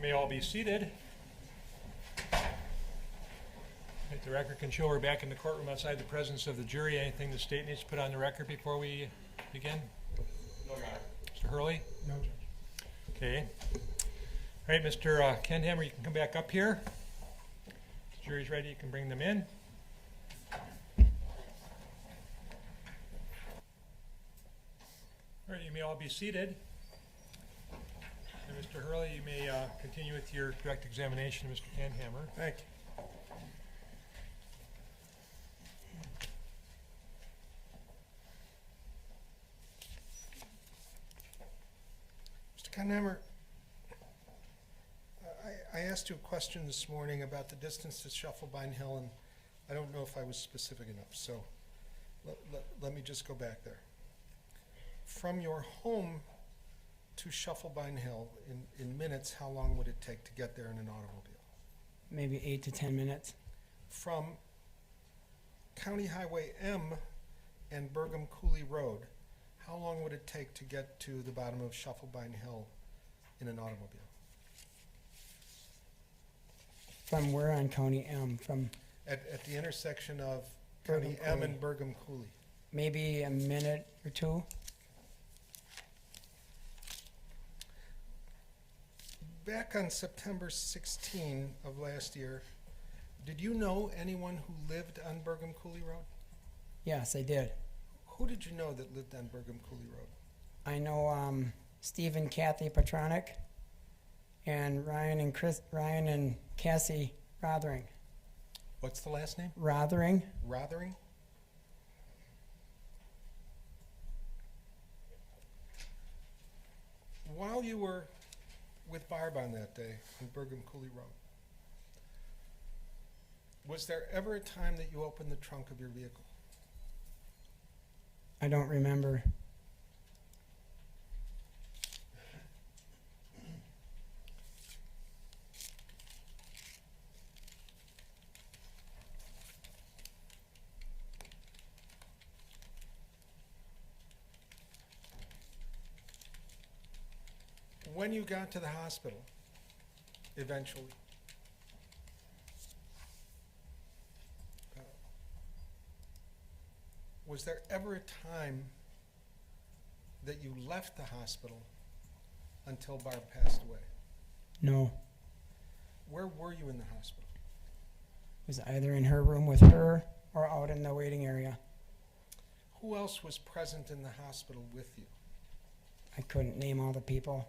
may all be seated. The record can show we're back in the courtroom outside the presence of the jury. Anything the state needs to put on the record before we begin? No, Your Honor. Mr. Hurley? No, Judge. Okay. All right, Mr. Kendhammer, you can come back up here. The jury's ready. You can bring them in. All right, you may all be seated. And Mr. Hurley, you may continue with your direct examination of Mr. Kendhammer. Thank you. Mr. Kendhammer, I asked you a question this morning about the distance to Shufflebine Hill, and I don't know if I was specific enough, so let me just go back there. From your home to Shufflebine Hill, in minutes, how long would it take to get there in an automobile? Maybe 8 to 10 minutes. From County Highway M and Bergham Cooley Road, how long would it take to get to the bottom of Shufflebine Hill in an automobile? From where on County M? From At the intersection of Bergham County M Cooley. and Bergham Cooley. maybe a minute or two. Back on September 16 of last year, did you know anyone who lived on Bergham Cooley Road? Yes, I did. Who did you know that lived on Bergham Cooley Road? I know Steve and Kathy Petronic and Ryan and Cassie Rothering. What's the last name? Rothering? Rothering? While you were with Barb on that day on Bergham Cooley Road, was there ever a time that you opened the trunk of your vehicle? I don't remember. When you got to the hospital, eventually, was there ever a time that you left the hospital until Barb passed away? No. Where were you in the hospital? It was either in her room with her or out in the waiting area. Who else was present in the hospital with you? I couldn't name all the people.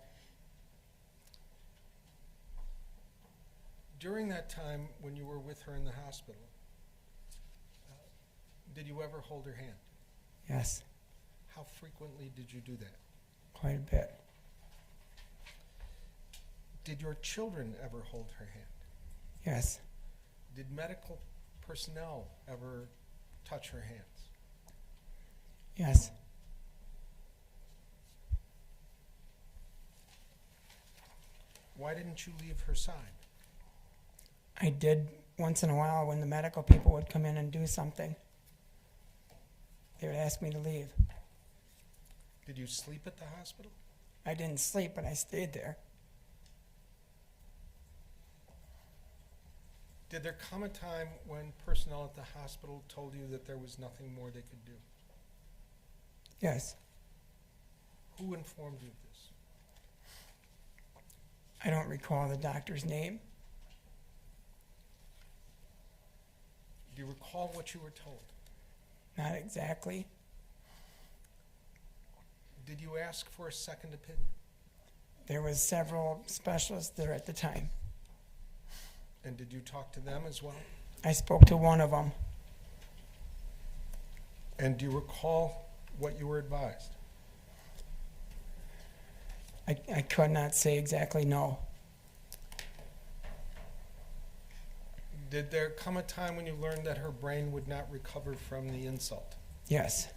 During that time when you were with her in the hospital, did you ever hold her hand? Yes, How frequently did you do that? quite a bit. Did your children ever hold her hand? Yes, Did medical personnel ever touch her hands? yes. Why didn't you leave her side? I did once in a while when the medical people would come in and do something. They would ask me to leave. Did you sleep at the hospital? I didn't sleep, but I stayed there. Did there come a time when personnel at the hospital told you that there was nothing more they could do? Yes, Who informed you of this? I don't recall the doctor's name. Do you recall what you were told? Not exactly. Did you ask for a second opinion? There was several specialists there at the time. And did you talk to them as well? I spoke to one of them. And do you recall what you were advised? I could not say exactly no. Did there come a time when you learned that her brain would not recover from the insult? Yes,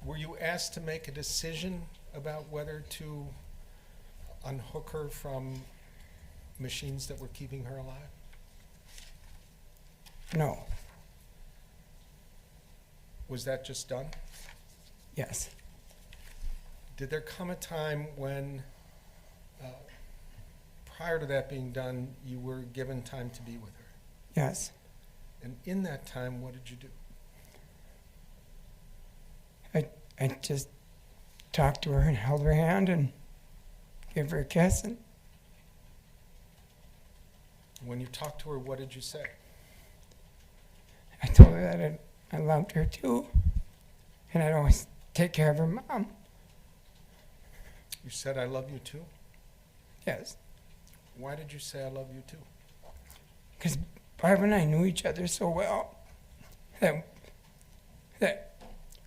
Were you asked to make a decision about whether to unhook her from machines that were keeping her alive? no, Was that just done? yes. Did there come a time when, prior to that being done, you were given time to be with her? Yes. And in that time, what did you do? I just talked to her and held her hand and gave her a kiss. And When you talked to her, what did you say? I told her that I loved her too. And I'd always take care of her mom. You said, I love you too? Yes. Why did you say, I love you too? Because Barb and I knew each other so well that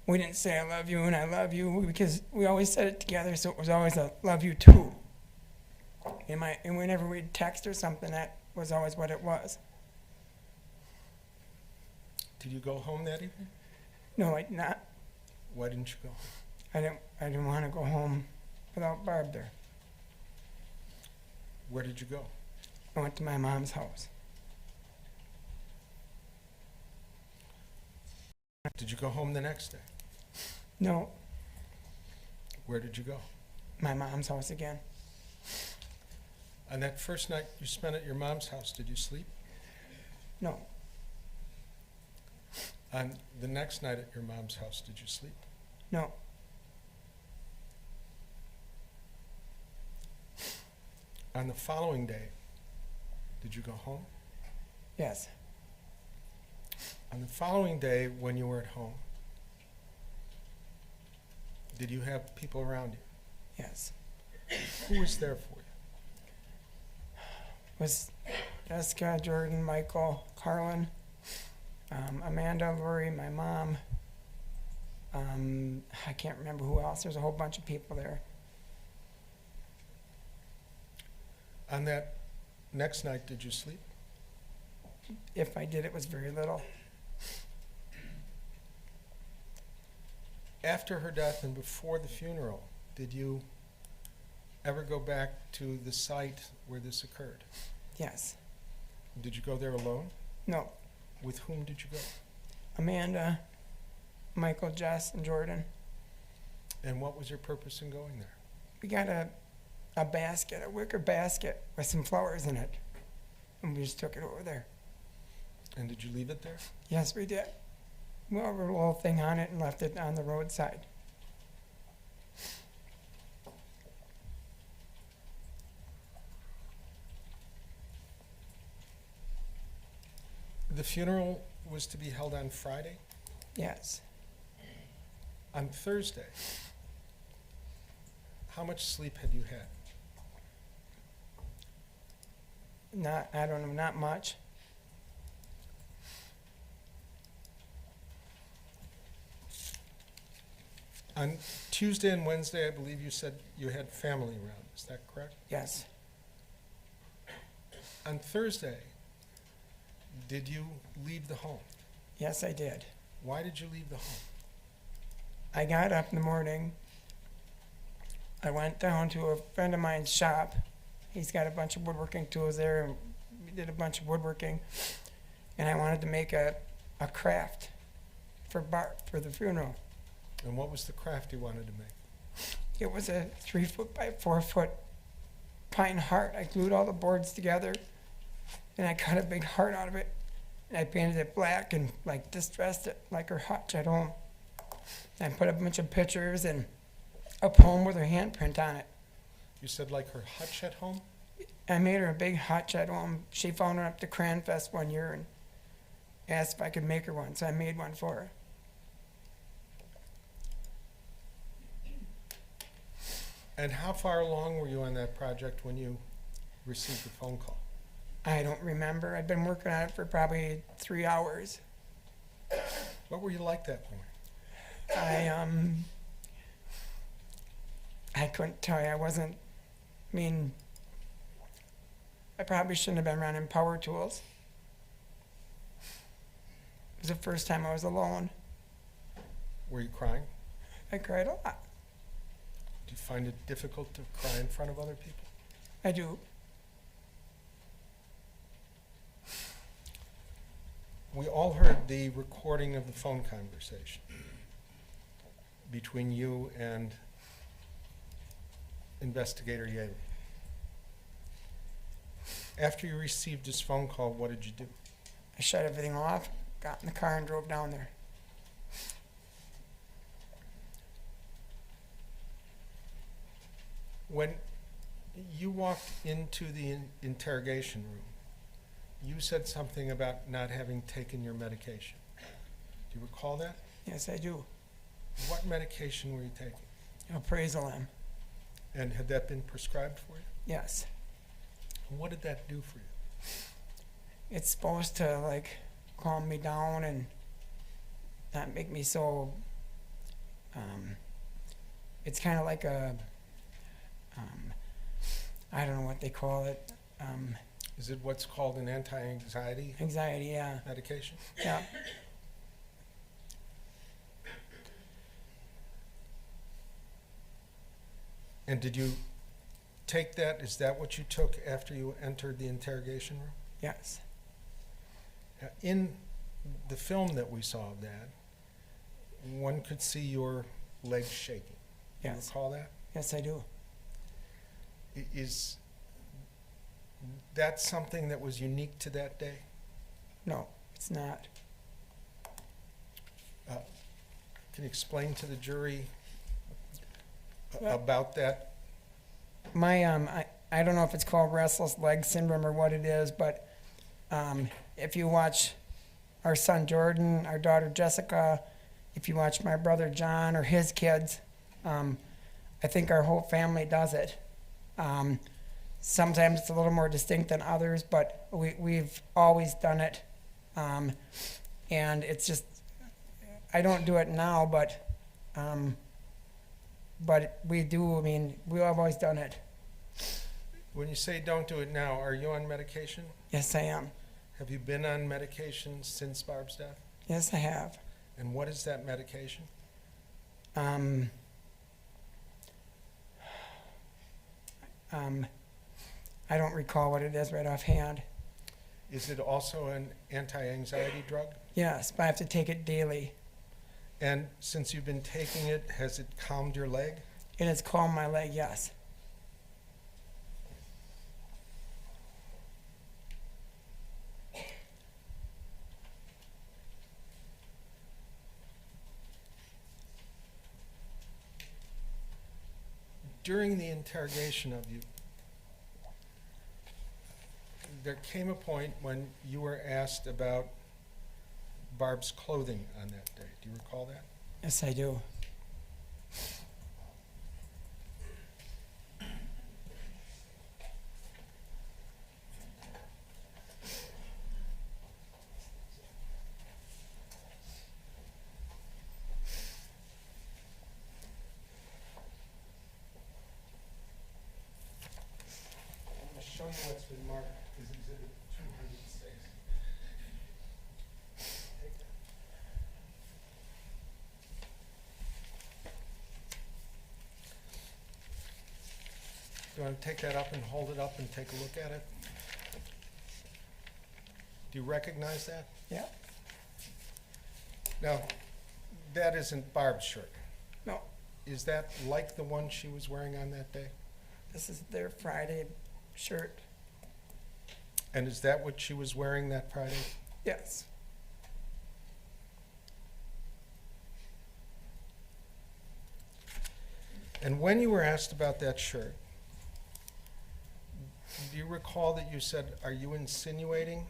we didn't say I love you and I love you because we always said it together, so it was always a love you too. And whenever we'd text or something, that was always what it was. Did you go home that evening? No, I did not. Why didn't you go home? I didn't want to go home without Barb there. Where did you go? I went to my mom's house. Did you go home the next day? No, Where did you go? my mom's house again. On that first night you spent at your mom's house, did you sleep? No, On the next night at your mom's house, did you sleep? no, On the following day, did you go home? yes, On the following day, when you were at home, did you have people around you? yes. Who was there for you? Was Jessica, Jordan, Michael, Carlin, Amanda, Lori, my mom. I can't remember who else. There's a whole bunch of people there. On that next night, did you sleep? If I did, it was very little. After her death and before the funeral, did you ever go back to the site where this occurred? Yes. Did you go there alone? No. With whom did you go? Amanda, Michael, Jess, and Jordan. And what was your purpose in going there? We got a basket, a wicker basket with some flowers in it. And we just took it over there. And did you leave it there? Yes, we did. We wrote a little thing on it and left it on the roadside. The funeral was to be held on Friday. Yes. On Thursday, how much sleep had you had? I don't know, not much. On Tuesday and Wednesday, I believe you said you had family around. Is that correct? Yes. On Thursday, did you leave the home? Yes, I did. Why did you leave the home? I got up in the morning. I went down to a friend of mine's shop. He's got a bunch of woodworking tools there, and we did a bunch of woodworking. And I wanted to make a craft for Barb for the funeral. And what was the craft you wanted to make? It was a 3-foot by 4-foot pine heart. I glued all the boards together, and I cut a big heart out of it. And I painted it black and like distressed it like her hutch at home. And I put a bunch of pictures and a poem with her handprint on it. You said like her hutch at home? I made her a big hutch at home. She found her up to Cranfest one year and asked if I could make her one, so I made one for her. And how far along were you on that project when you received the phone call? I don't remember. I'd been working on it for probably 3 hours. What were you like that morning? I couldn't tell you. I probably shouldn't have been running power tools. It was the first time I was alone. Were you crying? I cried a lot. Do you find it difficult to cry in front of other people? I do. We all heard the recording of the phone conversation between you and Investigator Yaley. After you received his phone call, what did you do? I shut everything off, got in the car, and drove down there. When you walked into the interrogation room, you said something about not having taken your medication. Do you recall that? Yes, I do. What medication were you taking? Appraisal M. And had that been prescribed for you? Yes. What did that do for you? It's supposed to, like, calm me down and not make me so, it's kind of like a, I don't know what they call it, Is it what's called an anti-anxiety anxiety, yeah. medication? Yeah. And did you take that? Is that what you took after you entered the interrogation room? Yes. In the film that we saw of that, one could see your legs shaking. Do you Yes. recall that? Yes, I do. Is that something that was unique to that day? No, it's not. Can you explain to the jury Well- about that? My I don't know if it's called restless leg syndrome or what it is, but if you watch our son Jordan, our daughter Jessica, if you watch my brother John or his kids, I think our whole family does it. Sometimes it's a little more distinct than others, but we've always done it. And it's just, I don't do it now, but we do. I mean, we've always done it. When you say don't do it now, are you on medication? Yes, I am. Have you been on medication since Barb's death? Yes, I have. And what is that medication? I don't recall what it is right offhand. Is it also an anti-anxiety drug? Yes, but I have to take it daily. And since you've been taking it, has it calmed your leg? It has calmed my leg, yes. During the interrogation of you, there came a point when you were asked about Barb's clothing on that day. Do you recall that? Yes, I do. I'm going to show you what's been marked as Exhibit 206. Take that. Do you want to take that up and hold it up and take a look at it? Do you recognize that? Yeah. Now, that isn't Barb's shirt. No, Is that like the one she was wearing on that day? this is their Friday shirt. And is that what she was wearing that Friday? Yes. And when you were asked about that shirt, do you recall that you said, "Are you insinuating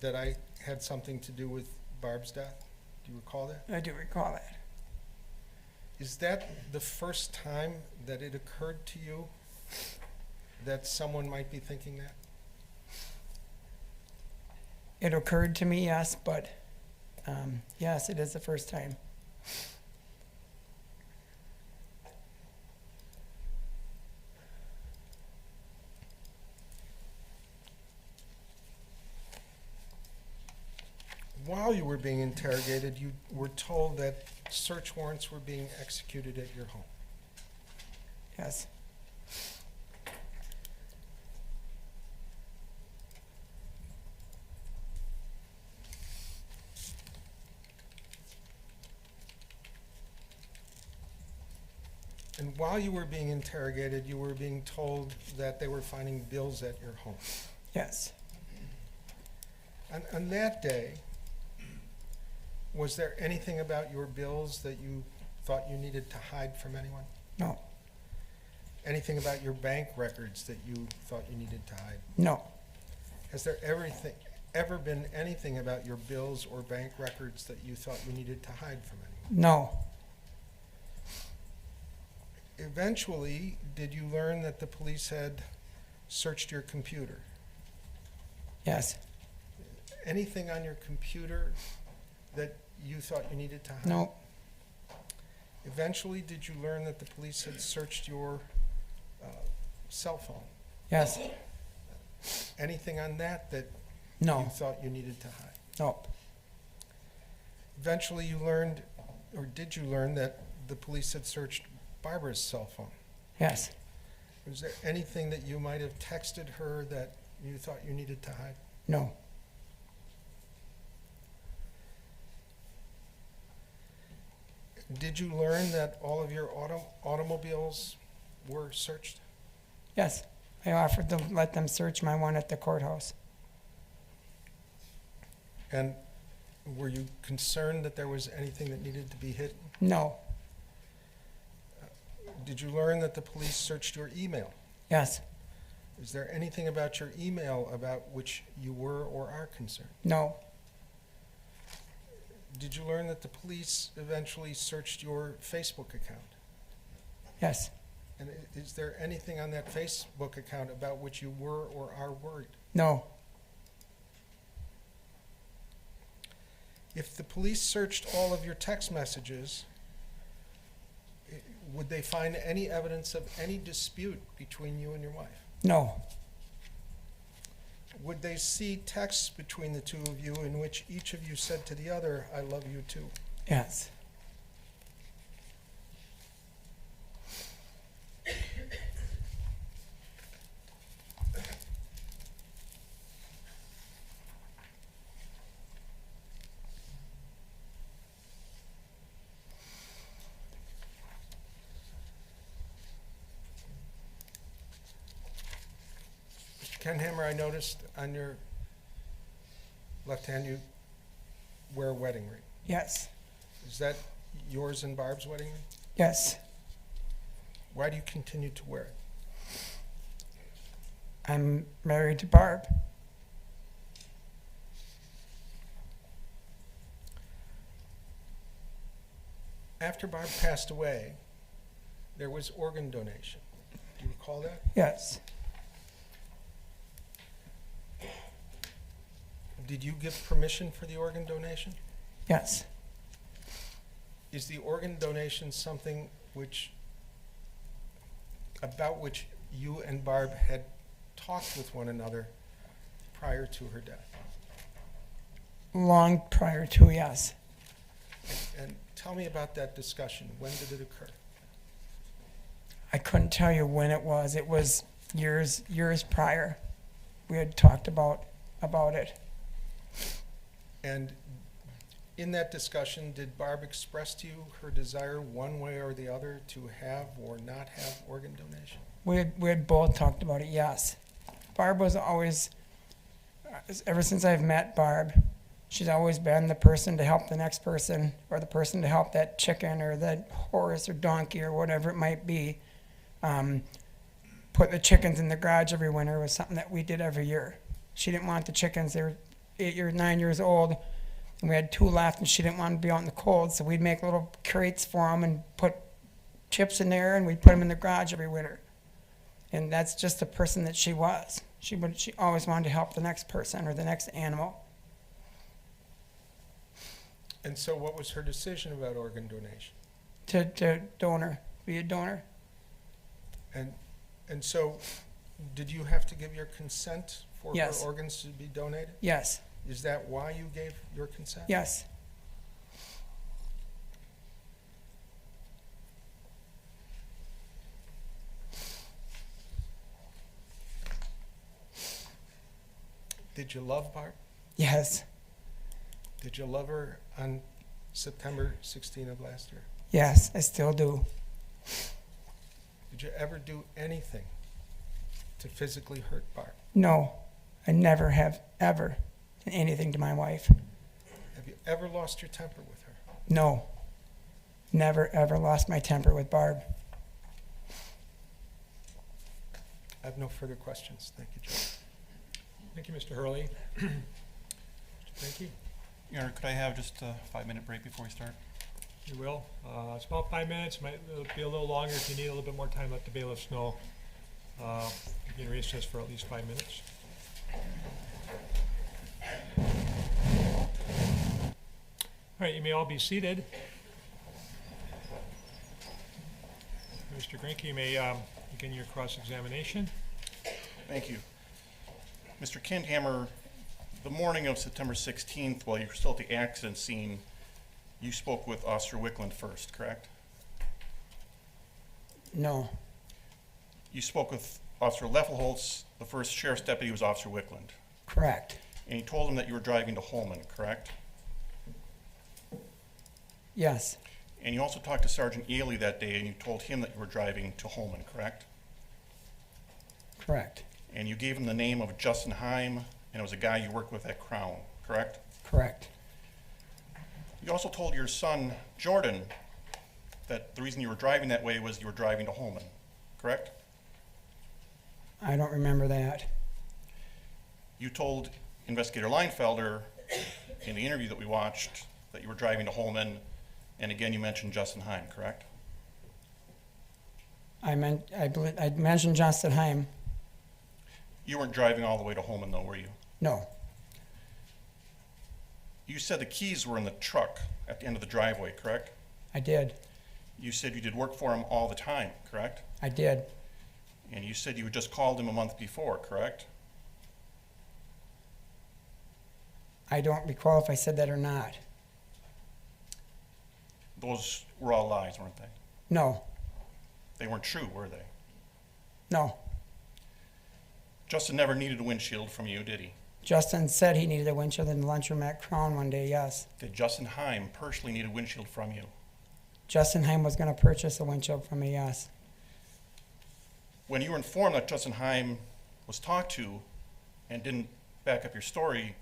that I had something to do with Barb's death"? Do you recall that? I do recall that. Is that the first time that it occurred to you that someone might be thinking that? It occurred to me, yes, but yes, it is the first time. While you were being interrogated, you were told that search warrants were being executed at your home. Yes. And while you were being interrogated, you were being told that they were finding bills at your home. Yes. On that day, was there anything about your bills that you thought you needed to hide from anyone? No. Anything about your bank records that you thought you needed to hide? No. Has there ever been anything about your bills or bank records that you thought you needed to hide from anyone? No. Eventually, did you learn that the police had searched your computer? Yes. Anything on your computer that you thought you needed to hide? No. Eventually, did you learn that the police had searched your cell phone? Yes. Anything on that that No. you thought you needed to hide? No. Eventually, you learned, or did you learn, that the police had searched Barbara's cell phone? Yes. Was there anything that you might have texted her that you thought you needed to hide? No. Did you learn that all of your automobiles were searched? Yes. I offered to let them search my one at the courthouse. And were you concerned that there was anything that needed to be hidden? No. Did you learn that the police searched your email? Yes. Is there anything about your email about which you were or are concerned? No. Did you learn that the police eventually searched your Facebook account? Yes. And is there anything on that Facebook account about which you were or are worried? No. If the police searched all of your text messages, would they find any evidence of any dispute between you and your wife? No. Would they see texts between the two of you in which each of you said to the other, "I love you too"? Yes. Mr. Kendhammer, I noticed on your left hand you wear a wedding ring. Yes. Is that yours and Barb's wedding ring? Yes. Why do you continue to wear it? I'm married to Barb. After Barb passed away, there was organ donation. Do you recall that? Yes. Did you give permission for the organ donation? Yes. Is the organ donation something about which you and Barb had talked with one another prior to her death? Long prior to, yes. And tell me about that discussion. When did it occur? I couldn't tell you when it was. It was years prior. We had talked about it. And in that discussion, did Barb express to you her desire one way or the other to have or not have organ donation? We had both talked about it, yes. Barb was always, ever since I've met Barb, she's always been the person to help the next person, or the person to help that chicken or that horse or donkey or whatever it might be. Put the chickens in the garage every winter was something that we did every year. She didn't want the chickens. They were 9 years old, and we had 2 left, and she didn't want to be out in the cold, so we'd make little crates for them and put chips in there, and we'd put them in the garage every winter. And that's just the person that she was. She always wanted to help the next person or the next animal. And so what was her decision about organ donation? To be a donor. And so did you have to give your consent for Yes. her organs to be donated? Yes. Is that why you gave your consent? Yes. Did you love Barb? Yes. Did you love her on September 16 of last year? Yes, I still do. Did you ever do anything to physically hurt Barb? No, I never have ever done anything to my wife. Have you ever lost your temper with her? No, never ever lost my temper with Barb. I have no further questions. Thank you, Judge. Thank you, Mr. Hurley. Thank you. Your Honor, could I have just a 5-minute break before we start? You will. It's about 5 minutes. Might be a little longer if you need a little bit more time. Let the bailiffs know. You can recess for at least 5 minutes. All right, you may all be seated. Mr. Grinke, you may begin your cross-examination. Thank you. Mr. Kendhammer, the morning of September 16th, while you were still at the accident scene, you spoke with Officer Wickland first, correct? No, You spoke with Officer Leffelholtz, the first sheriff's deputy was Officer Wickland, correct. and you told him that you were driving to Holman, correct? Yes, And you also talked to Sergeant Ely that day, and you told him that you were driving to Holman, correct? correct, And you gave him the name of Justin Heim, and it was a guy you worked with at Crown, correct? correct. You also told your son, Jordan, that the reason you were driving that way was you were driving to Holman, correct? I don't remember that. You told Investigator Leinfelder in the interview that we watched that you were driving to Holman, and again you mentioned Justin Heim, correct? I mentioned Justin Heim. You weren't driving all the way to Holman though, were you? No, You said the keys were in the truck at the end of the driveway, correct? I did. You said you did work for him all the time, correct? I did. And you said you had just called him a month before, correct? I don't recall if I said that or not. Those were all lies, weren't they? No, They weren't true, were they? no. Justin never needed a windshield from you, did he? Justin said he needed a windshield in the lunchroom at Crown one day, yes. Did Justin Heim personally need a windshield from you? Justin Heim was going to purchase a windshield from me, yes. When you were informed that Justin Heim was talked to and didn't back up your story,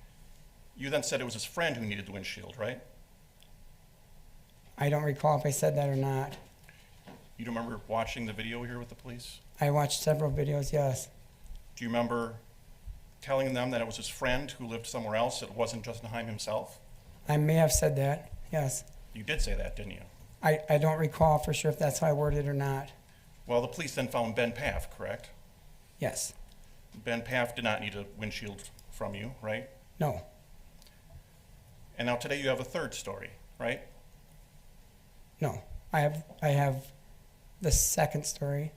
you then said it was his friend who needed the windshield, right? I don't recall if I said that or not. You don't remember watching the video here with the police? I watched several videos, yes. Do you remember telling them that it was his friend who lived somewhere else, it wasn't Justin Heim himself? I may have said that, yes. You did say that, didn't you? I don't recall for sure if that's how I worded it or not. Well, the police then found Ben Paff, correct? Yes. Ben Paff did not need a windshield from you, right? No. And now today you have a third story, right? No. I have the second story.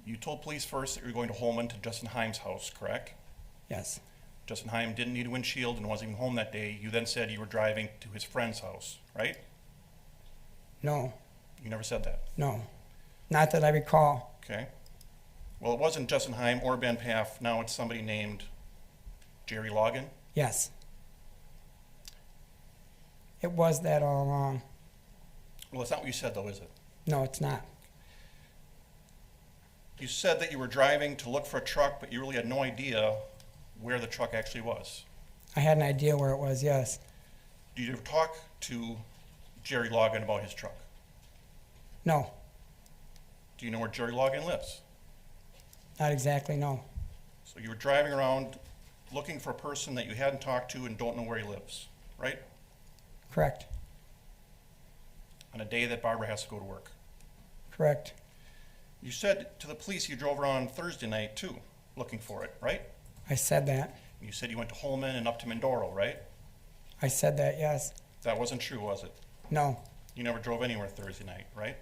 You told police first that you were going to Holman to Justin Heim's house, correct? Yes. Justin Heim didn't need a windshield and wasn't even home that day. You then said you were driving to his friend's house, right? No. You never said that. No. Not that I recall. Okay. Well, it wasn't Justin Heim or Ben Paff. Now it's somebody named Jerry Logan. Yes. It was that all along. Well, that's not what you said, though, is it? No, it's not. You said that you were driving to look for a truck, but you really had no idea where the truck actually was. I had an idea where it was, yes. Did you ever talk to Jerry Logan about his truck? No. Do you know where Jerry Logan lives? Not exactly, no. So you were driving around looking for a person that you hadn't talked to and don't know where he lives, right? Correct. On a day that Barbara has to go to work. Correct. You said to the police you drove around Thursday night, too, looking for it, right? I said that. You said you went to Holman and up to Mindoro, right? I said that, yes. That wasn't true, was it? No. You never drove anywhere Thursday night, right?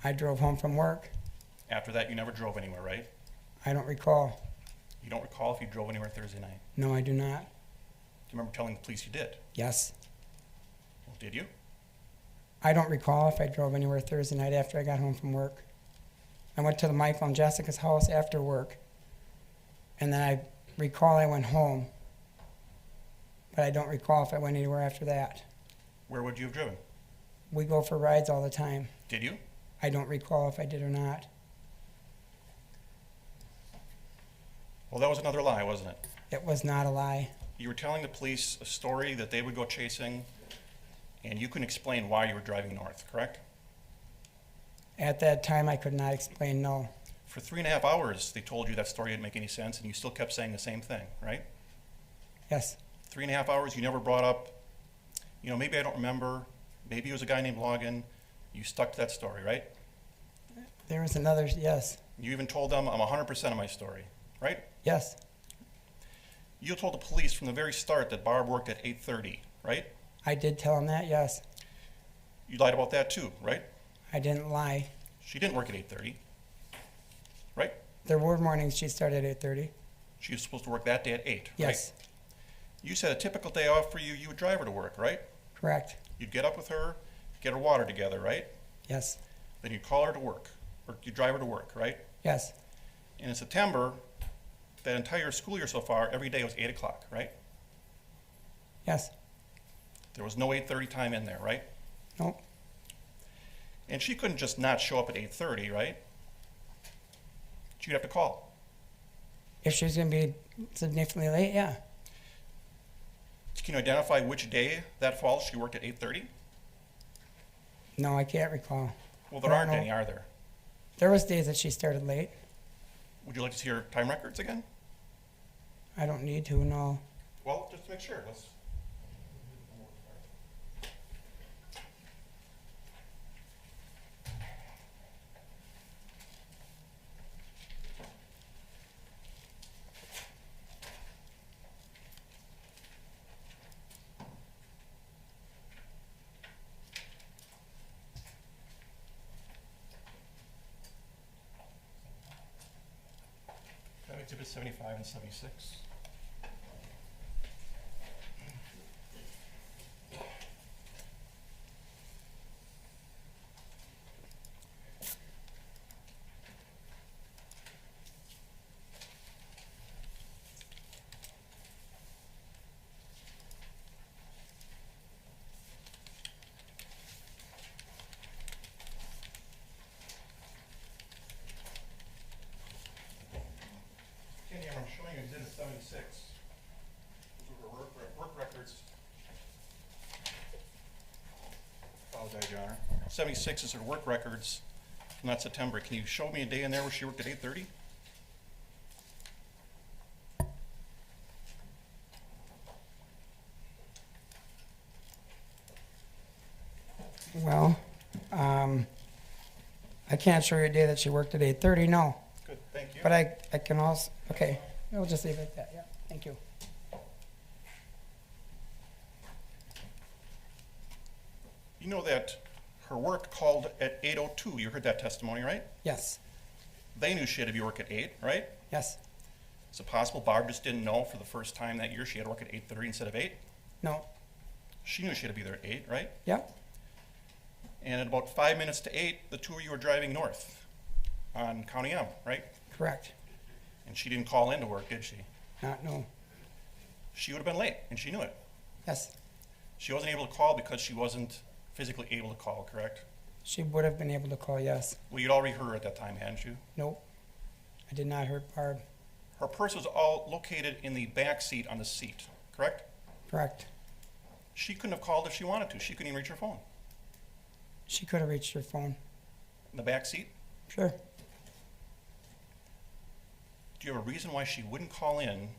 I drove home from work. After that, you never drove anywhere, right? I don't recall. You don't recall if you drove anywhere Thursday night? No, I do not. Do you remember telling the police you did? Yes. Well, did you? I don't recall if I drove anywhere Thursday night after I got home from work. I went to the Michael and Jessica's house after work. And then I recall I went home. But I don't recall if I went anywhere after that. Where would you have driven? We go for rides all the time. Did you? I don't recall if I did or not. Well, that was another lie, wasn't it? It was not a lie. You were telling the police a story that they would go chasing, and you couldn't explain why you were driving north, correct? At that time, I could not explain no. For 3.5 hours, they told you that story didn't make any sense, and you still kept saying the same thing, right? Yes, 3.5 hours, you never brought up, you know, maybe I don't remember, maybe it was a guy named Logan. You stuck to that story, right? there was another, yes, You even told them, I'm 100% of my story, right? yes, You told the police from the very start that Barb worked at 8:30, right? I did tell him that, yes. You lied about that too, right? I didn't lie. She didn't work at 8:30, right? There were mornings she started at 8:30. She was supposed to work that day at 8, Yes, right? You said a typical day off for you, you would drive her to work, right? correct. You'd get up with her, get her water together, right? Yes, Then you'd call her to work, or you'd drive her to work, right? yes, And in September, that entire school year so far, every day was 8 o'clock, right? yes. There was no 8:30 time in there, right? Nope, And she couldn't just not show up at 8:30, right? She'd have to call. if she was going to be significantly late, yeah. Can you identify which day that falls she worked at 8:30? No, I can't recall. Well, there I don't aren't know. any, are there? There was days that she started late. Would you like to see her time records again? I don't need to, no. Well, just to make sure, let's. Exhibit 75 and 76. Kenny, I'm showing you exhibit 76. Those are work records. Apologize, Your Honor. 76 is her work records from that September. Can you show me a day in there where she worked at 8:30? Well, I can't show you a day that she worked at 8:30, no. Good, thank you. But I can also, okay, we'll just leave it at that, yeah, thank you. You know that her work called at 8:02. You heard that testimony, right? Yes, They knew she had to be work at 8, right? yes, Is it possible Barb just didn't know for the first time that year she had to work at 8:30 instead of 8? no, She knew she had to be there at 8, right? yeah, And at about 5 minutes to 8, the two of you were driving north on County M, right? correct, And she didn't call in to work, did she? no, She would have been late, and she knew it. yes. She wasn't able to call because she wasn't physically able to call, correct? She would have been able to call, yes. Well, you'd already heard her at that time, hadn't you? Nope, I did not hurt Barb, Her purse was all located in the back seat on the seat, correct? correct. She couldn't have called if she wanted to. She couldn't even reach her phone. She could have reached her phone, In the back seat? sure. Do you have a reason why she wouldn't call in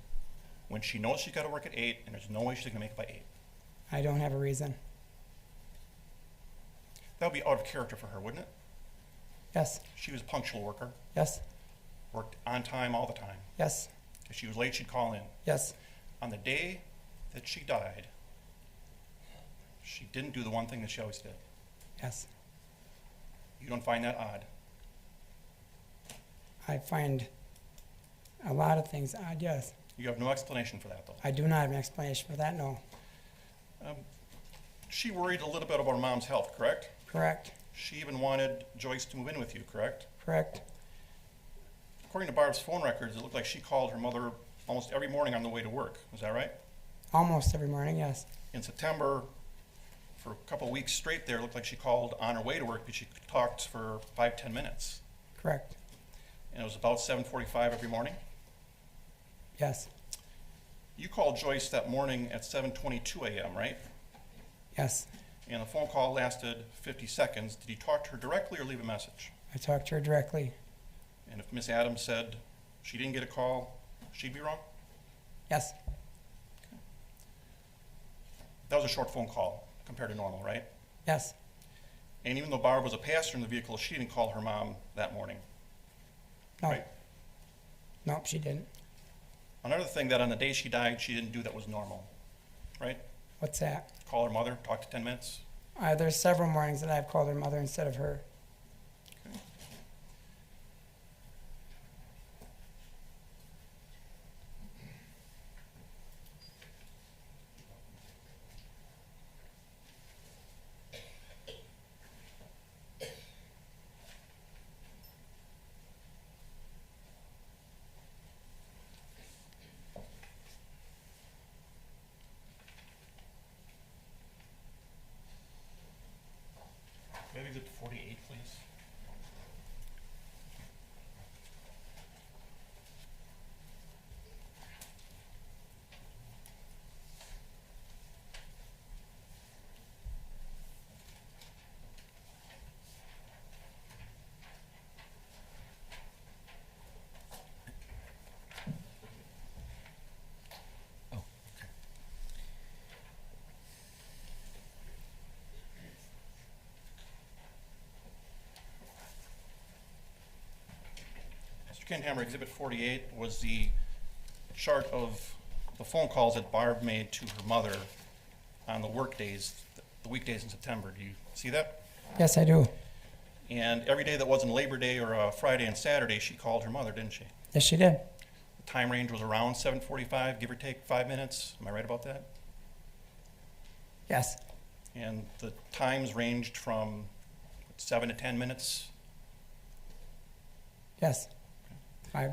when she knows she's got to work at 8 and there's no way she's going to make it by 8? I don't have a reason, That would be out of character for her, wouldn't it? yes, She was a punctual worker, yes, worked on time all the time. yes, If she was late, she'd call in. yes, On the day that she died, she didn't do the one thing that she always did. yes. You don't find that odd? I find a lot of things odd, yes. You have no explanation for that, though. I do not have an explanation for that, no. She worried a little bit about her mom's health, correct? Correct, She even wanted Joyce to move in with you, correct? correct, According to Barb's phone records, it looked like she called her mother almost every morning on the way to work. Is that right? almost every morning, yes, In September, for a couple of weeks straight there, it looked like she called on her way to work, but she talked for 5-10 minutes. correct, And it was about 7:45 every morning. Yes. You called Joyce that morning at 7:22 a.m., right? Yes. And the phone call lasted 50 seconds. Did you talk to her directly or leave a message? I talked to her directly. And if Miss Adams said she didn't get a call, she'd be wrong? Yes. That was a short phone call compared to normal, right? Yes. And even though Barb was a passenger in the vehicle, she didn't call her mom that morning, No. right? Nope, she didn't. Another thing that on the day she died, she didn't do that was normal, right? What's that? Call her mother, talk to 10 minutes. There's several mornings that I've called her mother instead of her. Okay. Maybe Exhibit 48, please. Mr. Kendhammer, Exhibit 48 was the chart of the phone calls that Barb made to her mother on the work days, the weekdays in September. Do you see that? Yes, I do. And every day that wasn't Labor Day or a Friday and Saturday, she called her mother, didn't she? Yes, she did. The time range was around 7:45, give or take 5 minutes. Am I right about that? Yes. And the times ranged from 7 to 10 minutes. Yes. 5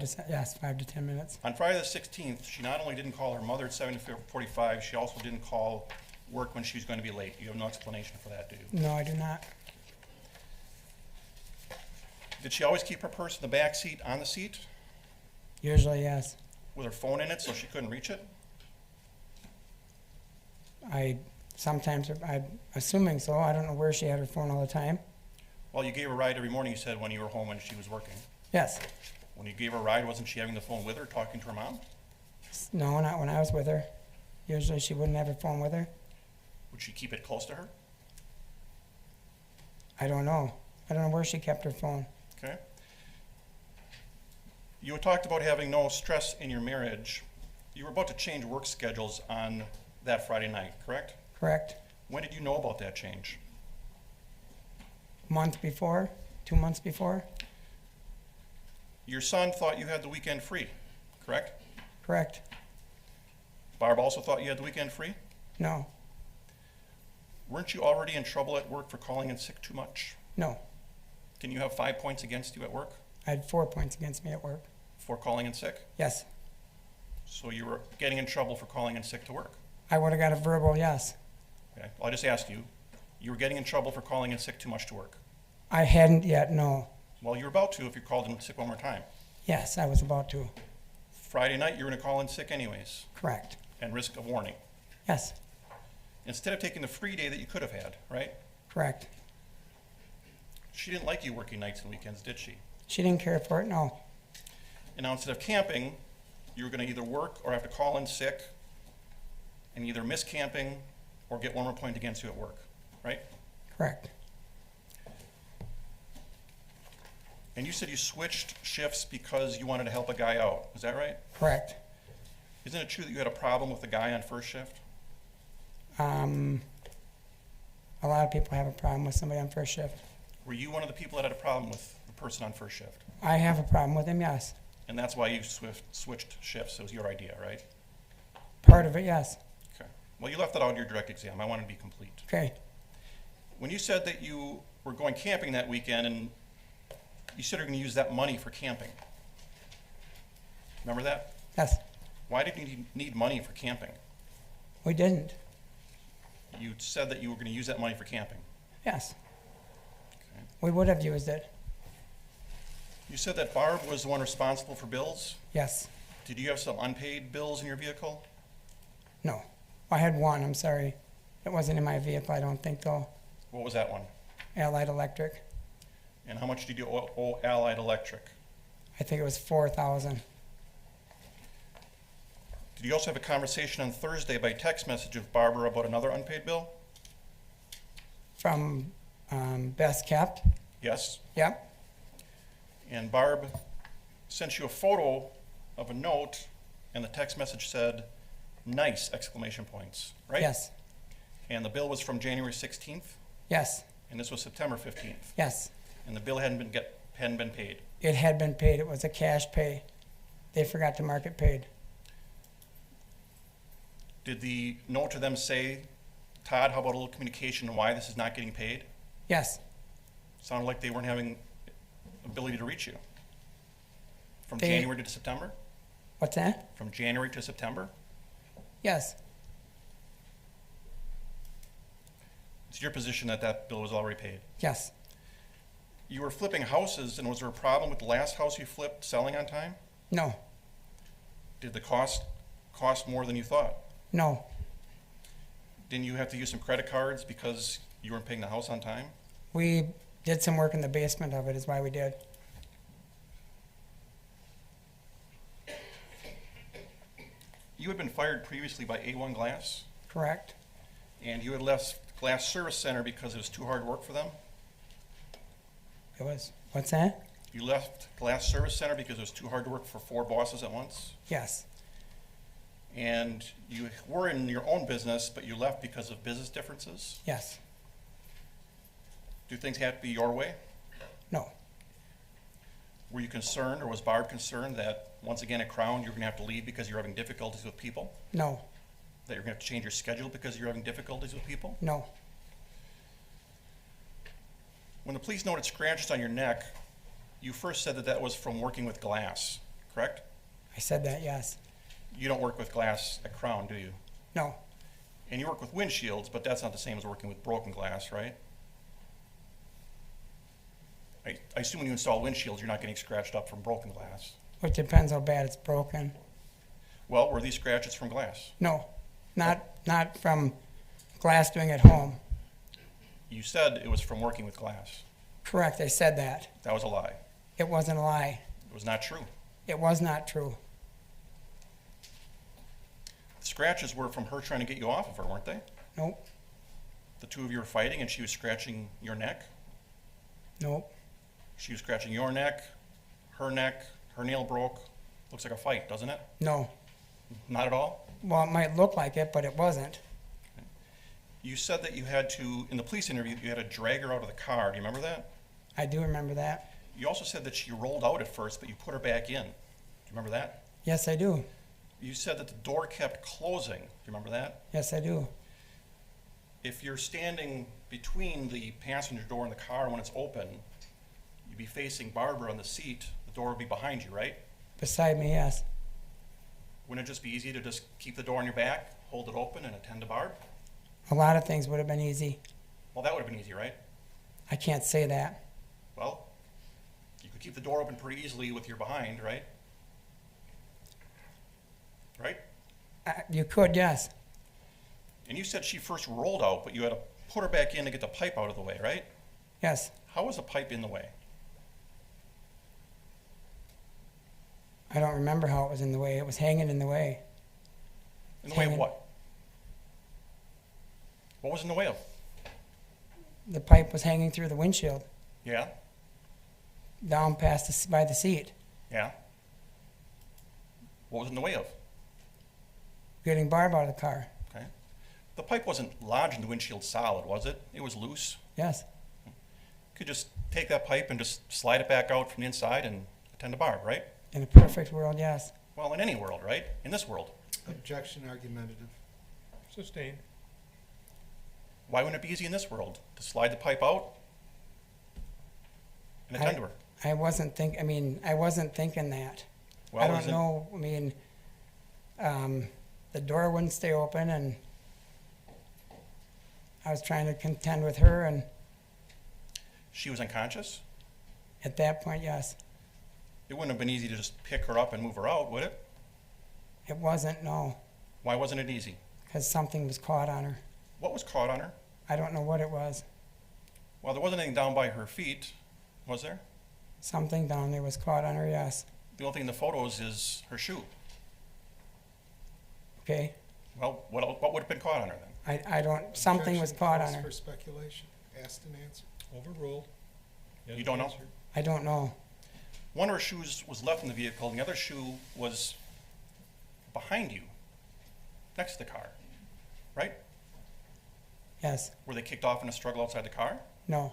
to 10 minutes. On Friday the 16th, she not only didn't call her mother at 7:45, she also didn't call work when she was going to be late. You have no explanation for that, do you? No, I do not. Did she always keep her purse in the back seat on the seat Usually, yes. with her phone in it so she couldn't reach it? I'm assuming so. I don't know where she had her phone all the time. Well, you gave her a ride every morning, you said, when you were home when she was working. Yes. When you gave her a ride, wasn't she having the phone with her, talking to her mom? No, not when I was with her. Usually she wouldn't have her phone with her. Would she keep it close to her? I don't know. I don't know where she kept her phone. Okay. You had talked about having no stress in your marriage. You were about to change work schedules on that Friday night, correct? Correct. When did you know about that change? Month before? 2 months before? Your son thought you had the weekend free, correct? Correct. Barb also thought you had the weekend free? No. Weren't you already in trouble at work for calling in sick too much? No. Can you have 5 points against you at work I had 4 points against me at work. for calling in sick? Yes. So you were getting in trouble for calling in sick to work? I would have got a verbal yes. Okay. Well, I just asked you. You were getting in trouble for calling in sick too much to work. I hadn't yet, no. Well, you're about to if you called in sick one more time. Yes, I was about to. Friday night, you were going to call in sick anyways Correct. and risk of warning. Yes. Instead of taking the free day that you could have had, right? Correct. She didn't like you working nights and weekends, did she? She didn't care for it, no. And now instead of camping, you were going to either work or have to call in sick and either miss camping or get one more point against you at work, right? Correct. And you said you switched shifts because you wanted to help a guy out. Is that right? Correct. Isn't it true that you had a problem with the guy on first shift? A lot of people have a problem with somebody on first shift. Were you one of the people that had a problem with the person on first shift? I have a problem with him, yes. And that's why you switched shifts. It was your idea, right? Part of it, yes. Okay. Well, you left that out in your direct exam. I want to be complete. Okay. When you said that you were going camping that weekend and you said you were going to use that money for camping. Remember that? Yes. Why did you need money for camping? We didn't. You said that you were going to use that money for camping. Yes. Okay. We would have used it. You said that Barb was the one responsible for bills. Yes. Did you have some unpaid bills in your vehicle? No. I had one, I'm sorry. It wasn't in my vehicle, I don't think, though. What was that one? Allied Electric. And how much did you owe Allied Electric? I think it was 4,000. Did you also have a conversation on Thursday by text message with Barbara about another unpaid bill? From Best Kept. Yes. Yep. And Barb sent you a photo of a note, and the text message said, "Nice!" exclamation points, right? Yes. And the bill was from January 16th, Yes. and this was September 15th, Yes. and the bill hadn't been paid. It had been paid. It was a cash pay. They forgot to mark it paid. Did the note to them say, "Todd, how about a little communication on why this is not getting paid"? Yes. Sounded like they weren't having ability to reach you. From They- January to September? What's that? From January to September? Yes. It's your position that that bill was already paid. Yes. You were flipping houses, and was there a problem with the last house you flipped selling on time? No. Did the cost more than you thought? No. Didn't you have to use some credit cards because you weren't paying the house on time? We did some work in the basement of it, is why we did. You had been fired previously by A1 Glass, Correct? and you had left Glass Service Center because it was too hard work for them? It was. What's that? You left Glass Service Center because it was too hard to work for 4 bosses at once? Yes. And you were in your own business, but you left because of business differences? Yes. Do things have to be your way? No. Were you concerned, or was Barb concerned that once again at Crown you're going to have to leave because you're having difficulties with people? No. That you're going to have to change your schedule because you're having difficulties with people? No. When the police noted scratches on your neck, you first said that that was from working with glass, correct? I said that, yes. You don't work with glass at Crown, do you? No. And you work with windshields, but that's not the same as working with broken glass, right? I assume when you install windshields, you're not getting scratched up from broken glass. It depends how bad it's broken. Well, were these scratches from glass? No. Not from glass doing at home. You said it was from working with glass. Correct, I said that. That was a lie. It wasn't a lie. It was not true. It was not true. The scratches were from her trying to get you off of her, weren't they? Nope. The two of you were fighting and she was scratching your neck. Nope. She was scratching your neck, her nail broke. Looks like a fight, doesn't it? No. Not at all? Well, it might look like it, but it wasn't. You said that you had to, in the police interview, you had to drag her out of the car. Do you remember that? I do remember that. You also said that she rolled out at first, but you put her back in. Do you remember that? Yes, I do. You said that the door kept closing. Do you remember that? Yes, I do. If you're standing between the passenger door and the car when it's open, you'd be facing Barbara on the seat. The door would be behind you, right? Beside me, yes. Wouldn't it just be easy to just keep the door on your back, hold it open, and attend to Barb? A lot of things would have been easy. Well, that would have been easy, right? I can't say that. Well, you could keep the door open pretty easily with your behind, right? Right? You could, yes. And you said she first rolled out, but you had to put her back in to get the pipe out of the way, right? Yes. How was the pipe in the way? I don't remember how it was in the way. It was hanging in the way. In the way of Hanging. what? What was in the way of? The pipe was hanging through the windshield, Yeah? down past by the seat, Yeah? What was in the way of? getting Barb out of the car. Okay. The pipe wasn't lodged in the windshield solid, was it? It was loose. Yes. You could just take that pipe and just slide it back out from the inside and attend to Barb, right? In a perfect world, yes. Well, in any world, right? In this world. Objection argumentative. Sustained. Why wouldn't it be easy in this world to slide the pipe out and attend to her? I wasn't thinking that. Well, I don't isn't- know. The door wouldn't stay open, and I was trying to contend with her, and She was unconscious? at that point, yes. It wouldn't have been easy to just pick her up and move her out, would it? It wasn't, no, Why wasn't it easy? because something was caught on her. What was caught on her? I don't know what it was. Well, there wasn't anything down by her feet, was there? Something down there was caught on her, yes. The only thing in the photos is her shoe. Okay, Well, what would have been caught on her then? I don't, something was Objection caught on calls her. for speculation. Asked and answered. Overruled. You don't know? Answered. I don't know. One of her shoes was left in the vehicle, and the other shoe was behind you, next to the car, right? Yes, Were they kicked off in a struggle outside the car? no,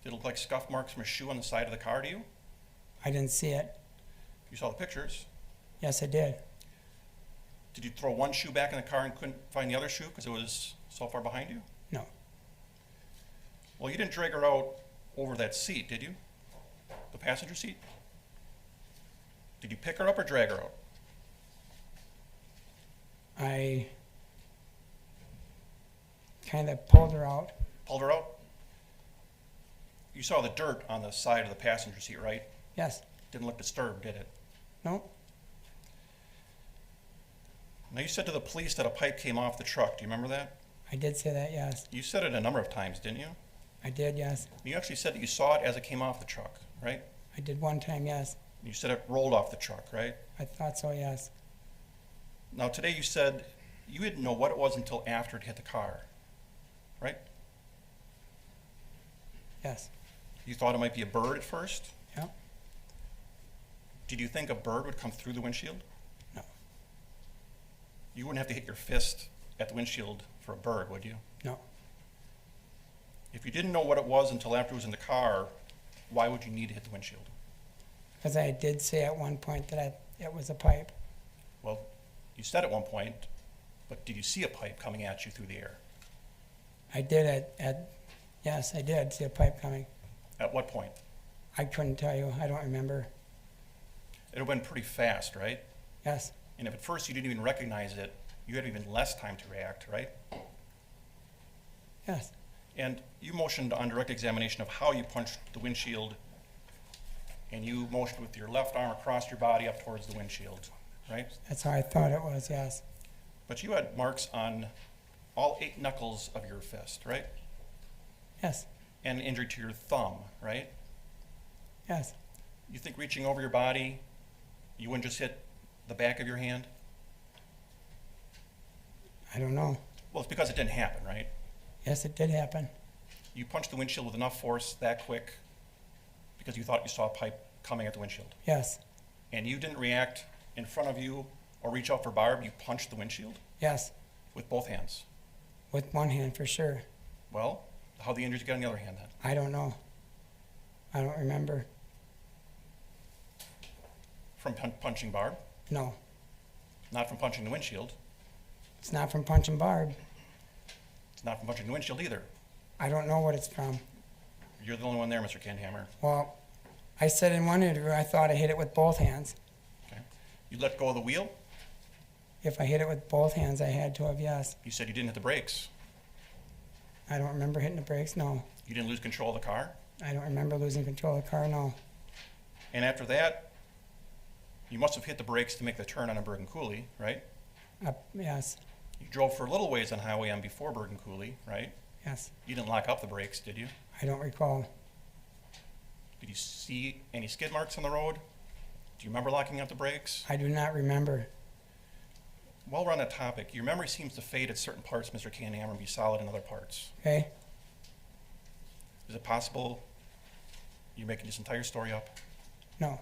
Did it look like scuff marks from a shoe on the side of the car to you? I didn't see it. You saw the pictures. Yes, I did. Did you throw one shoe back in the car and couldn't find the other shoe because it was so far behind you? No, Well, you didn't drag her out over that seat, did you? The passenger seat? Did you pick her up or drag her out? I kind of pulled her out. Pulled her out? You saw the dirt on the side of the passenger seat, right? Yes, Didn't look disturbed, did it? no, Now, you said to the police that a pipe came off the truck. Do you remember that? I did say that, yes. You said it a number of times, didn't you? I did, yes. You actually said that you saw it as it came off the truck, right? I did one time, yes. You said it rolled off the truck, right? I thought so, yes. Now, today you said you didn't know what it was until after it hit the car, right? Yes, You thought it might be a bird at first? yep, Did you think a bird would come through the windshield? no, You wouldn't have to hit your fist at the windshield for a bird, would you? no. If you didn't know what it was until after it was in the car, why would you need to hit the windshield? Because I did say at one point that it was a pipe. Well, you said at one point, but did you see a pipe coming at you through the air? I did yes, I did see a pipe coming. At what point? I couldn't tell you, I don't remember. It went pretty fast, right? Yes, And if at first you didn't even recognize it, you had even less time to react, right? yes, And you motioned on direct examination of how you punched the windshield, and you motioned with your left arm across your body up towards the windshield, right? that's how I thought it was, yes. But you had marks on all 8 knuckles of your fist, right? Yes, And injury to your thumb, right? yes. You think reaching over your body, you wouldn't just hit the back of your hand? I don't know. Well, it's because it didn't happen, right? Yes, it did happen. You punched the windshield with enough force that quick because you thought you saw a pipe coming at the windshield. Yes, And you didn't react in front of you or reach out for Barb, you punched the windshield yes, with both hands. with one hand for sure. Well, how'd the injuries get on the other hand then? I don't know. I don't remember. From punching Barb? No, Not from punching the windshield. it's not from punching Barb. It's not from punching the windshield either. I don't know what it's from. You're the only one there, Mr. Kendhammer. Well, I said in one interview I thought I hit it with both hands. Okay. You let go of the wheel. If I hit it with both hands, I had to have, yes. You said you didn't hit the brakes. I don't remember hitting the brakes, no. You didn't lose control of the car. I don't remember losing control of the car, no. And after that, you must have hit the brakes to make the turn on a Bergen Coulee, right? Yes, You drove for a little ways on Highway M before Bergen Coulee, right? yes. You didn't lock up the brakes, did you? I don't recall. Did you see any skid marks on the road? Do you remember locking up the brakes? I do not remember. While we're on that topic, your memory seems to fade at certain parts, Mr. Kendhammer, and be solid in other parts. Okay? Is it possible you're making this entire story up? No,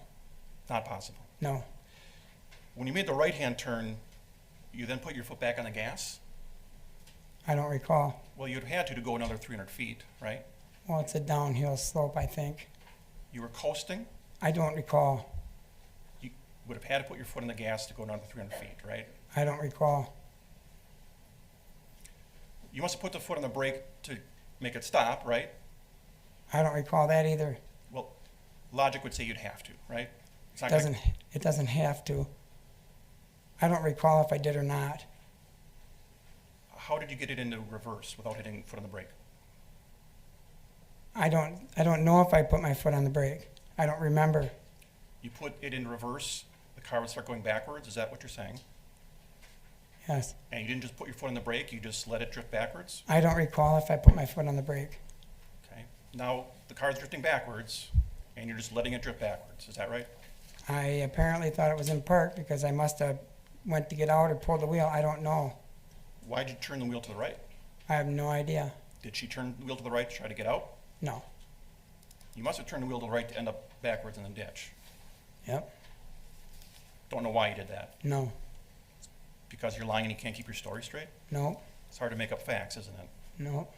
Not possible. no. When you made the right-hand turn, you then put your foot back on the gas? I don't recall. Well, you'd have had to go another 300 feet, right? Well, it's a downhill slope, I think. You were coasting. I don't recall. You would have had to put your foot on the gas to go another 300 feet, right? I don't recall. You must have put the foot on the brake to make it stop, right? I don't recall that either. Well, logic would say you'd have to, right? It's It not gonna- doesn't have to. I don't recall if I did or not. How did you get it into reverse without hitting foot on the brake? I don't know if I put my foot on the brake. I don't remember. You put it in reverse, the car would start going backwards, is that what you're saying? Yes. And you didn't just put your foot on the brake, you just let it drift backwards? I don't recall if I put my foot on the brake. Okay. Now, the car's drifting backwards, and you're just letting it drift backwards. Is that right? I apparently thought it was in park because I must have went to get out or pulled the wheel. I don't know. Why'd you turn the wheel to the right? I have no idea. Did she turn the wheel to the right to try to get out? No. You must have turned the wheel to the right to end up backwards in the ditch. Yep. Don't know why you did that. No. Because you're lying and you can't keep your story straight? No. It's hard to make up facts, isn't it? No.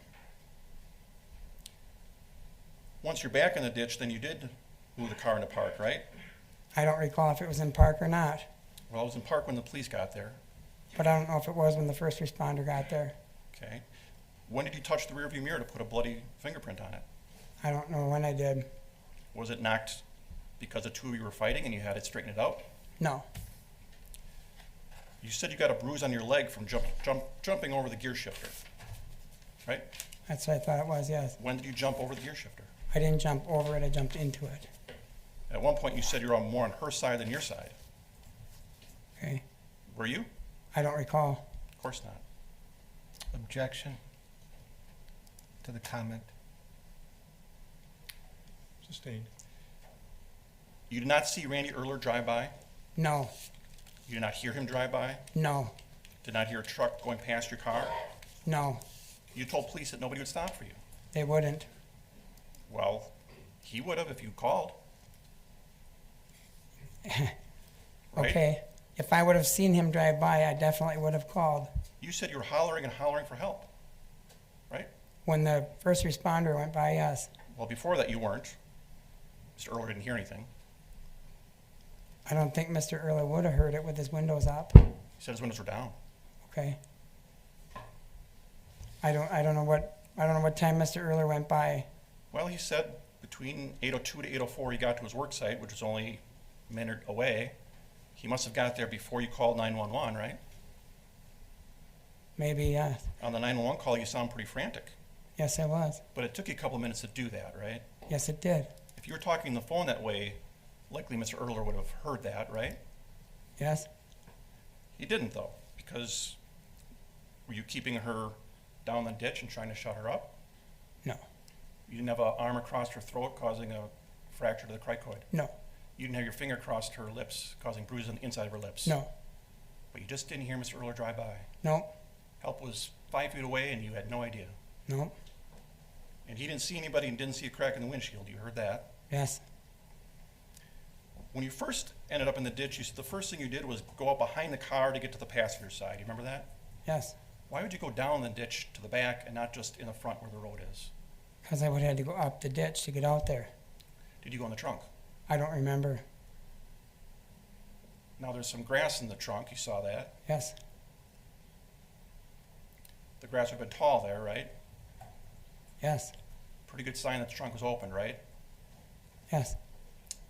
Once you're back in the ditch, then you did move the car into park, right? I don't recall if it was in park or not. Well, it was in park when the police got there. But I don't know if it was when the first responder got there. Okay. When did you touch the rearview mirror to put a bloody fingerprint on it? I don't know when I did. Was it knocked because the two of you were fighting and you had it straighten it out? No. You said you got a bruise on your leg from jumping over the gear shifter, right? That's what I thought it was, yes. When did you jump over the gear shifter? I didn't jump over it, I jumped into it. At one point you said you were more on her side than your side. Okay. Were you? I don't recall. Of course not. Objection to the comment. Sustained. You did not see Randy Erler drive by? No. You did not hear him drive by? No. Did not hear a truck going past your car? No. You told police that nobody would stop for you. They wouldn't. Well, he would have if you called. Right? Okay. If I would have seen him drive by, I definitely would have called. You said you were hollering and hollering for help, right? When the first responder went by, yes. Well, before that you weren't. Mr. Erler didn't hear anything. I don't think Mr. Early would have heard it with his windows up. He said his windows were down. Okay. I don't know what time Mr. Early went by. Well, he said between 8:02 to 8:04 he got to his work site, which was only a minute away. He must have got there before you called 911, right? Maybe, yes. On the 911 call, you sound pretty frantic. Yes, I was. But it took you a couple minutes to do that, right? Yes, it did. If you were talking on the phone that way, likely Mr. Erler would have heard that, right? Yes. He didn't, though, because were you keeping her down the ditch and trying to shut her up? No. You didn't have an arm across her throat causing a fracture to the cricoid? No. You didn't have your finger across her lips causing bruises on the inside of her lips? No. But you just didn't hear Mr. Erler drive by? No. Help was 5 feet away and you had no idea? No. And he didn't see anybody and didn't see a crack in the windshield, you heard that? Yes. When you first ended up in the ditch, you said the first thing you did was go up behind the car to get to the passenger side. You remember that? Yes. Why would you go down the ditch to the back and not just in the front where the road is? Because I would have had to go up the ditch to get out there. Did you go in the trunk? I don't remember. Now there's some grass in the trunk, you saw that. Yes. The grass would have been tall there, right? Yes. Pretty good sign that the trunk was open, right? Yes.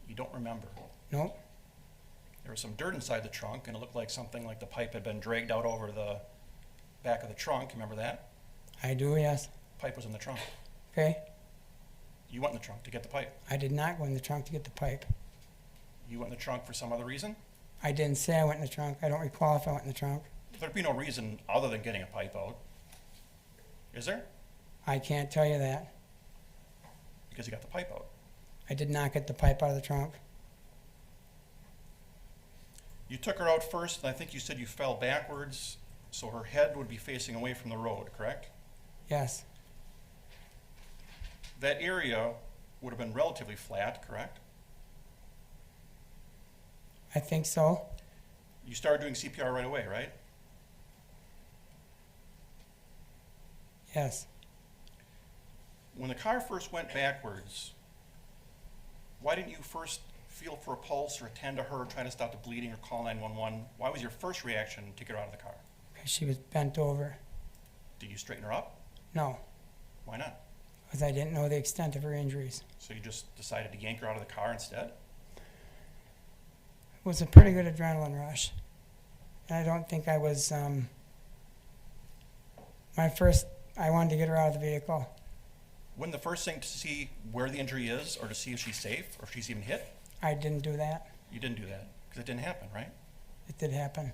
You don't remember. Nope. There was some dirt inside the trunk and it looked like something like the pipe had been dragged out over the back of the trunk. Remember that? I do, yes. Pipe was in the trunk. Okay. You went in the trunk to get the pipe. I did not go in the trunk to get the pipe. You went in the trunk for some other reason? I didn't say I went in the trunk. I don't recall if I went in the trunk. There'd be no reason other than getting a pipe out. Is there? I can't tell you that. Because you got the pipe out. I did not get the pipe out of the trunk. You took her out first, and I think you said you fell backwards, so her head would be facing away from the road, correct? Yes. That area would have been relatively flat, correct? I think so. You started doing CPR right away, right? Yes. When the car first went backwards, why didn't you first feel for a pulse or attend to her, try to stop the bleeding or call 911? Why was your first reaction to get her out of the car? Because she was bent over. Did you straighten her up? No. Why not? Because I didn't know the extent of her injuries. So you just decided to yank her out of the car instead? It was a pretty good adrenaline rush. And I don't think I was, I wanted to get her out of the vehicle. Wouldn't the first thing to see where the injury is or to see if she's safe or if she's even hit? I didn't do that. You didn't do that because it didn't happen, right? It did happen.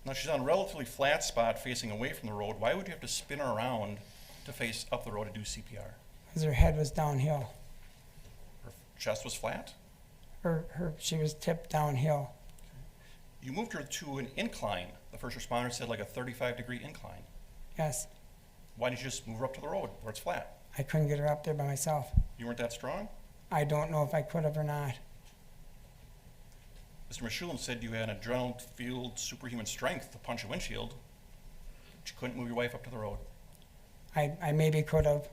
Now, she's on a relatively flat spot facing away from the road. Why would you have to spin her around to face up the road to do CPR? Because her head was downhill. Her chest was flat? She was tipped downhill. You moved her to an incline. The first responder said like a 35-degree incline. Yes, Why didn't you just move her up to the road where it's flat? I couldn't get her up there by myself. You weren't that strong? I don't know if I could have or not. Mr. Mishulam said you had adrenaline-fueled superhuman strength to punch a windshield, but you couldn't move your wife up to the road. I maybe could have.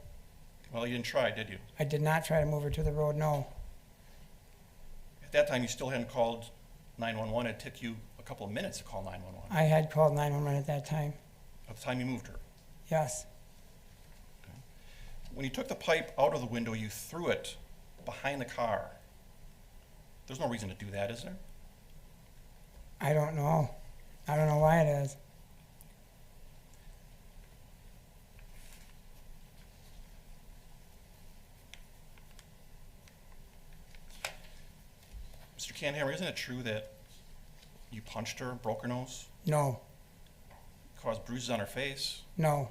Well, you didn't try, did you? I did not try to move her to the road, no. At that time, you still hadn't called 911. It took you a couple of minutes to call 911 I had called 911 at that time. at the time you moved her. Yes, When you took the pipe out of the window, you threw it behind the car. There's no reason to do that, is there? I don't know. I don't know why it is. Mr. Kendhammer, isn't it true that you punched her, broke her nose, No, caused bruises on her face? no.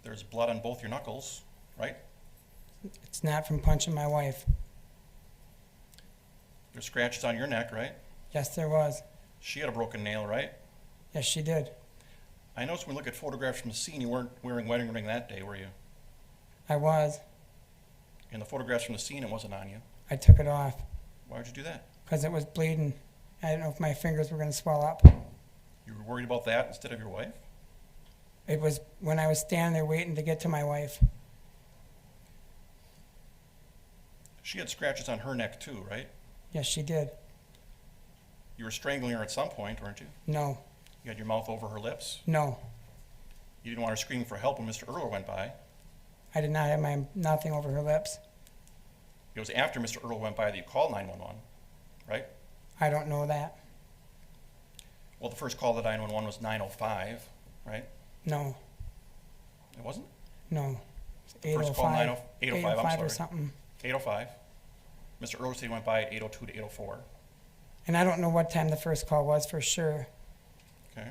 There's blood on both your knuckles, right? It's not from punching my wife. There's scratches on your neck, right? Yes, there was. She had a broken nail, right? Yes, she did. I noticed when we look at photographs from the scene, you weren't wearing wedding ring that day, were you? I was. In the photographs from the scene, it wasn't on you. I took it off Why would you do that? because it was bleeding. I didn't know if my fingers were going to swell up. You were worried about that instead of your wife? It was when I was standing there waiting to get to my wife. She had scratches on her neck too, right? Yes, she did. You were strangling her at some point, weren't you? No, You had your mouth over her lips. no. You didn't want her screaming for help when Mr. Earler went by. I did not have my nothing over her lips. It was after Mr. Earler went by that you called 911, right? I don't know that. Well, the first call to 911 was 9:05, right? No, It wasn't? no. It's First call 8:05. 8:05, I'm 8:05 sorry. or something. 8:05. Mr. Earler said he went by at 8:02 to 8:04. And I don't know what time the first call was for sure. Okay.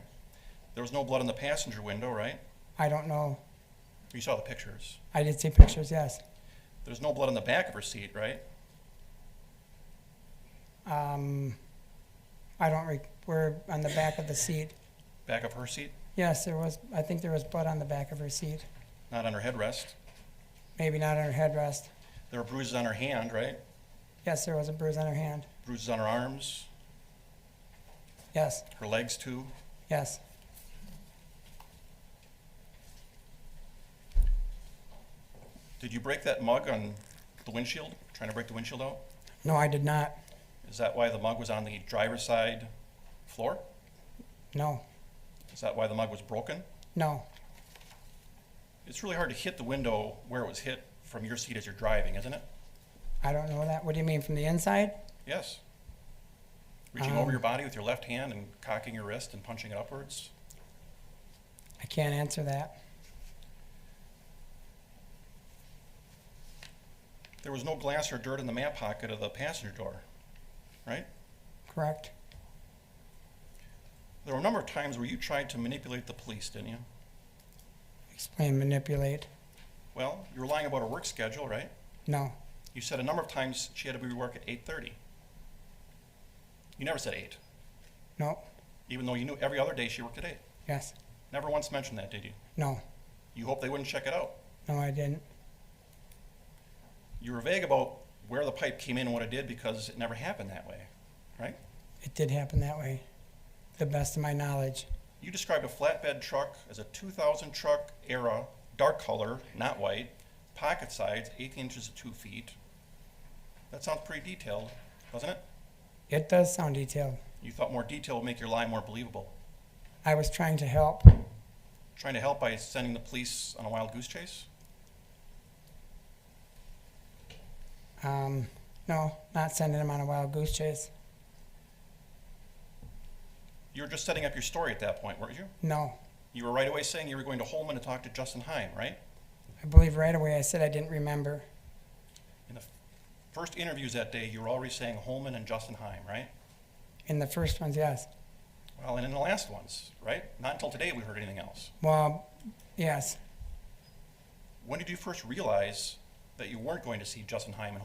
There was no blood in the passenger window, right? I don't know. You saw the pictures. I did see pictures, yes. There's no blood in the back of her seat, right? I don't we're on the back of the seat. Back of her seat? Yes, there was. I think there was blood on the back of her seat. Not on her headrest. Maybe not on her headrest. There were bruises on her hand, right? Yes, there was a bruise on her hand. Bruises on her arms, Yes, her legs too. yes. Did you break that mug on the windshield? Trying to break the windshield out? No, I did not. Is that why the mug was on the driver's side floor? No, Is that why the mug was broken? no. It's really hard to hit the window where it was hit from your seat as you're driving, isn't it? I don't know that. What do you mean, from the inside? Yes. Reaching over your body with your left hand and cocking your wrist and punching it upwards? I can't answer that. There was no glass or dirt in the mat pocket of the passenger door, right? Correct. There were a number of times where you tried to manipulate the police, didn't you? Explain, manipulate. Well, you were lying about her work schedule, right? No, You said a number of times she had to be to work at 8:30. You never said 8, no, even though you knew every other day she worked at 8. yes, Never once mentioned that, did you? no, You hoped they wouldn't check it out. no, I didn't. You were vague about where the pipe came in and what it did because it never happened that way, right? It did happen that way, to the best of my knowledge. You described a flatbed truck as a 2000 truck era, dark color, not white, pocket size, 8 inches to 2 feet. That sounds pretty detailed, doesn't it? It does sound detailed. You thought more detail would make your lie more believable. I was trying to help. Trying to help by sending the police on a wild goose chase? No, not sending them on a wild goose chase. You were just setting up your story at that point, weren't you? No, You were right away saying you were going to Holman to talk to Justin Heim, right? I believe right away I said I didn't remember. In the first interviews that day, you were already saying Holman and Justin Heim, right? In the first ones, yes. Well, and in the last ones, right? Not until today we heard anything else. Well, yes. When did you first realize that you weren't going to see Justin Heim and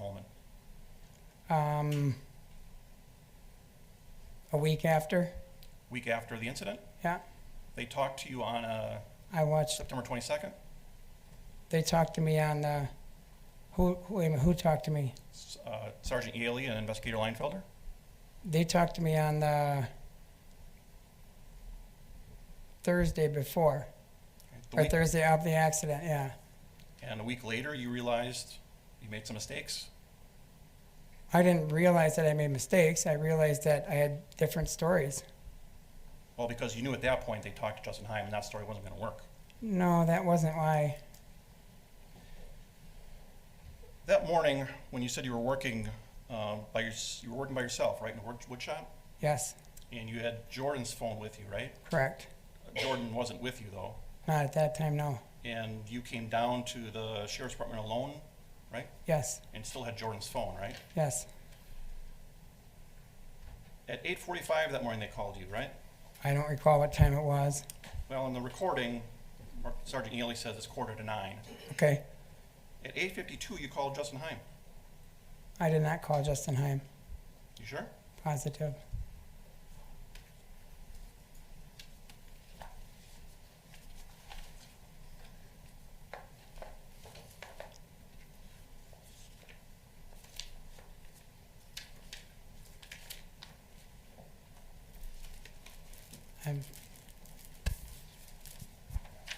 Holman? A week after. Week after the incident? Yeah. They talked to you on I watched. September 22nd? They talked to me on the. Wait a minute, who talked to me? Sergeant Yaley and Investigator Leinfelder? They talked to me on the Thursday before, The or week- Thursday of the accident. Yeah. And a week later, you realized you made some mistakes? I didn't realize that I made mistakes. I realized that I had different stories. Well, because you knew at that point they talked to Justin Heim and that story wasn't going to work. No, that wasn't why. That morning, when you said you were working you were working by yourself, right, in a wood shop? Yes, And you had Jordan's phone with you, right? correct. Jordan wasn't with you, though. Not at that time, no. And you came down to the sheriff's department alone, right? Yes, And still had Jordan's phone, right? yes. At 8:45 that morning, they called you, right? I don't recall what time it was. Well, in the recording, Sergeant Ely says it's 8:45. Okay. At 8:52, you called Justin Heim. I did not call Justin Heim. You sure? Positive. I'm,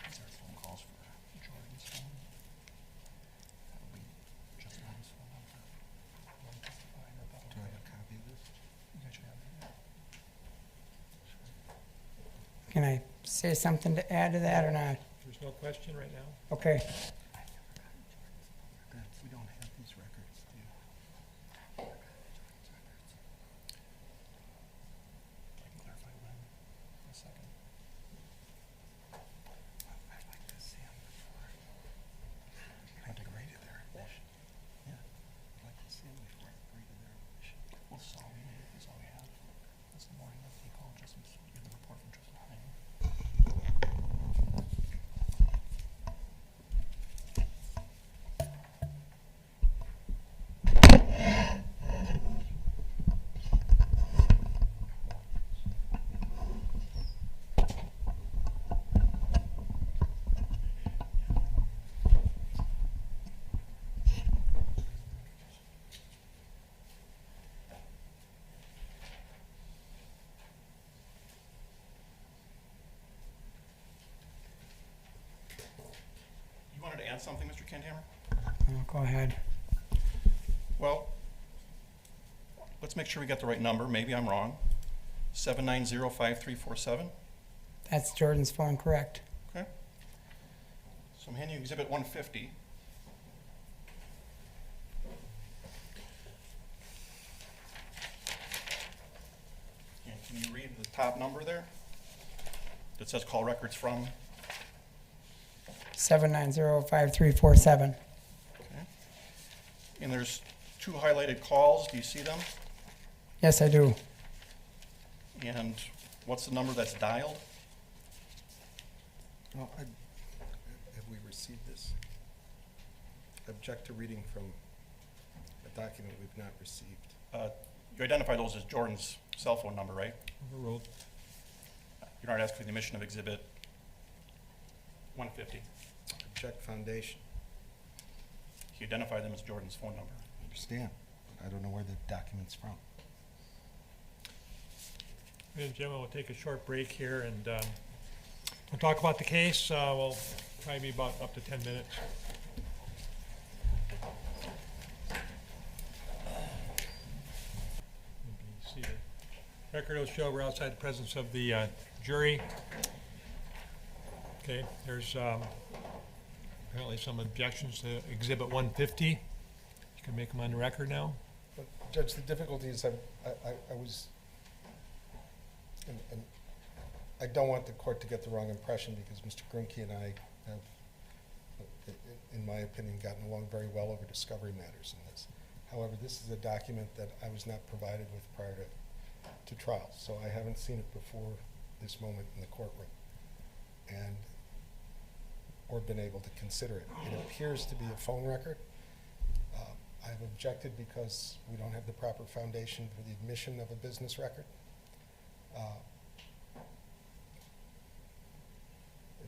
These are phone calls for Jordan's phone. That would be Justin Heim's phone number. Do I have a copy of this? You guys should have that. can I say something to add to that or not? There's no question right now. Okay. We don't have these records, do you? I can clarify when in a second. I'd like to see them before. I take a read of their admission. Yeah. I'd like to see them before I read of their admission. Well, that's all we need. That's all we have. That's the morning that he called Justin, get the report from Justin Heim. You wanted to add something, Mr. Kendhammer? Oh, go ahead. Well, let's make sure we got the right number. Maybe I'm wrong. 790-5347. That's Jordan's phone, correct? Okay. So I'm handing you Exhibit 150. And can you read the top number there? That says call records from? 790-5347. Okay. And there's two highlighted calls. Do you see them? Yes, I do. And what's the number that's dialed? Oh, have we received this? I object to reading from a document we've not received. You identify those as Jordan's cell phone number, right? Overruled. You're not asking for the omission of Exhibit 150. Object foundation. You identify them as Jordan's phone number. I understand, but I don't know where the document's from. Ladies and gentlemen, we'll take a short break here and we'll talk about the case. We'll probably be about up to 10 minutes. Be seated. Record will show we're outside the presence of the jury. Okay, there's apparently some objections to Exhibit 150. You can make them on the record now. But Judge, the difficulty is I was, and I don't want the court to get the wrong impression because Mr. Grunke and I have, in my opinion, gotten along very well over discovery matters in this. However, this is a document that I was not provided with prior to to trial, so I haven't seen it before this moment in the courtroom, and, or been able to consider it. It appears to be a phone record. I've objected because we don't have the proper foundation for the admission of a business record.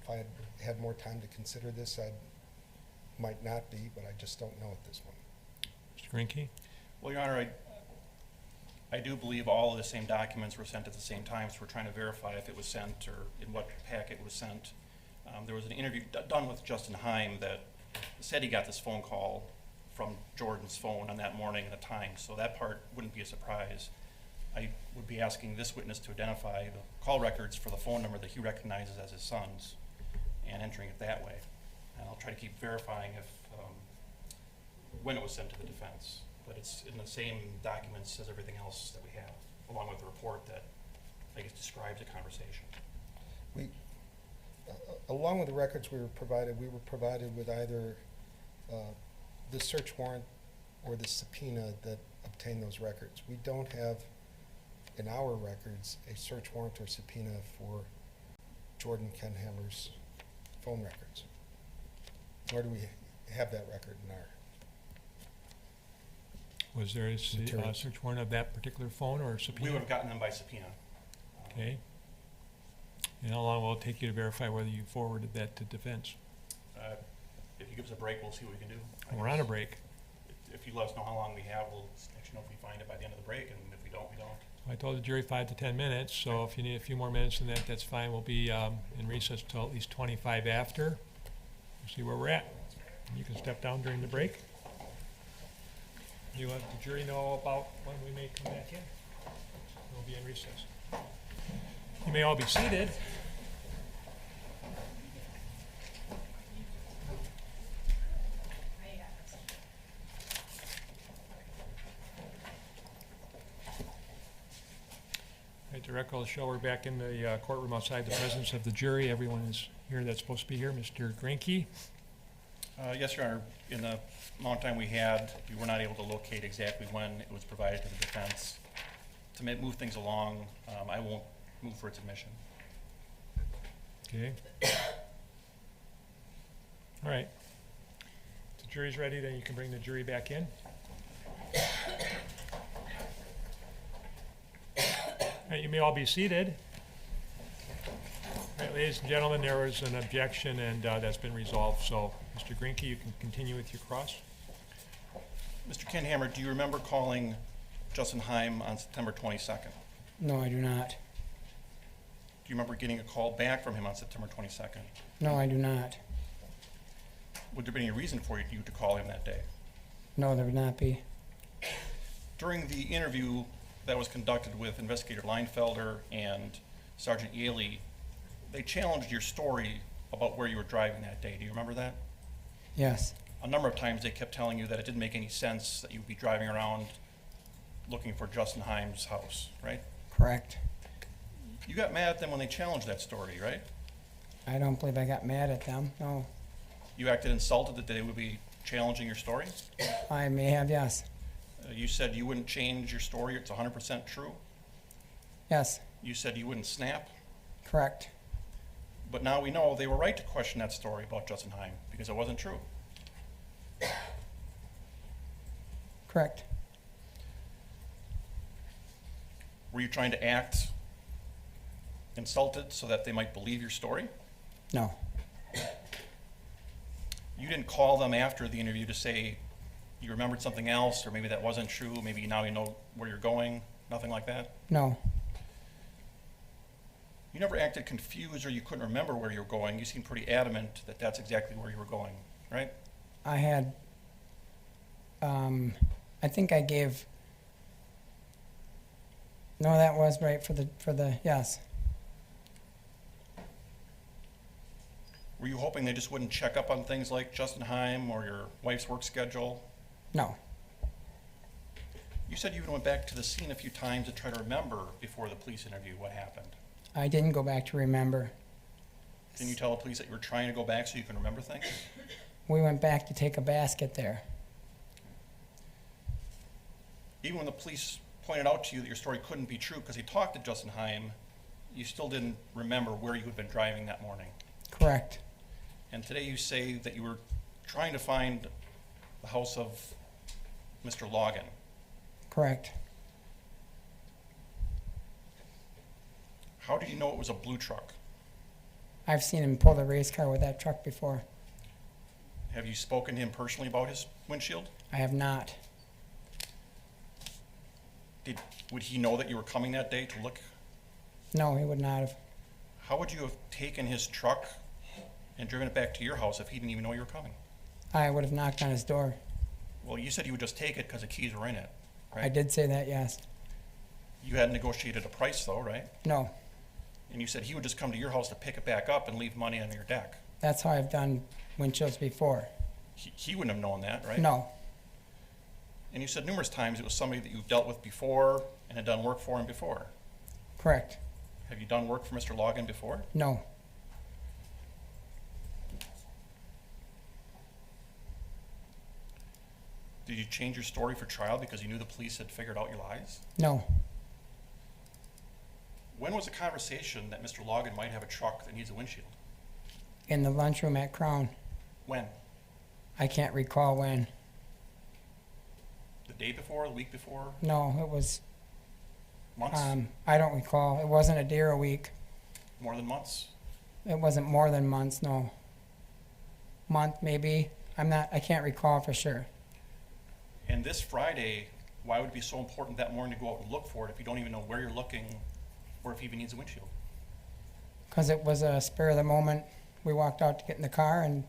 If I had more time to consider this, I might not be, but I just don't know at this moment. Mr. Grinke? Well, Your Honor, I do believe all of the same documents were sent at the same time, so we're trying to verify if it was sent or in what packet it was sent. There was an interview done with Justin Heim that said he got this phone call from Jordan's phone on that morning and the time, so that part wouldn't be a surprise. I would be asking this witness to identify the call records for the phone number that he recognizes as his son's and entering it that way. And I'll try to keep verifying if, when it was sent to the defense. But it's in the same documents as everything else that we have, along with the report that, I guess, describes the conversation. We, along with the records we were provided with either the search warrant or the subpoena that obtained those records. We don't have in our records a search warrant or subpoena for Jordan Kendhammer's phone records. Nor do we have that record in our Was there a Materials. search warrant of that particular phone or subpoena? We would have gotten them by subpoena. Okay. And how long will it take you to verify whether you forwarded that to defense? If you give us a break, we'll see what we can do. We're on a break. If you let us know how long we have, we'll let you know if we find it by the end of the break, and if we don't, we don't. I told the jury 5 to 10 minutes, so if you need a few more minutes than that, that's fine. We'll be in recess till at least 25 after. We'll see where we're at. You can step down during the break. You let the jury know about when we may come back in. We'll be in recess. You may all be seated. Right, the record will show we're back in the courtroom outside the presence of the jury. Everyone is here that's supposed to be here. Mr. Grinke? Yes, Your Honor. In the long time we had, we were not able to locate exactly when it was provided to the defense. To move things along, I won't move for its admission. Okay. All right. If the jury's ready, then you can bring the jury back in. All right, you may all be seated. All right, ladies and gentlemen, there was an objection and that's been resolved. So, Mr. Grinke, you can continue with your cross. Mr. Kendhammer, do you remember calling Justin Heim on September 22nd? No, I do not. Do you remember getting a call back from him on September 22nd? No, I do not. Would there be any reason for you to call him that day? No, there would not be. During the interview that was conducted with Investigator Leinfelder and Sergeant Yaley, they challenged your story about where you were driving that day. Do you remember that? Yes, A number of times they kept telling you that it didn't make any sense that you'd be driving around looking for Justin Heim's house, right? correct. You got mad at them when they challenged that story, right? I don't believe I got mad at them. No, You acted insulted that they would be challenging your story. I may have, yes. You said you wouldn't change your story, it's 100% true. Yes, You said you wouldn't snap, correct. but now we know they were right to question that story about Justin Heim because it wasn't true. Correct. Were you trying to act insulted so that they might believe your story? No, You didn't call them after the interview to say you remembered something else, or maybe that wasn't true, maybe now you know where you're going, nothing like that? no, You never acted confused or you couldn't remember where you were going. You seemed pretty adamant that that's exactly where you were going, right? I had, I think I gave, no, that was right for the, yes. Were you hoping they just wouldn't check up on things like Justin Heim or your wife's work schedule? No, You said you even went back to the scene a few times to try to remember before the police interview what happened. I didn't go back to remember. Didn't you tell the police that you were trying to go back so you can remember things? We went back to take a basket there. Even when the police pointed out to you that your story couldn't be true because he talked to Justin Heim, you still didn't remember where you had been driving that morning. Correct. And today you say that you were trying to find the house of Mr. Logan. Correct. How did you know it was a blue truck? I've seen him pull the race car with that truck before. Have you spoken to him personally about his windshield? I have not. Would he know that you were coming that day to look? No, he would not have. How would you have taken his truck and driven it back to your house if he didn't even know you were coming? I would have knocked on his door. Well, you said you would just take it because the keys were in it, right? I did say that, yes. You had negotiated a price though, right? No, And you said he would just come to your house to pick it back up and leave money on your deck. that's how I've done windshields before. He wouldn't have known that, right? No, And you said numerous times it was somebody that you've dealt with before and had done work for him before. correct. Have you done work for Mr. Logan before? No, Did you change your story for trial because you knew the police had figured out your lies? no. When was the conversation that Mr. Logan might have a truck that needs a windshield? In the lunchroom at Crown. When? I can't recall when. The day before, the week before, No, it was, months? I don't recall. It wasn't a day or a week. More than months? It wasn't more than months, no. Month, maybe. I can't recall for sure. And this Friday, why would it be so important that morning to go out and look for it if you don't even know where you're looking or if he even needs a windshield? Because it was a spur of the moment. We walked out to get in the car and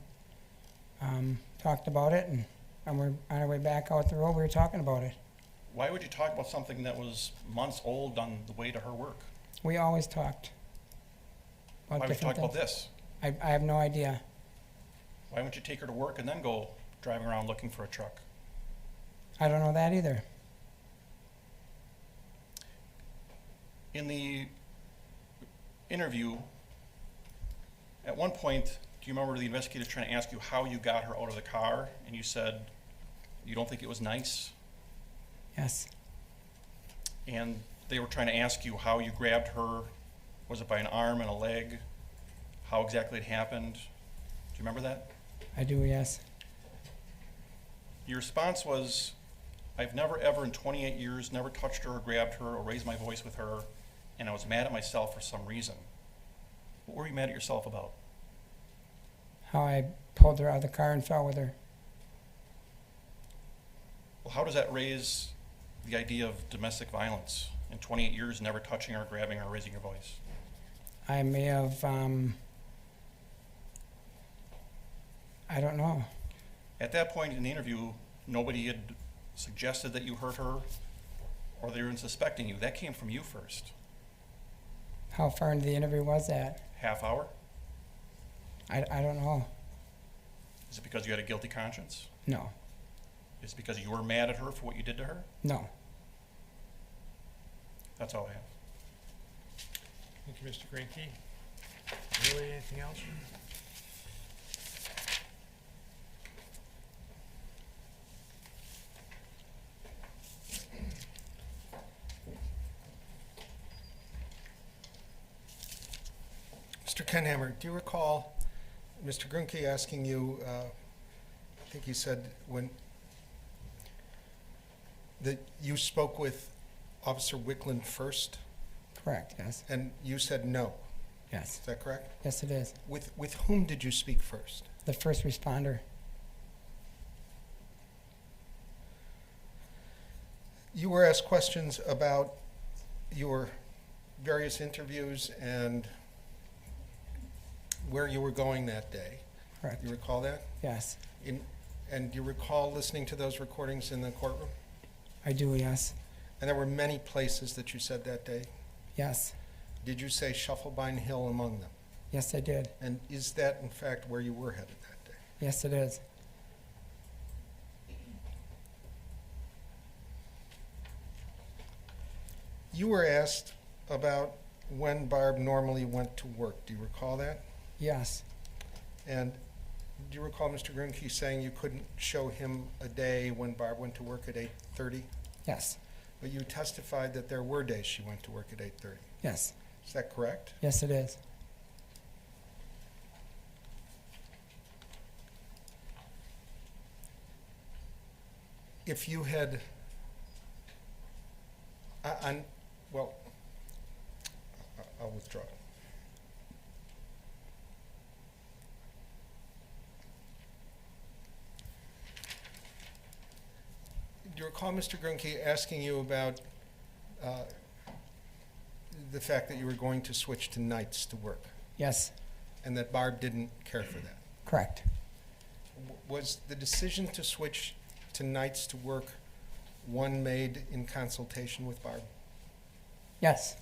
talked about it, and we're on our way back out the road. We were talking about it. Why would you talk about something that was months old on the way to her work? We always talked Why about would you different talk about things. this? I have no idea. Why wouldn't you take her to work and then go driving around looking for a truck? I don't know that either. In the interview, at one point, do you remember the investigator trying to ask you how you got her out of the car? And you said you don't think it was nice? Yes. And they were trying to ask you how you grabbed her. Was it by an arm and a leg? How exactly it happened? Do you remember that? I do, yes. Your response was, I've never ever in 28 years never touched her or grabbed her or raised my voice with her, and I was mad at myself for some reason. What were you mad at yourself about? How I pulled her out of the car and fell with her. Well, how does that raise the idea of domestic violence in 28 years, never touching her, grabbing her, raising your voice? I may have, I don't know. At that point in the interview, nobody had suggested that you hurt her or they were even suspecting you. That came from you first. How far into the interview was that? Half hour? I don't know. Is it because you had a guilty conscience? No. Is it because you were mad at her for what you did to her? No. That's all I have. Thank you, Mr. Grinke. Really, anything else? Mr. Kendhammer, do you recall Mr. Grunke asking you, I think he said that you spoke with Officer Wickland first, Correct, yes. and you said no. Yes. Is that correct? Yes, it is. With whom did you speak first? The first responder. You were asked questions about your various interviews and where you were going that day. Correct. You recall that? Yes. And do you recall listening to those recordings in the courtroom? I do, yes. And there were many places that you said that day. Yes. Did you say Shufflebine Hill among them? Yes, I did. And is that in fact where you were headed that day? Yes, it is. You were asked about when Barb normally went to work. Do you recall that? Yes. And do you recall Mr. Grunke saying you couldn't show him a day when Barb went to work at 8:30? Yes. But you testified that there were days she went to work at 8:30. Yes. Is that correct? Yes, it is. If you had, well, I'll withdraw. Do you recall Mr. Grunke asking you about the fact that you were going to switch to nights to work, Yes, and that Barb didn't care for that? correct. Was the decision to switch to nights to work one made in consultation with Barb? Yes,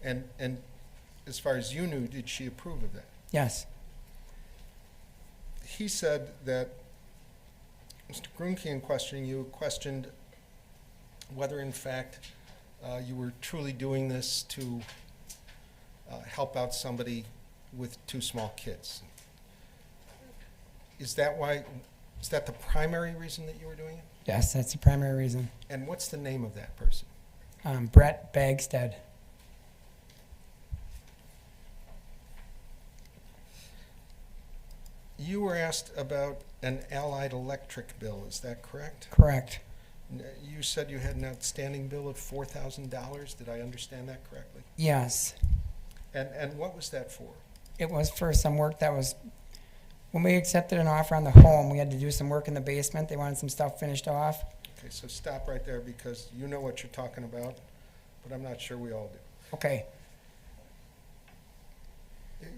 And as far as you knew, did she approve of that? yes, He said that Mr. Grunke, in questioning you, questioned whether in fact you were truly doing this to help out somebody with two small kids. Is that the primary reason that you were doing it? yes, that's the primary reason. And what's the name of that person? Brett Bagstead. You were asked about an Allied Electric bill, is that correct? Correct. You said you had an outstanding bill of $4,000, did I understand that correctly? Yes, And what was that for? it was for some work that was, when we accepted an offer on the home, we had to do some work in the basement. They wanted some stuff finished off. Okay, so stop right there because you know what you're talking about, but I'm not sure we all do. Okay,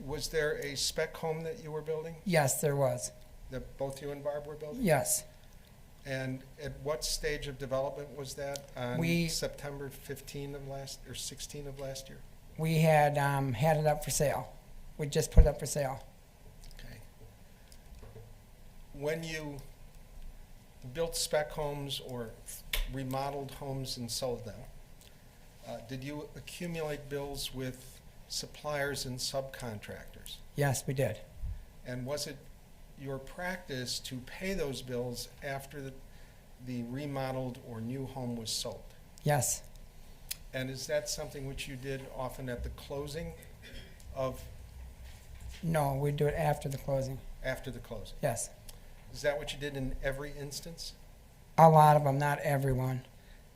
Was there a spec home that you were building, yes, there was. that both you and Barb were building? Yes, And at what stage of development was that on We- September 16 of last year? we had had it up for sale. We just put it up for sale. Okay. When you built spec homes or remodeled homes and sold them, did you accumulate bills with suppliers and subcontractors? Yes, we did. And was it your practice to pay those bills after the remodeled or new home was sold? Yes, And is that something which you did often at the closing of, no, we do it after the closing. after the closing? Yes, Is that what you did in every instance? a lot of them, not everyone.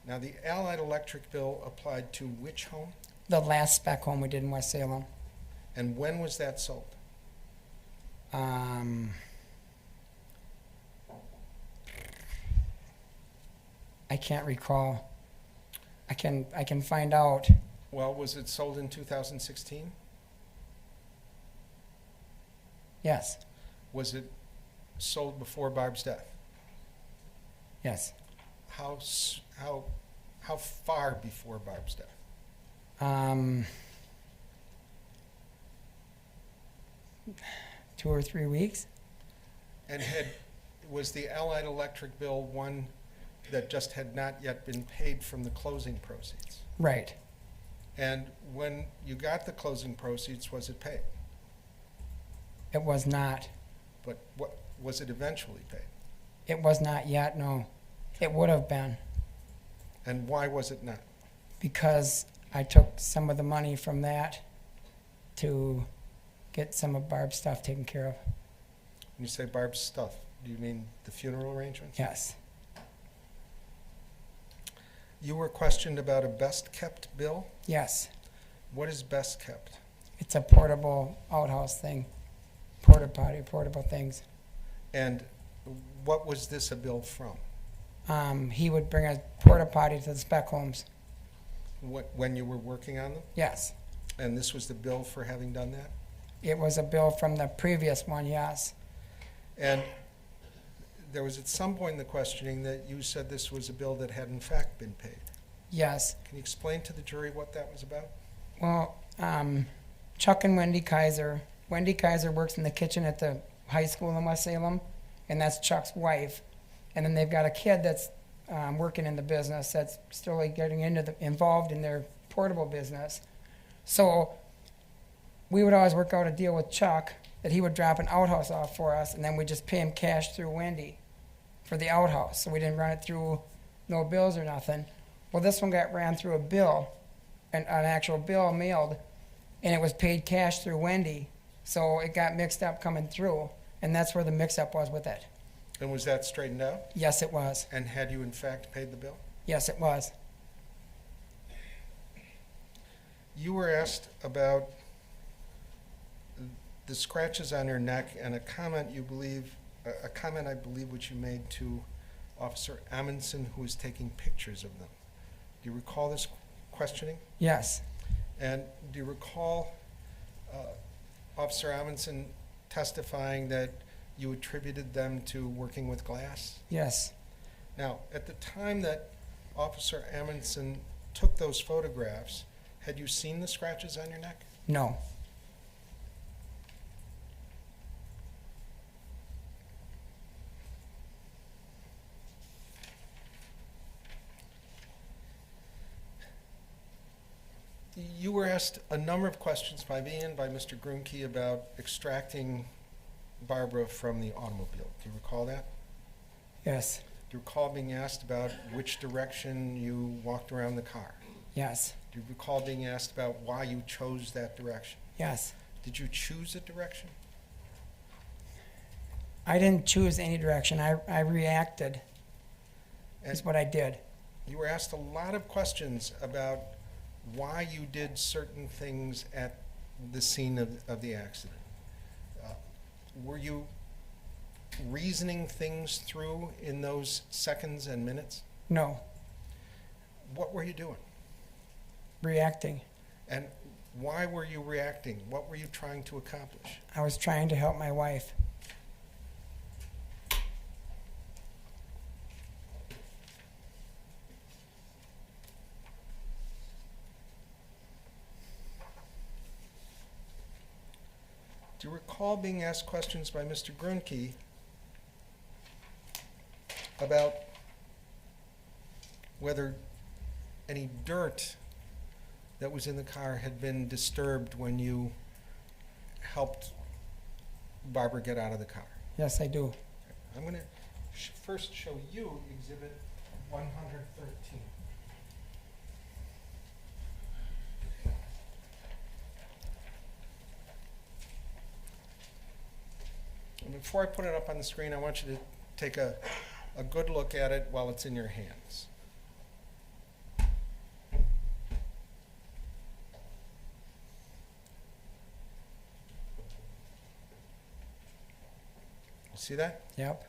Now, the Allied Electric bill applied to which home? The last spec home we did in West Salem. And when was that sold? I can't recall. I can find out. Well, was it sold in 2016? Yes, Was it sold before Barb's death? yes. How far before Barb's death? 2 or 3 weeks. And was the Allied Electric bill one that just had not yet been paid from the closing proceeds? Right. And when you got the closing proceeds, was it paid? It was not. But what, was it eventually paid? It was not yet, no. It would have been, And why was it not? because I took some of the money from that to get some of Barb's stuff taken care of. When you say Barb's stuff, do you mean the funeral arrangements? Yes, You were questioned about a best-kept bill. yes. What is best-kept? It's a portable outhouse thing. Porta potty, portable things. And what was this a bill from? He would bring a porta potty to the spec homes. When you were working on them? Yes. And this was the bill for having done that? It was a bill from the previous one, yes. And there was at some point in the questioning that you said this was a bill that had in fact been paid. Yes. Can you explain to the jury what that was about? Well, Chuck and Wendy Kaiser. Wendy Kaiser works in the kitchen at the high school in West Salem, and that's Chuck's wife. And then they've got a kid that's working in the business that's still like getting involved in their portable business. So we would always work out a deal with Chuck that he would drop an outhouse off for us, and then we'd just pay him cash through Wendy for the outhouse. So we didn't run it through no bills or nothing. Well, this one got ran through a bill, an actual bill mailed, and it was paid cash through Wendy. So it got mixed up coming through, and that's where the mix-up was with it. And was that straightened out? Yes, it was. And had you in fact paid the bill? Yes, it was. You were asked about the scratches on your neck and a comment I believe which you made to Officer Amundsen, who was taking pictures of them. Do you recall this questioning? Yes. And do you recall Officer Amundsen testifying that you attributed them to working with glass? Yes. Now, at the time that Officer Amundsen took those photographs, had you seen the scratches on your neck? No. You were asked a number of questions by me and by Mr. Grunke about extracting Barbara from the automobile. Do you recall that? Yes. Do you recall being asked about which direction you walked around the car? Yes. Do you recall being asked about why you chose that direction? Yes. Did you choose a direction? I didn't choose any direction. I reacted. And Is what I did. you were asked a lot of questions about why you did certain things at the scene of the accident. Were you reasoning things through in those seconds and minutes? No. What were you doing? Reacting. And why were you reacting? What were you trying to accomplish? I was trying to help my wife. Do you recall being asked questions by Mr. Grunke about whether any dirt that was in the car had been disturbed when you helped Barbara get out of the car? Yes, I do. I'm going to first show you Exhibit 113. And before I put it up on the screen, I want you to take a good look at it while it's in your hands. You see that? Yep.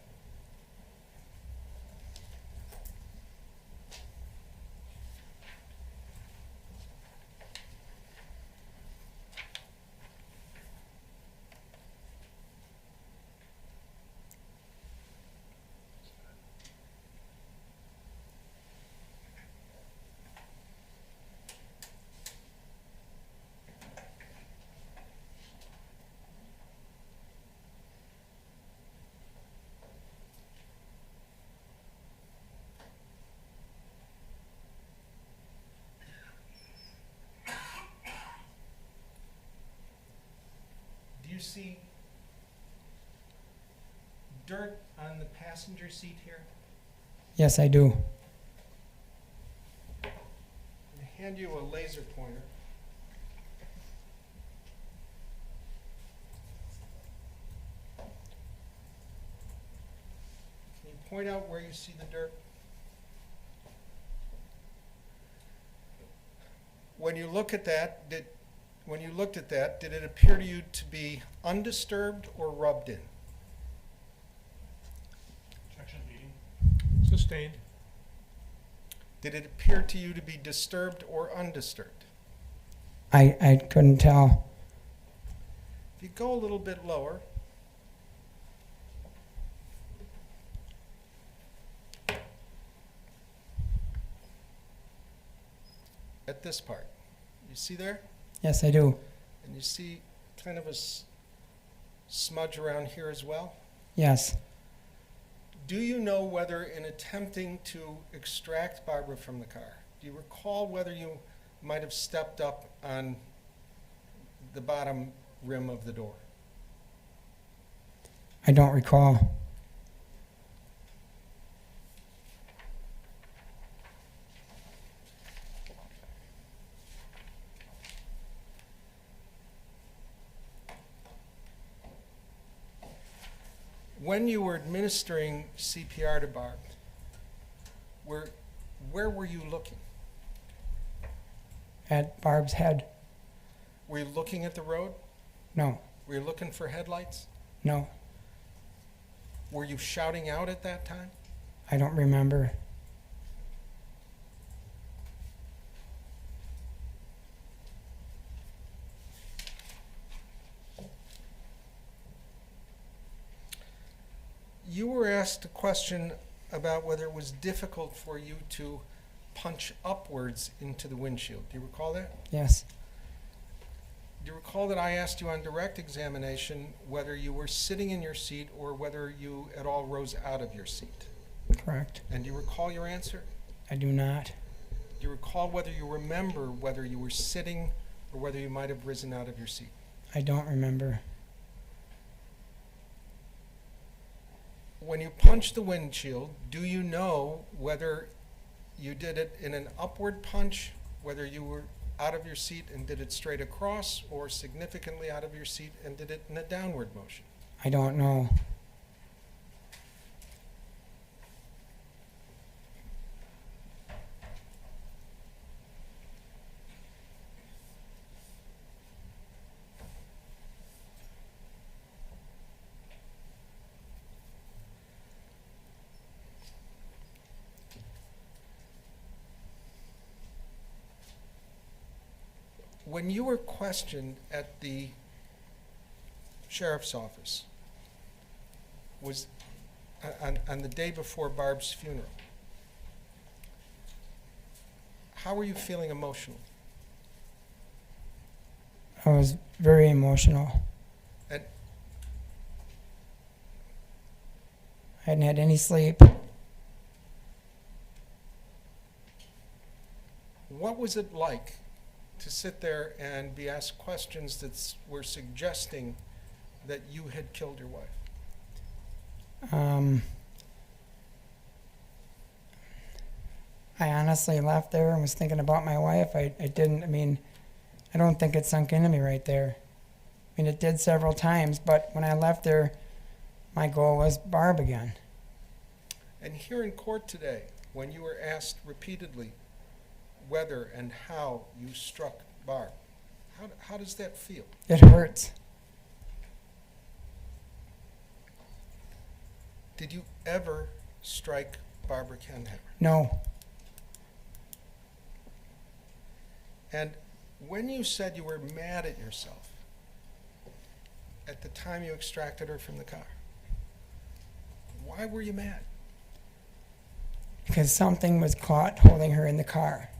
Do you see dirt on the passenger seat here? Yes, I do. I'm going to hand you a laser pointer. Can you point out where you see the dirt? When you look at that, did it appear to you to be undisturbed or rubbed in? Objection, meeting. Sustained. Did it appear to you to be disturbed or undisturbed? I couldn't tell. If you go a little bit lower, at this part, you see there? Yes, I do. And you see kind of a smudge around here as well? Yes. Do you know whether in attempting to extract Barbara from the car, do you recall whether you might have stepped up on the bottom rim of the door? I don't recall. When you were administering CPR to Barb, where were you looking? At Barb's head. Were you looking at the road? No, Were you looking for headlights? no, Were you shouting out at that time? I don't remember. You were asked a question about whether it was difficult for you to punch upwards into the windshield. Do you recall that? Yes, Do you recall that I asked you on direct examination whether you were sitting in your seat or whether you at all rose out of your seat? correct. And do you recall your answer? I do not. Do you recall whether you remember whether you were sitting or whether you might have risen out of your seat? I don't remember. When you punched the windshield, do you know whether you did it in an upward punch, whether you were out of your seat and did it straight across, or significantly out of your seat and did it in a downward motion? I don't know. When you were questioned at the sheriff's office, was on the day before Barb's funeral, how were you feeling emotionally? I was very emotional. And I hadn't had any sleep. what was it like to sit there and be asked questions that were suggesting that you had killed your wife? I honestly left there and was thinking about my wife. I don't think it sunk into me right there. I mean, it did several times, but when I left there, my goal was Barb again. And here in court today, when you were asked repeatedly whether and how you struck Barb, how does that feel? It hurts. Did you ever strike Barbara Kendhammer? No. And when you said you were mad at yourself at the time you extracted her from the car, why were you mad? Because something was caught holding her in the car.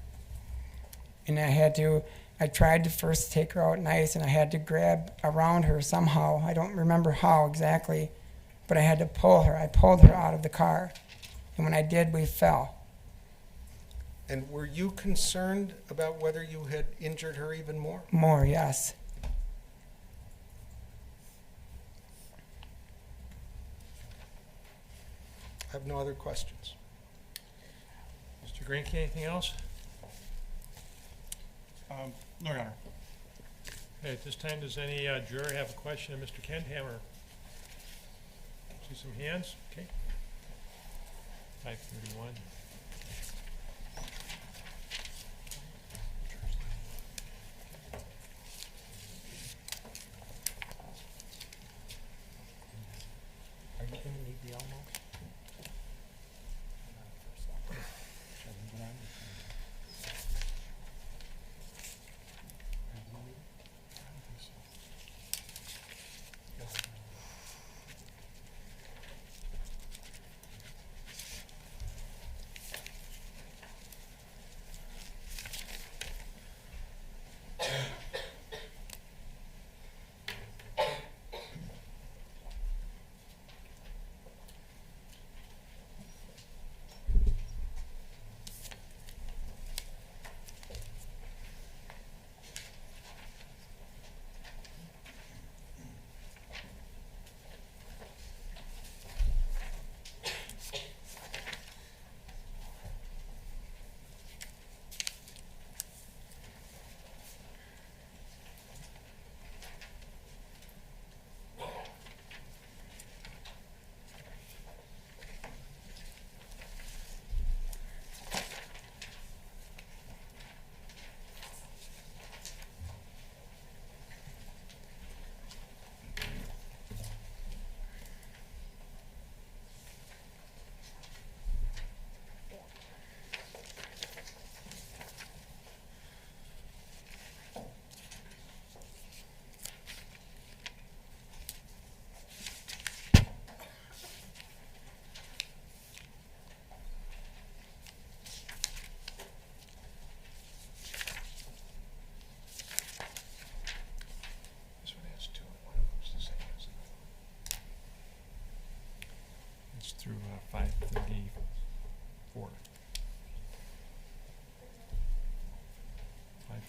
And I tried to first take her out nice, and I had to grab around her somehow. I don't remember how exactly, but I had to pull her. I pulled her out of the car. And when I did, we fell. And were you concerned about whether you had injured her even more? More, yes. I have no other questions. Mr. Greinke, anything else? No, Your Honor. Okay, at this time, does any juror have a question of Mr. Kendhammer? See some hands? Okay. 531. Are you going to need the Elmo?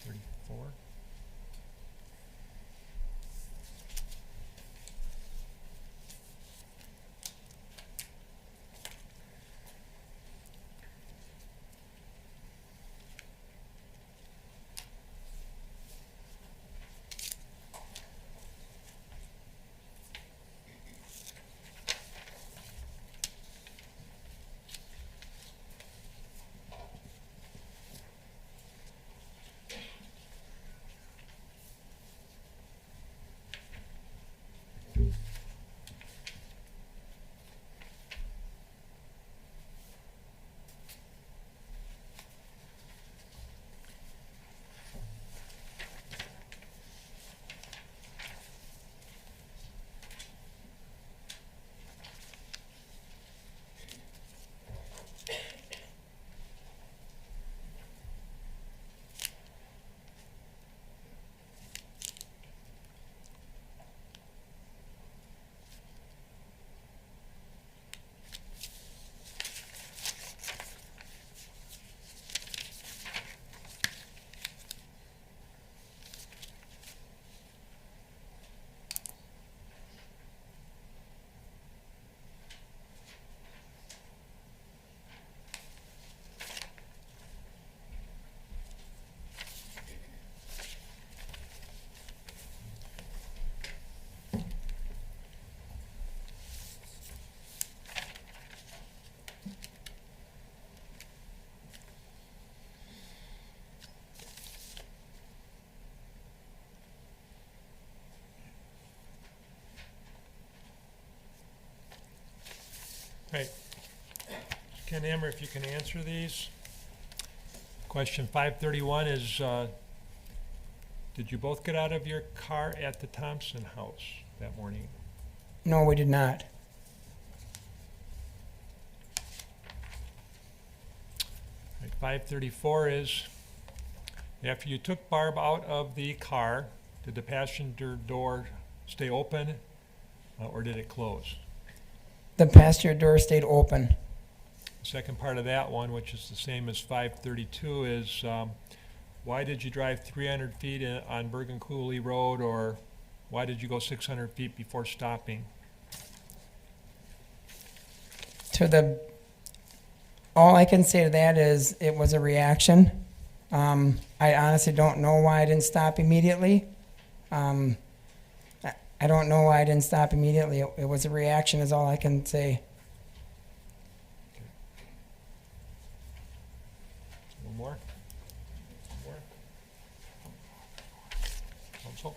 5:34. Right. Ken Hammer, if you can answer these. Question 531 is, did you both get out of your car at the Thompson house that morning? No, we did not. Right, 534 is, after you took Barb out of the car, did the passenger door stay open or did it close? The passenger door stayed open. Second part of that one, which is the same as 532, is why did you drive 300 feet on Bergen Cooley Road, or why did you go 600 feet before stopping? All I can say to that is it was a reaction. I honestly don't know why I didn't stop immediately. I don't know why I didn't stop immediately. It was a reaction is all I can say. One more? One more? Counsel?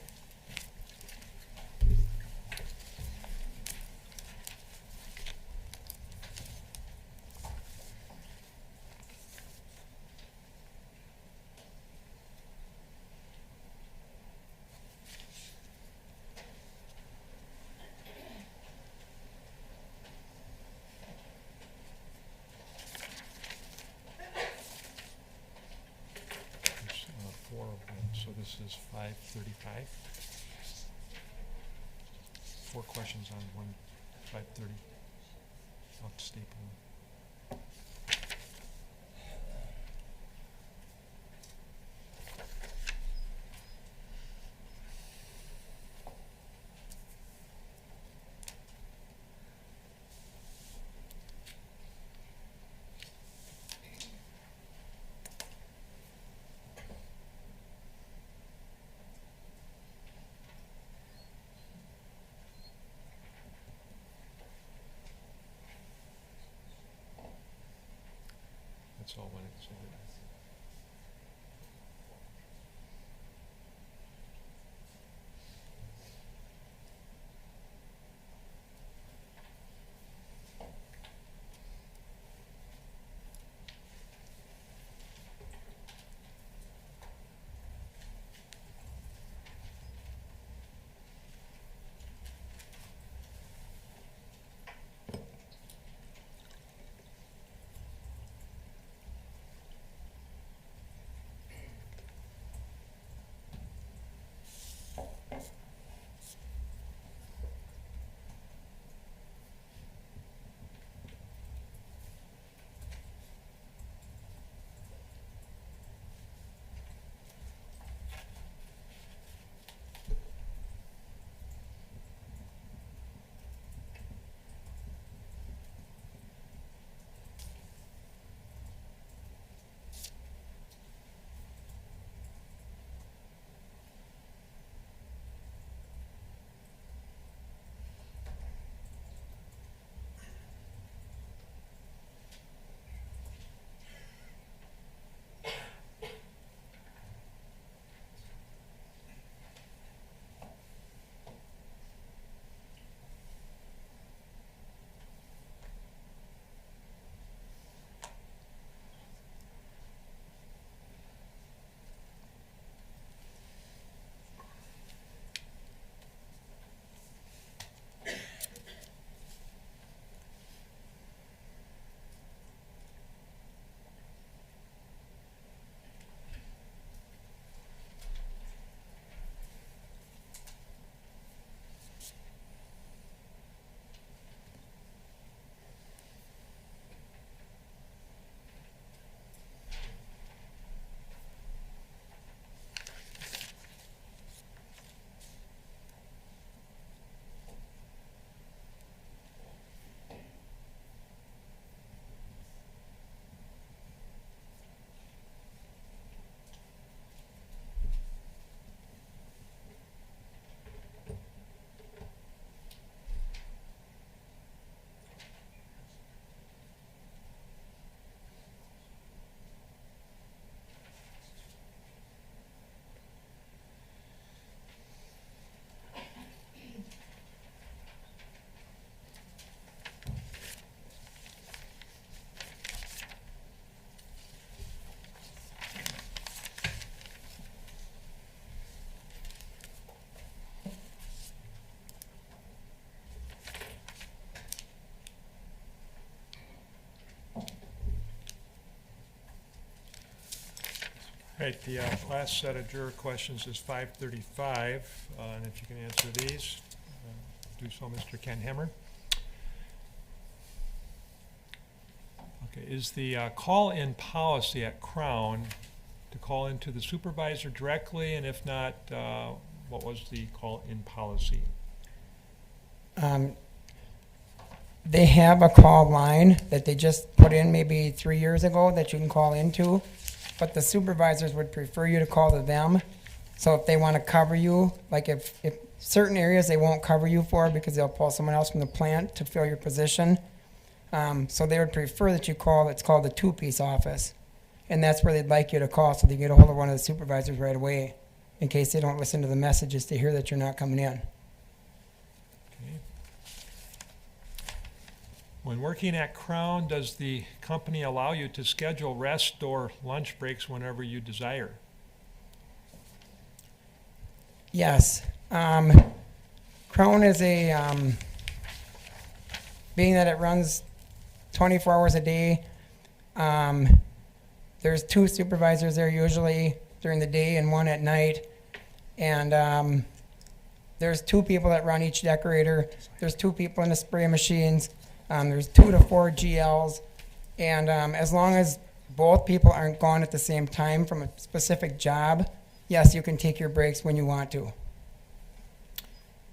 Four of them, so this is 535. 4 questions on 530. I'll have to staple them. That's all one exhibit. Right, the last set of juror questions is 535, and if you can answer these, do so, Mr. Kendhammer. Okay, is the call-in policy at Crown to call into the supervisor directly, and if not, what was the call-in policy? They have a call line that they just put in maybe 3 years ago that you can call into, but the supervisors would prefer you to call to them. So if they want to cover you, like if certain areas they won't cover you for because they'll pull someone else from the plant to fill your position. So they would prefer that you call, it's called the two-piece office. And that's where they'd like you to call so they get a hold of one of the supervisors right away in case they don't listen to the messages to hear that you're not coming in. Okay. When working at Crown, does the company allow you to schedule rest or lunch breaks whenever you desire? Yes. Crown is being that it runs 24 hours a day, there's 2 supervisors there usually during the day and 1 at night. And there's 2 people that run each decorator. There's 2 people in the spray machines. There's 2 to 4 GLs. And as long as both people aren't gone at the same time from a specific job, yes, you can take your breaks when you want to.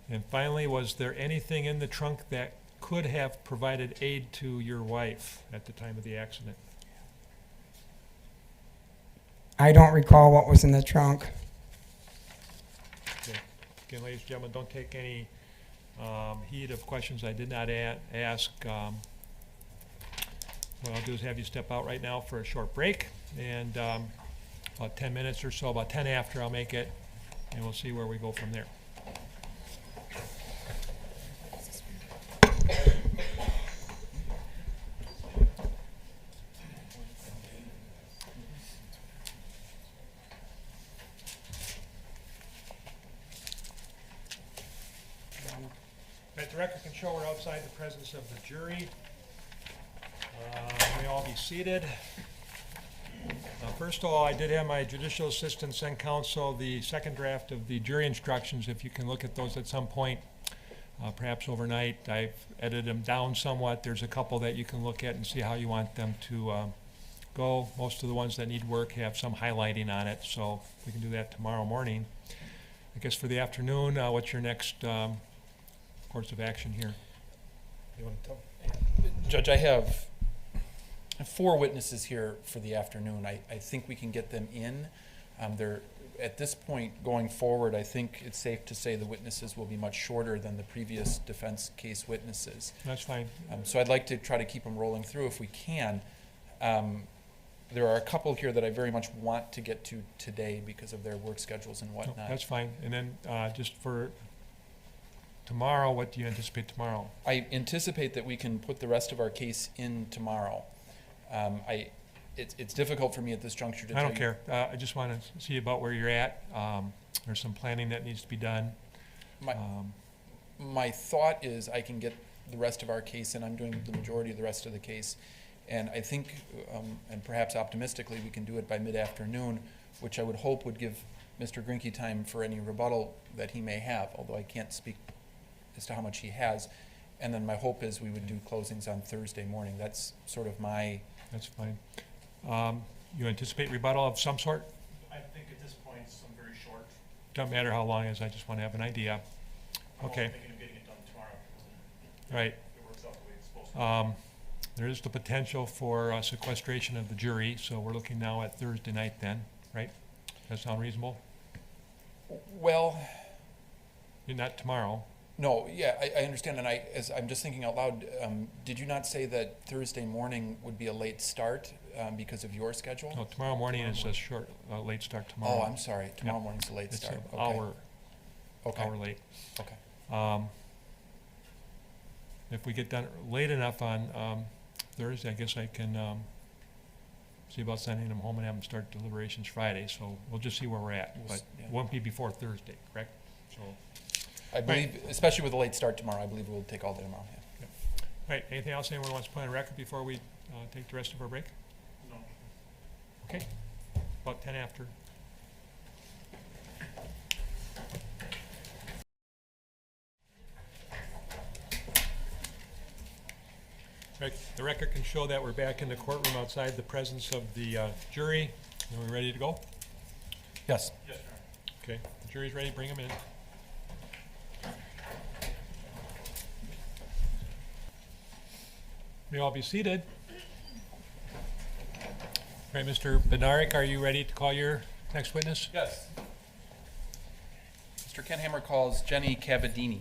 And finally, was there anything in the trunk that could have provided aid to your wife at the time of the accident? I don't recall what was in the trunk. Okay. Again, ladies and gentlemen, don't take any heed of questions I did not ask. What I'll do is have you step out right now for a short break, and about 10 minutes or so, about 10 after, I'll make it, and we'll see where we go from there. Right, the record can show we're outside the presence of the jury. May all be seated. First of all, I did have my judicial assistant send counsel the second draft of the jury instructions. If you can look at those at some point, perhaps overnight. I've edited them down somewhat. There's a couple that you can look at and see how you want them to go. Most of the ones that need work have some highlighting on it, so we can do that tomorrow morning. I guess for the afternoon, what's your next course of action here? You want to tell? Judge, I have 4 witnesses here for the afternoon. I think we can get them in. They're, at this point going forward, I think it's safe to say the witnesses will be much shorter than the previous defense case witnesses. That's fine. So I'd like to try to keep them rolling through if we can. There are a couple here that I very much want to get to today because of their work schedules and No, whatnot. that's fine. And then just for tomorrow, what do you anticipate tomorrow? I anticipate that we can put the rest of our case in tomorrow. It's difficult for me at this juncture to I tell don't you. care. I just want to see about where you're at. There's some planning that needs to be done. My thought is I can get the rest of our case, and I'm doing the majority of the rest of the case. And I think, and perhaps optimistically, we can do it by mid-afternoon, which I would hope would give Mr. Grinke time for any rebuttal that he may have, although I can't speak as to how much he has. And then my hope is we would do closings on Thursday morning. That's sort of my... That's fine. You anticipate rebuttal of some sort? I think at this point, some very short. Doesn't matter how long it is, I just want to have an idea. Okay. Thinking of getting it done tomorrow. Right. It works out the way it's supposed to. There is the potential for sequestration of the jury, so we're looking now at Thursday night then, right? Does that sound reasonable? Well, Not tomorrow. no, yeah, I understand, and as I'm just thinking out loud, did you not say that Thursday morning would be a late start because of your schedule? No, tomorrow morning is a short, late start tomorrow. Oh, I'm sorry, tomorrow morning's a late It's start. an Okay. hour late. Okay. If we get done late enough on Thursday, I guess I can see about sending them home and have them start deliberations Friday. So we'll just see where we're at. But Yeah. it won't be before Thursday, correct? So, I believe, especially with a late start tomorrow, I believe we'll take all day tomorrow. Yeah. all right, anything else anyone wants to put on record before we take the rest of our break? No. Okay. about 10 after. The record can show that we're back in the courtroom outside the presence of the jury. Are we ready to go? Yes. Okay, the jury's ready, bring them in. May all be seated. All right, Mr. Bednarik, are you ready to call your next witness? Yes. Mr. Kendhammer calls Jenny Cavadini.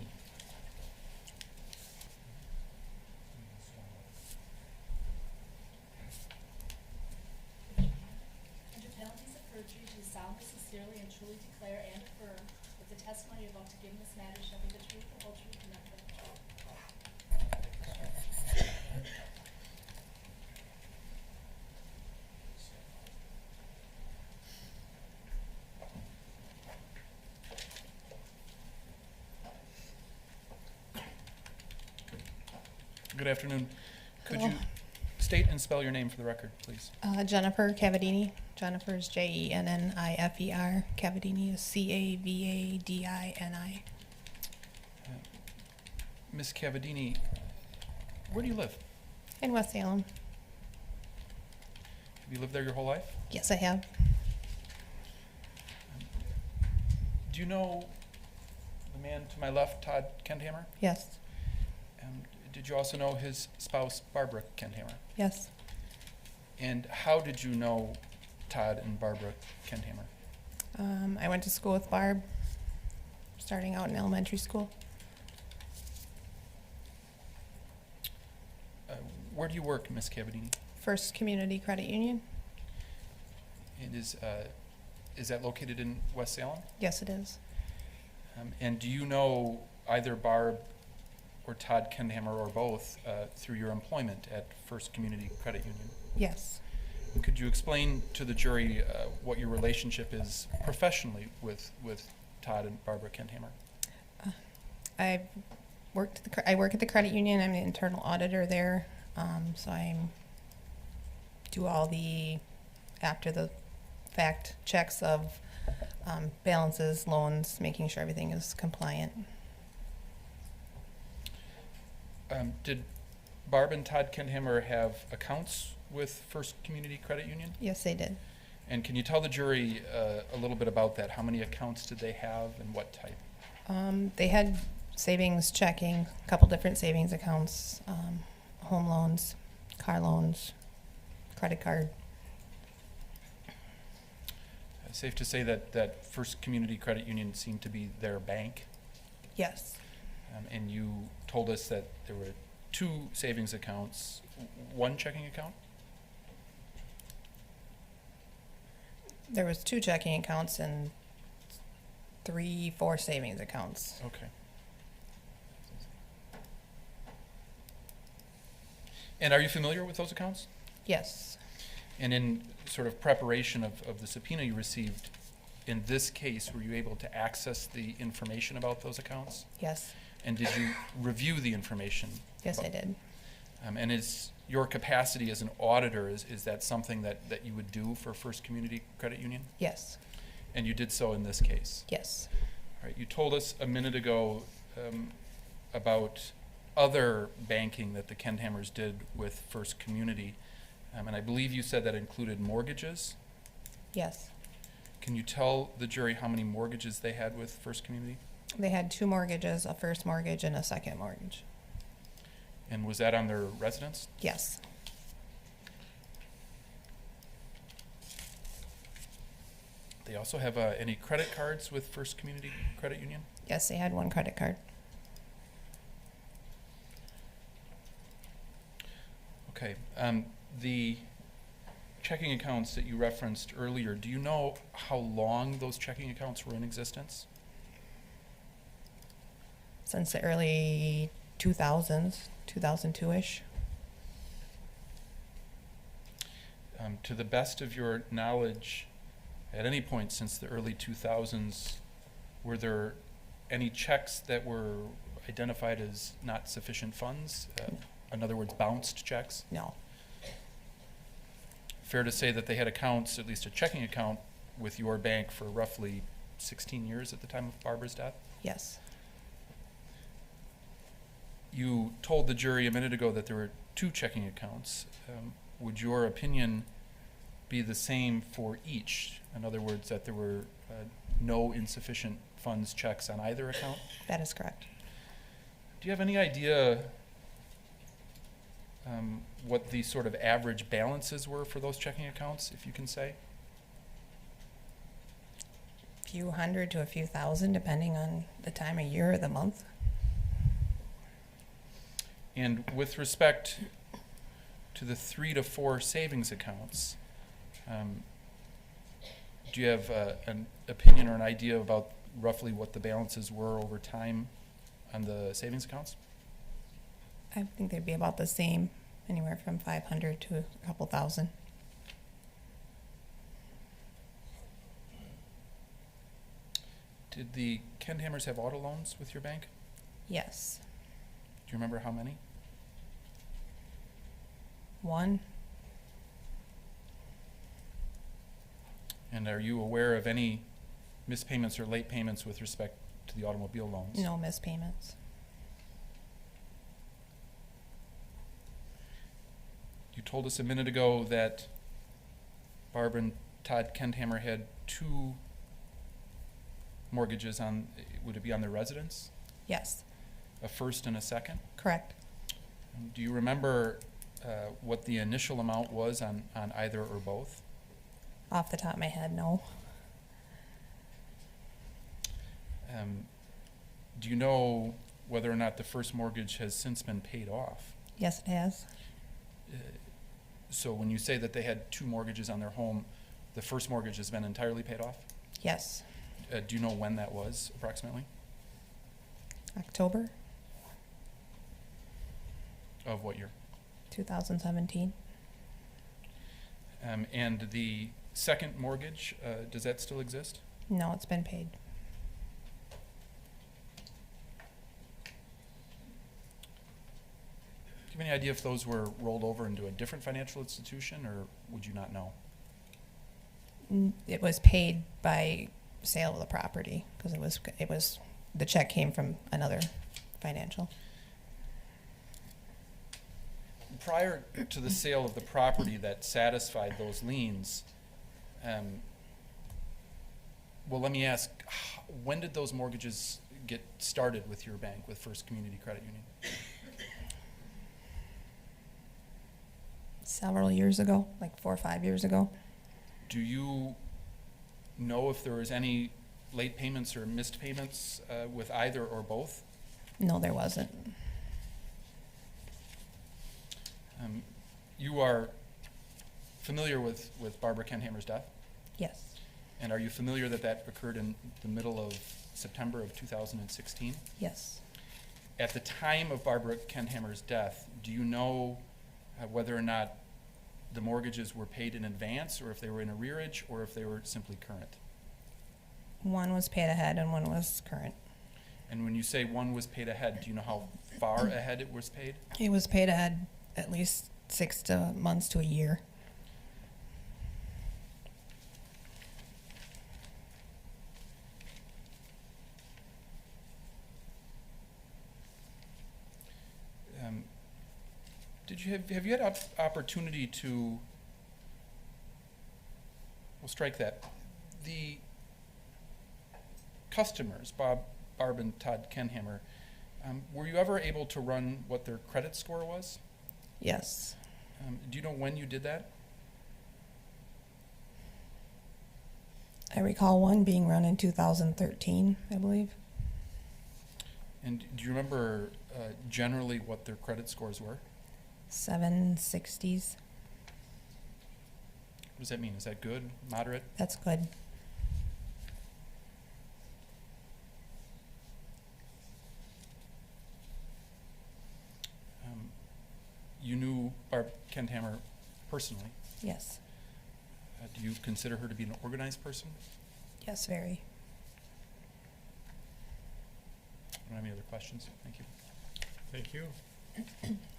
Under penalties of perjury, do you solemnly, sincerely, and truly declare and affirm that the testimony you're about to give in this matter shall be the truth, the whole truth, and nothing but the truth? Good afternoon. Could Hello. you state and spell your name for the record, please? Jennifer Cavadini. Jennifer's Jennifer. Cavadini is Cavadini. Ms. Cavadini, where do you live? In West Salem. Have you lived there your whole life? Yes, I have. Do you know the man to my left, Todd Kendhammer? Yes. Did you also know his spouse, Barbara Kendhammer? Yes. And how did you know Todd and Barbara Kendhammer? I went to school with Barb, starting out in elementary school. Where do you work, Ms. Cavadini? First Community Credit Union. And is that located in West Salem? Yes, it is. And do you know either Barb or Todd Kendhammer or both through your employment at First Community Credit Union? Yes. And could you explain to the jury what your relationship is professionally with Todd and Barbara Kendhammer? I work at the credit union. I'm the internal auditor there. So I do all the after the fact checks of balances, loans, making sure everything is compliant. Did Barb and Todd Kendhammer have accounts with First Community Credit Union? Yes, they did. And can you tell the jury a little bit about that? How many accounts did they have and what type? They had savings, checking, a couple different savings accounts, home loans, car loans, credit card. Safe to say that First Community Credit Union seemed to be their bank? Yes. And you told us that there were 2 savings accounts, 1 checking account? There was 2 checking accounts and 3-4 savings accounts. Okay. And are you familiar with those accounts? Yes. And in sort of preparation of the subpoena you received, in this case, were you able to access the information about those accounts? Yes. And did you review the information? Yes, I did. And is your capacity as an auditor, is that something that you would do for First Community Credit Union? Yes. And you did so in this case? Yes. All right, you told us a minute ago about other banking that the Kendhammers did with First Community, and I believe you said that included mortgages. Yes. Can you tell the jury how many mortgages they had with First Community? They had 2 mortgages, a first mortgage and a second mortgage. And was that on their residence? Yes. They also have any credit cards with First Community Credit Union? Yes, they had 1 credit card. Okay. The checking accounts that you referenced earlier, do you know how long those checking accounts were in existence? Since the early 2000s, 2002-ish. To the best of your knowledge, at any point since the early 2000s, were there any checks that were identified as not sufficient funds? In other words, bounced checks? No. fair to say that they had accounts, at least a checking account, with your bank for roughly 16 years at the time of Barbara's death? Yes. You told the jury a minute ago that there were 2 checking accounts. Would your opinion be the same for each? In other words, that there were no insufficient funds checks on either account? That is correct. Do you have any idea what the sort of average balances were for those checking accounts, if you can say? A few hundred to a few thousand, depending on the time of year or the month. And with respect to the 3 to 4 savings accounts, do you have an opinion or an idea about roughly what the balances were over time on the savings accounts? I think they'd be about the same, anywhere from 500 to a couple thousand. Did the Kendhammers have auto loans with your bank? Yes. Do you remember how many? 1. And are you aware of any missed payments or late payments with respect to the automobile loans? No missed payments. You told us a minute ago that Barb and Todd Kendhammer had 2 mortgages on, would it be on their residence? Yes. A first and a second? Correct. Do you remember what the initial amount was on either or both? Off the top of my head, no. Do you know whether or not the first mortgage has since been paid off? Yes, it has. So when you say that they had 2 mortgages on their home, the first mortgage has been entirely paid off? Yes. Do you know when that was approximately? October Of what year? 2017. And the second mortgage, does that still exist? No, it's been paid. Do you have any idea if those were rolled over into a different financial institution, or would you not know? It was paid by sale of the property because it was the check came from another financial. Prior to the sale of the property that satisfied those liens, well, let me ask, when did those mortgages get started with your bank, with First Community Credit Union? Several years ago, like 4 or 5 years ago. Do you know if there was any late payments or missed payments with either or both? No, there wasn't. You are familiar with Barbara Kendhammer's death? Yes. And are you familiar that that occurred in the middle of September of 2016? Yes. At the time of Barbara Kendhammer's death, do you know whether or not the mortgages were paid in advance, or if they were in arrearage, or if they were simply current? One was paid ahead and one was current. And when you say one was paid ahead, do you know how far ahead it was paid? It was paid ahead at least 6 months to a year. Have you had opportunity to, we'll strike that, the customers, Barb and Todd Kendhammer, were you ever able to run what their credit score was? Yes. Do you know when you did that? I recall one being run in 2013, I believe. And do you remember generally what their credit scores were? 760s. What does that mean? Is that good, moderate? That's good. You knew Barb Kendhammer personally. Yes. Do you consider her to be an organized person? Yes, very. I don't have any other questions. Thank you. Thank you.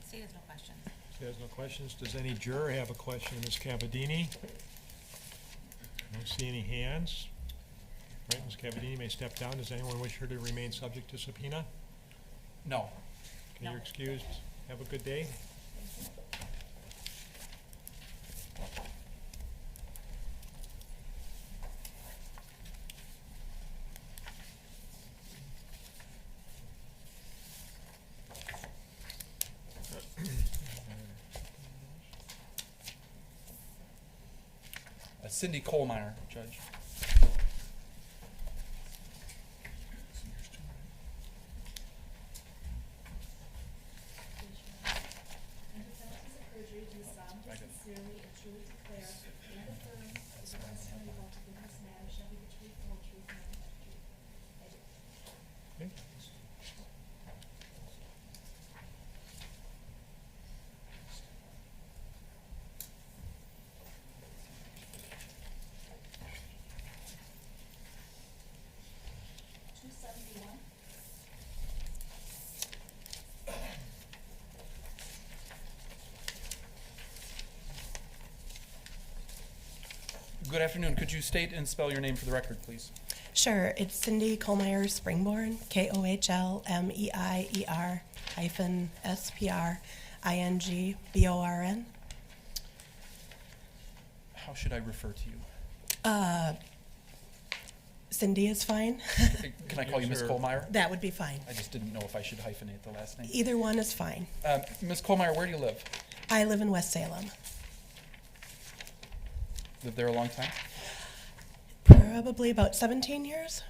See, there's no questions. There's no questions. Does any juror have a question, Ms. Cavadini? I don't see any hands. Right, Ms. Cavadini may step down. Does anyone wish her to remain subject to subpoena? No. Okay, you're excused. Have a good day. Cindy Kohlmeyer, Judge. Under penalties of perjury, do you solemnly, sincerely, and truly declare and affirm that the testimony about to give in this matter shall be the truth, the whole truth, and nothing but the truth? I do. Okay. Good afternoon. Could you state and spell your name for the record, please? Sure, it's Cindy Kohlmeyer Springborn, Kohlmeier Springborn. How should I refer to you? Cindy is fine. Can I call you Ms. Sure. Kohlmeyer? That would be fine. I just didn't know if I should hyphenate the last name. Either one is fine. Ms. Kohlmeyer, where do you live? I live in West Salem. Lived there a long time? Probably about 17 years.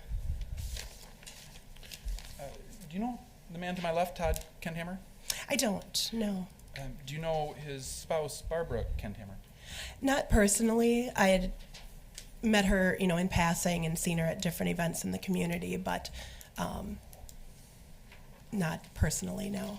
Do you know the man to my left, Todd Kendhammer? I don't, no. Do you know his spouse, Barbara Kendhammer? Not personally. I had met her, in passing and seen her at different events in the community, but not personally, no.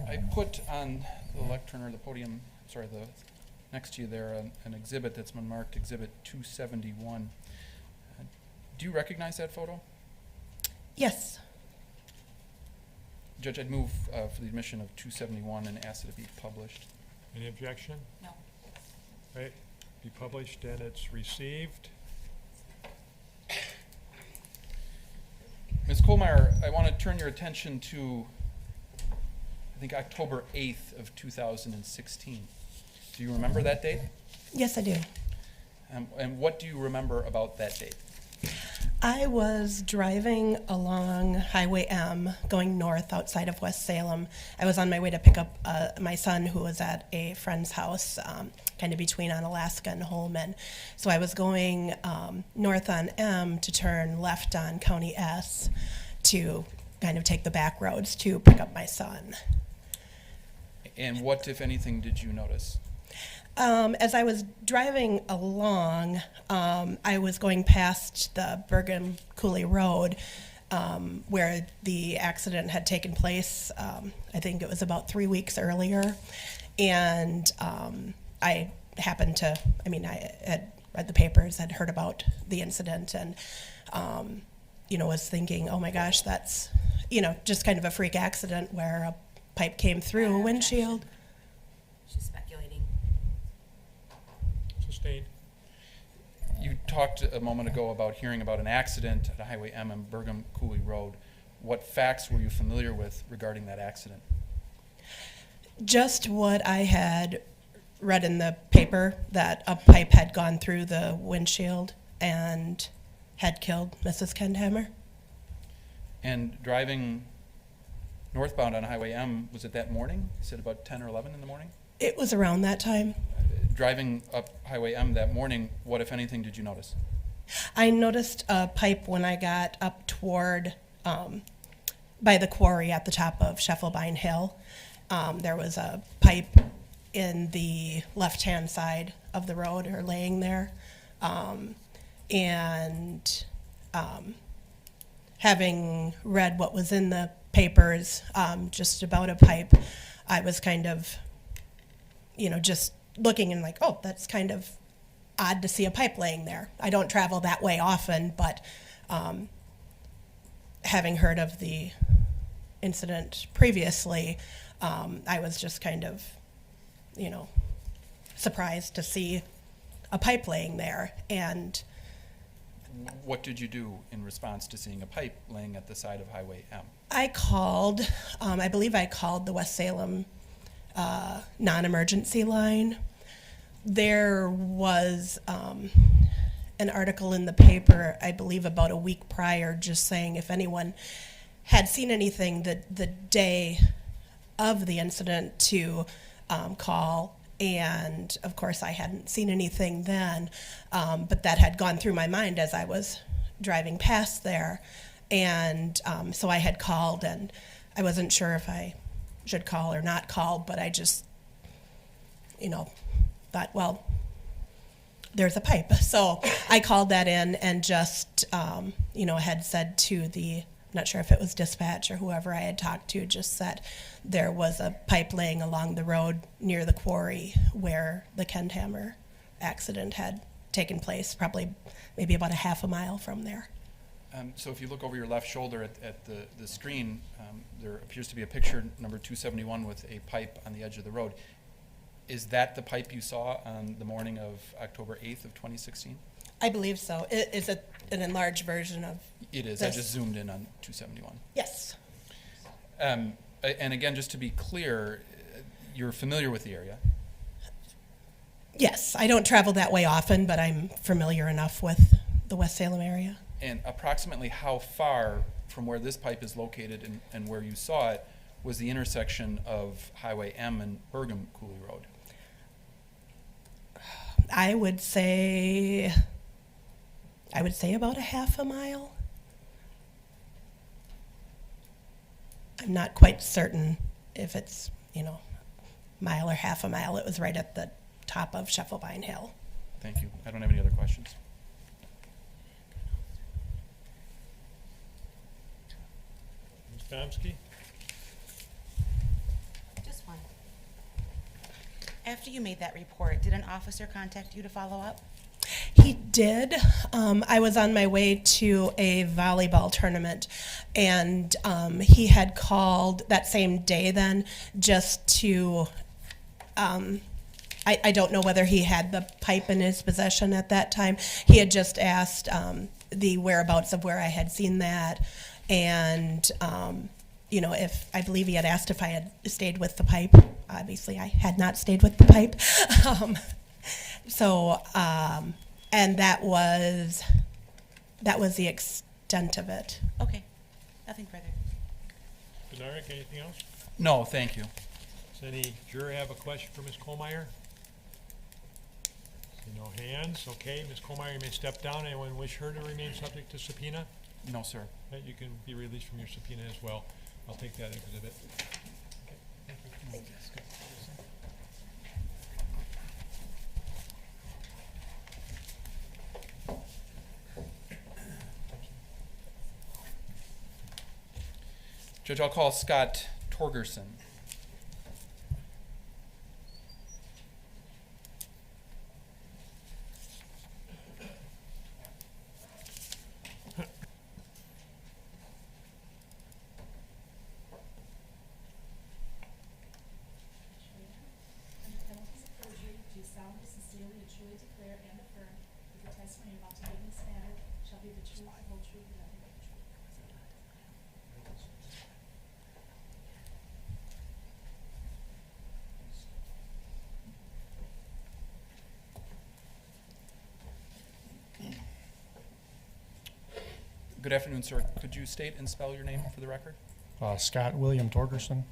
I put on the lectern or the podium, sorry, the next to you there, an exhibit that's been marked Exhibit 271. Do you recognize that photo? Yes. Judge, I'd move for the admission of 271 and ask that it be published. Any objection? No. Right, be published and it's received. Ms. Kohlmeyer, I want to turn your attention to, I think, October 8th of 2016. Do you remember that date? Yes, I do. And what do you remember about that date? I was driving along Highway M, going north outside of West Salem. I was on my way to pick up my son, who was at a friend's house, kind of between Onalaska and Holman. So I was going north on M to turn left on County S to kind of take the back roads to pick up my son. And what, if anything, did you notice? As I was driving along, I was going past the Bergen Coulee Road, where the accident had taken place. I think it was about 3 weeks earlier. And I happened to, I had read the papers, had heard about the incident, and, was thinking, oh my gosh, that's, just kind of a freak accident where a pipe came through a windshield. She's speculating. Sustained. You talked a moment ago about hearing about an accident at Highway M and Bergen Coulee Road. What facts were you familiar with regarding that accident? Just what I had read in the paper, that a pipe had gone through the windshield and had killed Mrs. Kendhammer. And driving northbound on Highway M, was it that morning? You said about 10 or 11 in the morning? It was around that time. Driving up Highway M that morning, what, if anything, did you notice? I noticed a pipe when I got up toward, by the quarry at the top of Scheffelbein Hill. There was a pipe in the left-hand side of the road, or laying there. Having read what was in the papers just about a pipe, I was kind of, just looking and like, oh, that's kind of odd to see a pipe laying there. I don't travel that way often, but having heard of the incident previously, I was just kind of, surprised to see a pipe laying there. And What did you do in response to seeing a pipe laying at the side of Highway M? I called, I believe I called the West Salem non-emergency line. There was an article in the paper, I believe about a week prior, just saying if anyone had seen anything the day of the incident to call. And of course, I hadn't seen anything then, but that had gone through my mind as I was driving past there. And so I had called, and I wasn't sure if I should call or not call, but I just, thought, well, there's a pipe. So I called that in and just, had said to not sure if it was dispatch or whoever I had talked to, just said there was a pipe laying along the road near the quarry where the Kendhammer accident had taken place, probably maybe about a half a mile from there. So if you look over your left shoulder at the screen, there appears to be a picture, number 271, with a pipe on the edge of the road. Is that the pipe you saw on the morning of October 8th of 2016? I believe so. Is it an enlarged version of It is. this? I just zoomed in on 271. Yes. And again, just to be clear, you're familiar with the area. Yes. I don't travel that way often, but I'm familiar enough with the West Salem area. And approximately how far from where this pipe is located and where you saw it was the intersection of Highway M and Bergam Cooley Road? I would say about a half a mile. I'm not quite certain if it's, mile or half a mile. It was right at the top of Scheffelbein Hill. Thank you. I don't have any other questions. Ms. Domsky? Just one. After you made that report, did an officer contact you to follow up? He did. I was on my way to a volleyball tournament, and he had called that same day then just to, I don't know whether he had the pipe in his possession at that time. He had just asked the whereabouts of where I had seen that, and if I believe he had asked if I had stayed with the pipe. Obviously, I had not stayed with the pipe. And that was the extent of it. Okay, nothing further. Bednarik, anything else? No, thank you. Does any juror have a question for Ms. Kohlmeyer? See no hands. Okay, Ms. Kohlmeyer, you may step down. Anyone wish her to remain subject to subpoena? No, sir. Right, you can be released from your subpoena as well. I'll take that exhibit. Okay, thank you. Judge, I'll call Scott Torgerson. Under penalties of perjury, do you solemnly, sincerely, and truly declare and affirm that the testimony you're about to give in this matter shall be the truth, the whole truth, and nothing but the truth? Good afternoon, sir. Could you state and spell your name for the record? Scott William Torgerson,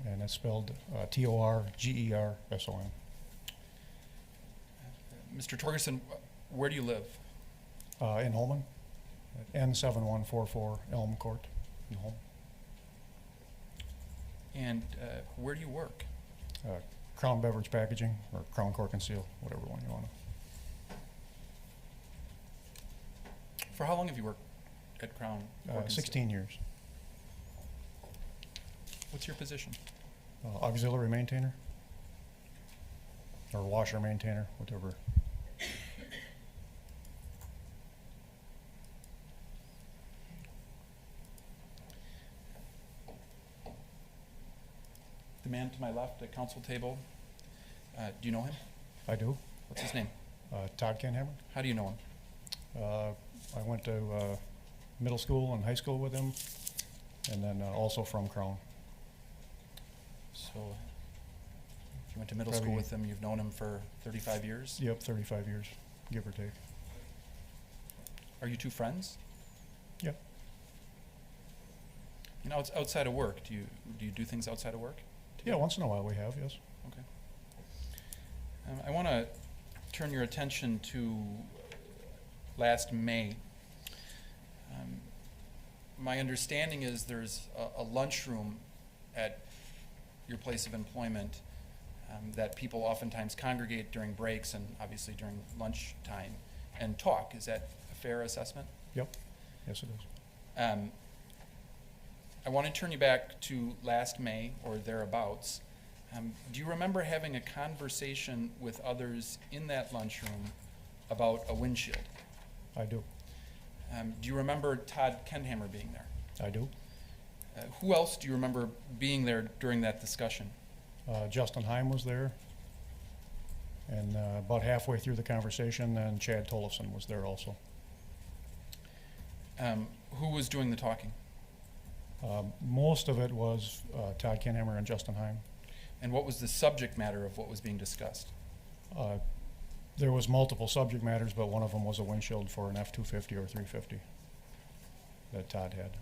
and it's spelled Torgerson. Mr. Torgerson, where do you live? In Holman, at N7144 Elm Court in Holman. And where do you work? Crown Beverage Packaging, or Crown Cork and Seal, whatever one you want to. For how long have you worked at Crown? Cork and Seal? 16 years. What's your position? Auxiliary maintainer, or washer maintainer, whatever. The man to my left at council table, do you know him? I do. What's his name? Todd Kendhammer. How do you know him? I went to middle school and high school with him, and then also from Crown. So, if you went to middle school Probably- with him, you've known him for 35 years? Yep, 35 years, give or take. Are you two friends? Yep. You know, it's outside of work. Do you do things outside of work? Yeah, once in a while we have, yes. Okay. I want to turn your attention to last May. My understanding is there's a lunchroom at your place of employment that people oftentimes congregate during breaks and obviously during lunchtime and talk. Is that a fair assessment? Yep, yes it is. I want to turn you back to last May or thereabouts. Do you remember having a conversation with others in that lunchroom about a windshield? I do. Do you remember Todd Kendhammer being there? I do. Who else do you remember being there during that discussion? Justin Heim was there. And about halfway through the conversation, then Chad Tollefson was there also. Who was doing the talking? Most of it was Todd Kendhammer and Justin Heim. And what was the subject matter of what was being discussed? There was multiple subject matters, but one of them was a windshield for an F-250 or 350 that Todd had.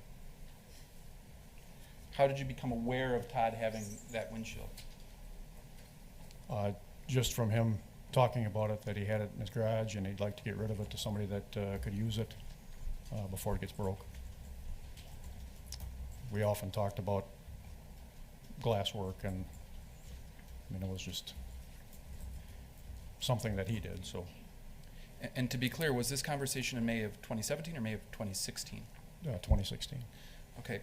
How did you become aware of Todd having that windshield? Just from him talking about it, that he had it in his garage and he'd like to get rid of it to somebody that could use it before it gets broke. We often talked about glass work, and I mean, it was just something that he did, so. And to be clear, was this conversation in May of 2017 or May of 2016? 2016. Okay.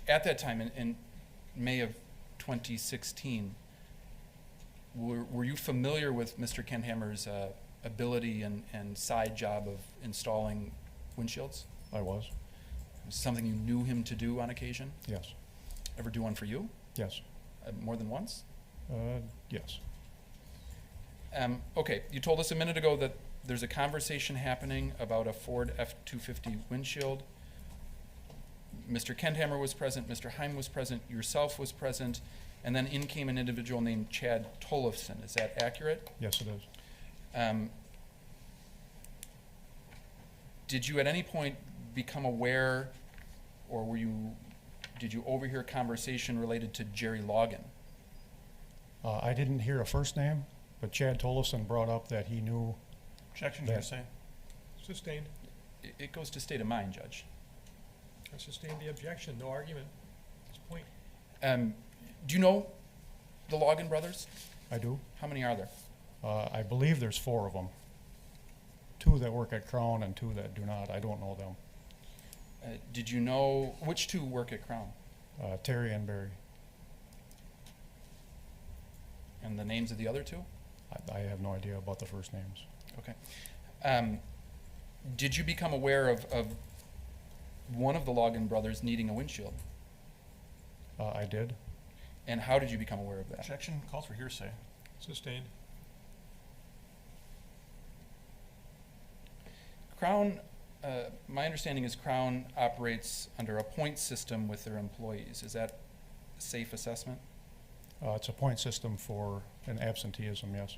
At that time, in May of 2016, were you familiar with Mr. Kendhammer's ability and side job of installing windshields? I was. Was it something you knew him to do on occasion? Yes. Ever do one for you? Yes. More than once? Yes. Okay, you told us a minute ago that there's a conversation happening about a Ford F-250 windshield. Mr. Kendhammer was present, Mr. Heim was present, yourself was present, and then in came an individual named Chad Tollefson. Is that accurate? Yes, it is. Did you at any point become aware, or did you overhear a conversation related to Jerry Logan? I didn't hear a first name, but Chad Tollefson brought up that he knew. Objection, That- hearsay. Sustained. It goes to state of mind, Judge. I sustained the objection, no argument at this point. Do you know the Logan brothers? I do. How many are there? I believe there's 4 of them. 2 that work at Crown and 2 that do not. I don't know them. Did you know which 2 work at Crown? Terry and Barry. And the names of the other 2? I have no idea about the first names. Okay. Did you become aware of one of the Logan brothers needing a windshield? I did. And how did you become aware of that? Objection, calls for hearsay. Sustained. Crown, my understanding is Crown operates under a point system with their employees. Is that a safe assessment? It's a point system for an absenteeism, yes.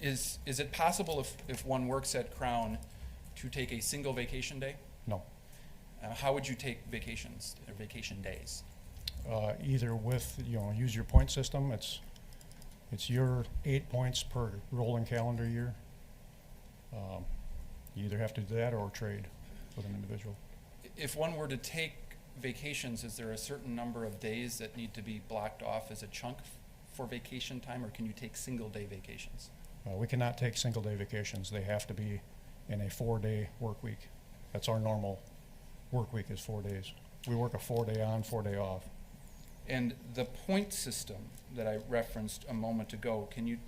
Is it possible if one works at Crown to take a single vacation day? No. How would you take vacations or vacation days? Either with, use your point system. It's your 8 points per rolling calendar year. You either have to do that or trade with an individual. If one were to take vacations, is there a certain number of days that need to be blocked off as a chunk for vacation time, or can you take single-day vacations? We cannot take single-day vacations. They have to be in a 4-day work week. That's our normal work week is 4 days. We work a 4-day on, 4-day off. And the point system that I referenced a moment ago, can you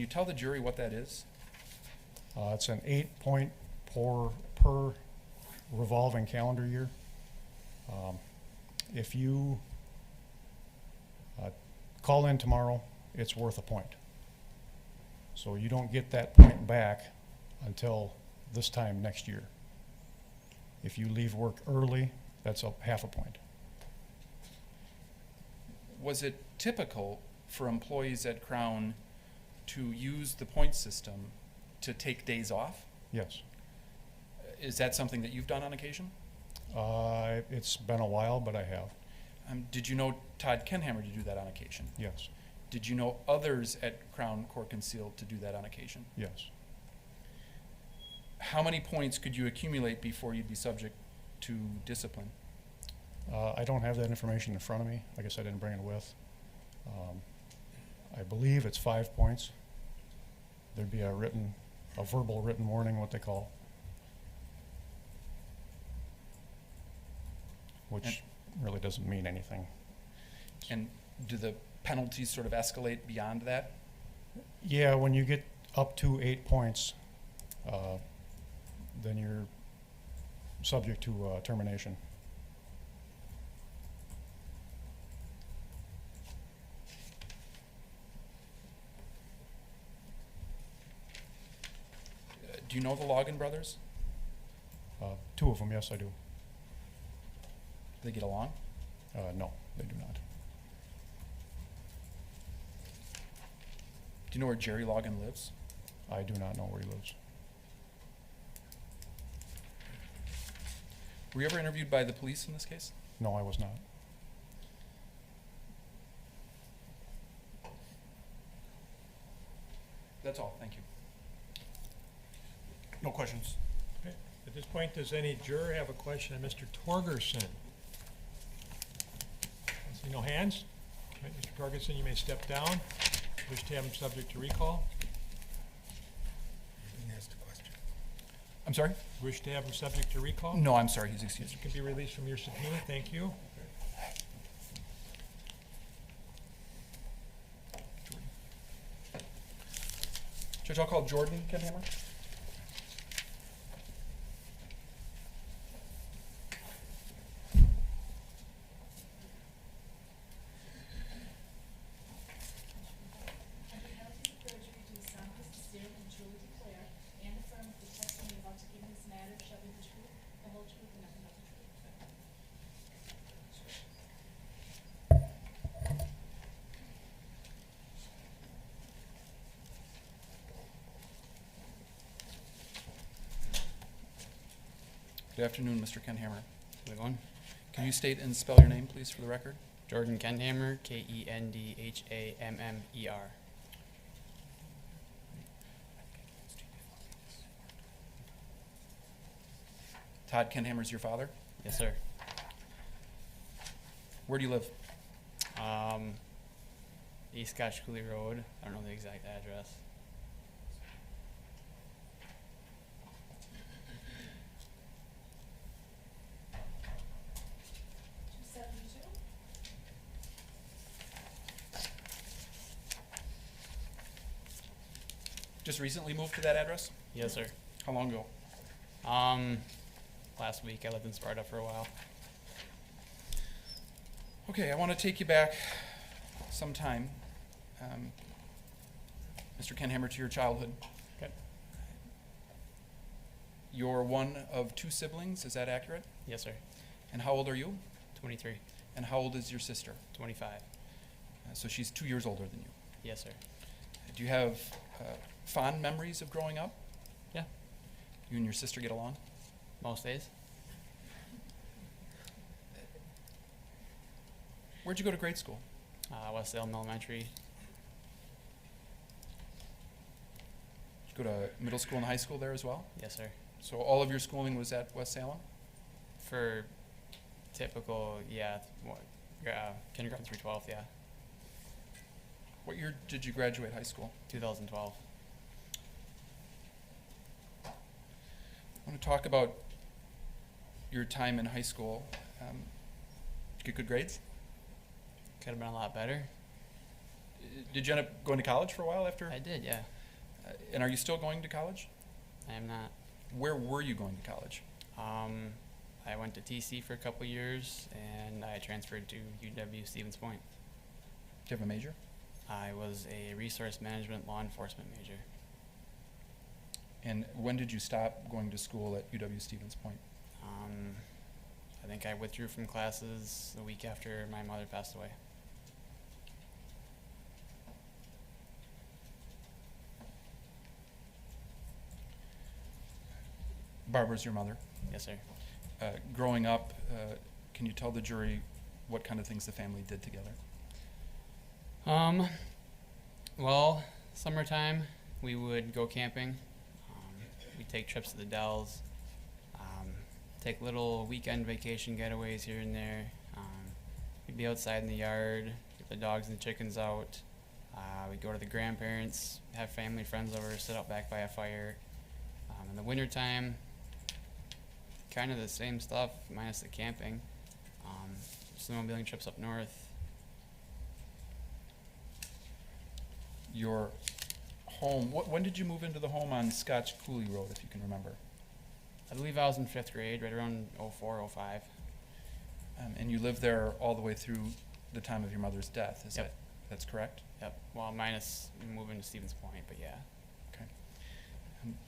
tell the jury what that is? It's an 8-point per revolving calendar year. If you call in tomorrow, it's worth a point. So you don't get that point back until this time next year. If you leave work early, that's a half a point. Was it typical for employees at Crown to use the point system to take days off? Yes. Is that something that you've done on occasion? It's been a while, but I have. Did you know Todd Kendhammer to do that on occasion? Yes. Did you know others at Crown Court Concealed to do that on occasion? Yes. How many points could you accumulate before you'd be subject to discipline? I don't have that information in front of me. I guess I didn't bring it with. I believe it's 5 points. There'd be a verbal written warning, what they call, which really doesn't mean anything. And do the penalties sort of escalate beyond that? Yeah, when you get up to 8 points, then you're subject to termination. Do you know the Logan brothers? 2 of them, yes, I do. Do they get along? No, they do not. Do you know where Jerry Logan lives? I do not know where he lives. Were you ever interviewed by the police in this case? No, I was not. That's all, thank you. No questions. Okay. At this point, does any juror have a question of Mr. Torgerson? I see no hands. All right, Mr. Torgerson, you may step down. Wish to have him subject to recall? He asked a question. I'm sorry? Wish to have him subject to recall? No, I'm sorry, he's excused. You can be released from your subpoena. Thank you. Judge, I'll call Jordan Kendhammer. Under penalty of perjury, do solemnly, sincerely, and truly declare and affirm that the testimony about to give in this matter shall be the truth, the whole truth, and nothing but the truth. Good afternoon, Mr. Kendhammer. How's it going? Can you state and spell your name, please, for the record? Jordan Kendhammer, Kendhammer. Todd Kendhammer is your father? Yes, sir. Where do you live? East Scotch Cooley Road. I don't know the exact address. Just recently moved to that address? Yes, sir. How long ago? Last week I lived in Sparta for a while. Okay, I want to take you back some time, Mr. Kendhammer, to your childhood. Okay. You're one of 2 siblings, is that accurate? Yes, sir. And how old are you? 23, And how old is your sister? 25. So she's 2 years older than you. Yes, sir. Do you have fond memories of growing up? Yeah. You and your sister get along? Most days. Where'd you go to grade school? West Salem Elementary. Did you go to middle school and high school there as well? Yes, sir. So all of your schooling was at West Salem? For typical, yeah, kindergarten through 12th, yeah. What year did you graduate high school? 2012. I want to talk about your time in high school. Did you get good grades? Could have been a lot better. Did you end up going to college for a while after? I did, yeah. And are you still going to college? I am not. Where were you going to college? I went to TC for a couple years, and I transferred to UW Stevens Point. Do you have a major? I was a resource management law enforcement major. And when did you stop going to school at UW Stevens Point? I think I withdrew from classes the week after my mother passed away. Barbara's your mother. Yes, sir. Growing up, can you tell the jury what kind of things the family did together? Well, summertime, we would go camping. We'd take trips to the Dells, take little weekend vacation getaways here and there. We'd be outside in the yard, get the dogs and chickens out. We'd go to the grandparents, have family friends over, sit out back by a fire. In the wintertime, kind of the same stuff, minus the camping. Snowmobiling trips up north. Your home, when did you move into the home on Scotch Cooley Road, if you can remember? I believe I was in 5th grade, right around 04, 05. And you lived there all the way through the time of your mother's death, is Yep. that's correct? Yep, well, minus moving to Stevens Point, but yeah. Okay.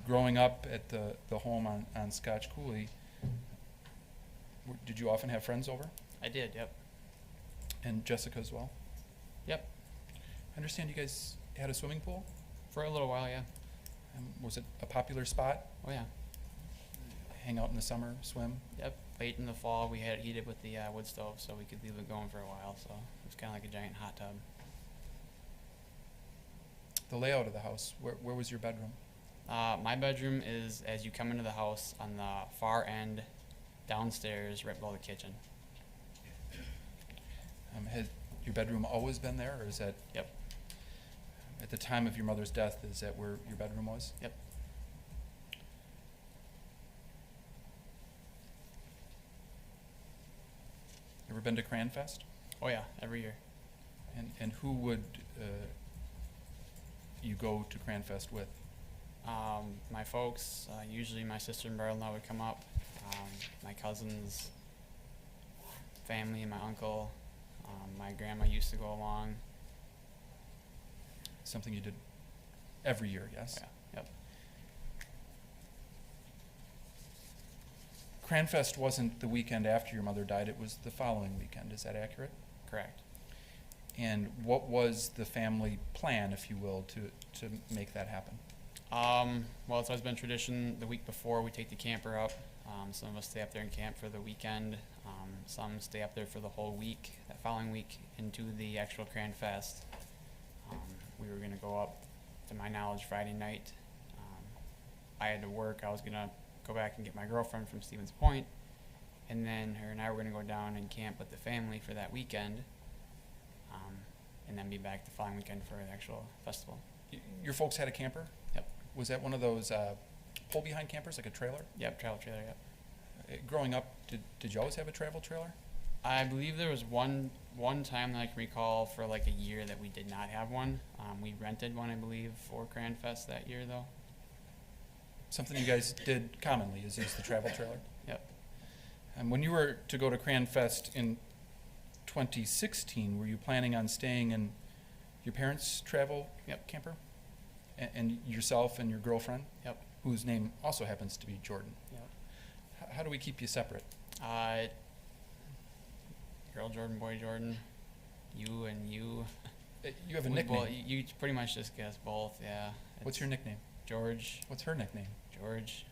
Growing up at the home on Scotch Cooley, did you often have friends over? I did, yep. And Jessica as well? Yep, I understand you guys had a swimming pool? for a little while, yeah. Was it a popular spot? Oh, yeah. Hang out in the summer, swim? Yep, late in the fall, we had it heated with the wood stove, so we could leave it going for a while, so it was kind of like a giant hot tub. The layout of the house, where was your bedroom? My bedroom is as you come into the house on the far end, downstairs, right below the kitchen. Has your bedroom always been there, or is that? Yep. At the time of your mother's death, is that where your bedroom was? Yep. Ever been to Cranfest? Oh, yeah, every year. And who would you go to Cranfest with? My folks, usually my sister and brother-in-law would come up, my cousins, family, and my uncle. My grandma used to go along. Something you did every year, yes? Yeah, yep. Cranfest wasn't the weekend after your mother died, it was the following weekend, is that accurate? Correct. And what was the family plan, if you will, to make that happen? Well, it's always been tradition, the week before we take the camper up. Some of us stay up there and camp for the weekend. Some stay up there for the whole week, that following week, into the actual Cranfest. We were going to go up, to my knowledge, Friday night. I had to work. I was going to go back and get my girlfriend from Stevens Point, and then her and I were going to go down and camp with the family for that weekend, and then be back the following weekend for the actual festival. Your folks had a camper? Yep. Was that one of those pull-behind campers, like a trailer? Yep, travel trailer, yep. Growing up, did you always have a travel trailer? I believe there was one time that I can recall for like a year that we did not have one. We rented one, I believe, for Cranfest that year, though. Something you guys did commonly is use the travel trailer? Yep. And when you were to go to Cranfest in 2016, were you planning on staying in your parents' travel Yep. camper? And yourself and your girlfriend? Yep. Whose name also happens to be Jordan. Yep. How do we keep you separate? Girl Jordan, boy Jordan, you and you. You have a We nickname. both- you pretty much just guess both, yeah. What's your nickname? George. What's her nickname? George.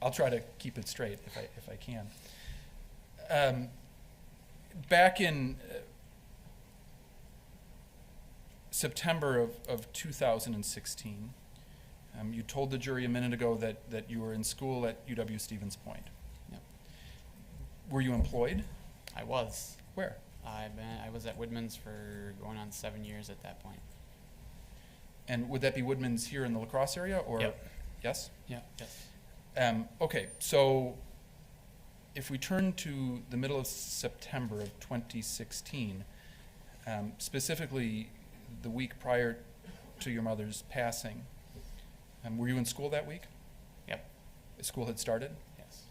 I'll try to keep it straight if I can. Back in September of 2016, you told the jury a minute ago that you were in school at UW Stevens Point. Yep. Were you employed? I was. Where? I was at Woodman's for going on 7 years at that point. And would that be Woodman's here in the La Crosse area, or? Yep. Yes? Yeah. Yes. Okay, so If we turn to the middle of September of 2016, specifically the week prior to your mother's passing, were you in school that week? Yep. School had started? Yes.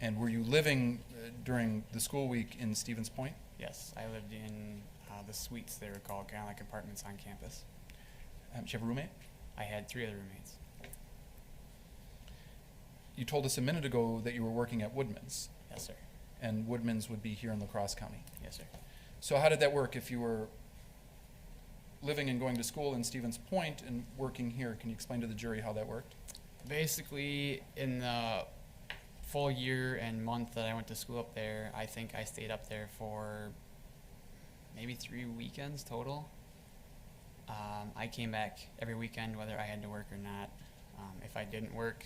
And were you living during the school week in Stevens Point? Yes. I lived in the suites, they were called, kind of like apartments on campus. Did you have a roommate? I had 3 other roommates. You told us a minute ago that you were working at Woodman's, Yes, sir. and Woodman's would be here in La Crosse County. Yes, sir. So how did that work if you were living and going to school in Stevens Point and working here? Can you explain to the jury how that worked? Basically, in the full year and month that I went to school up there, I think I stayed up there for maybe 3 weekends total. I came back every weekend, whether I had to work or not. If I didn't work,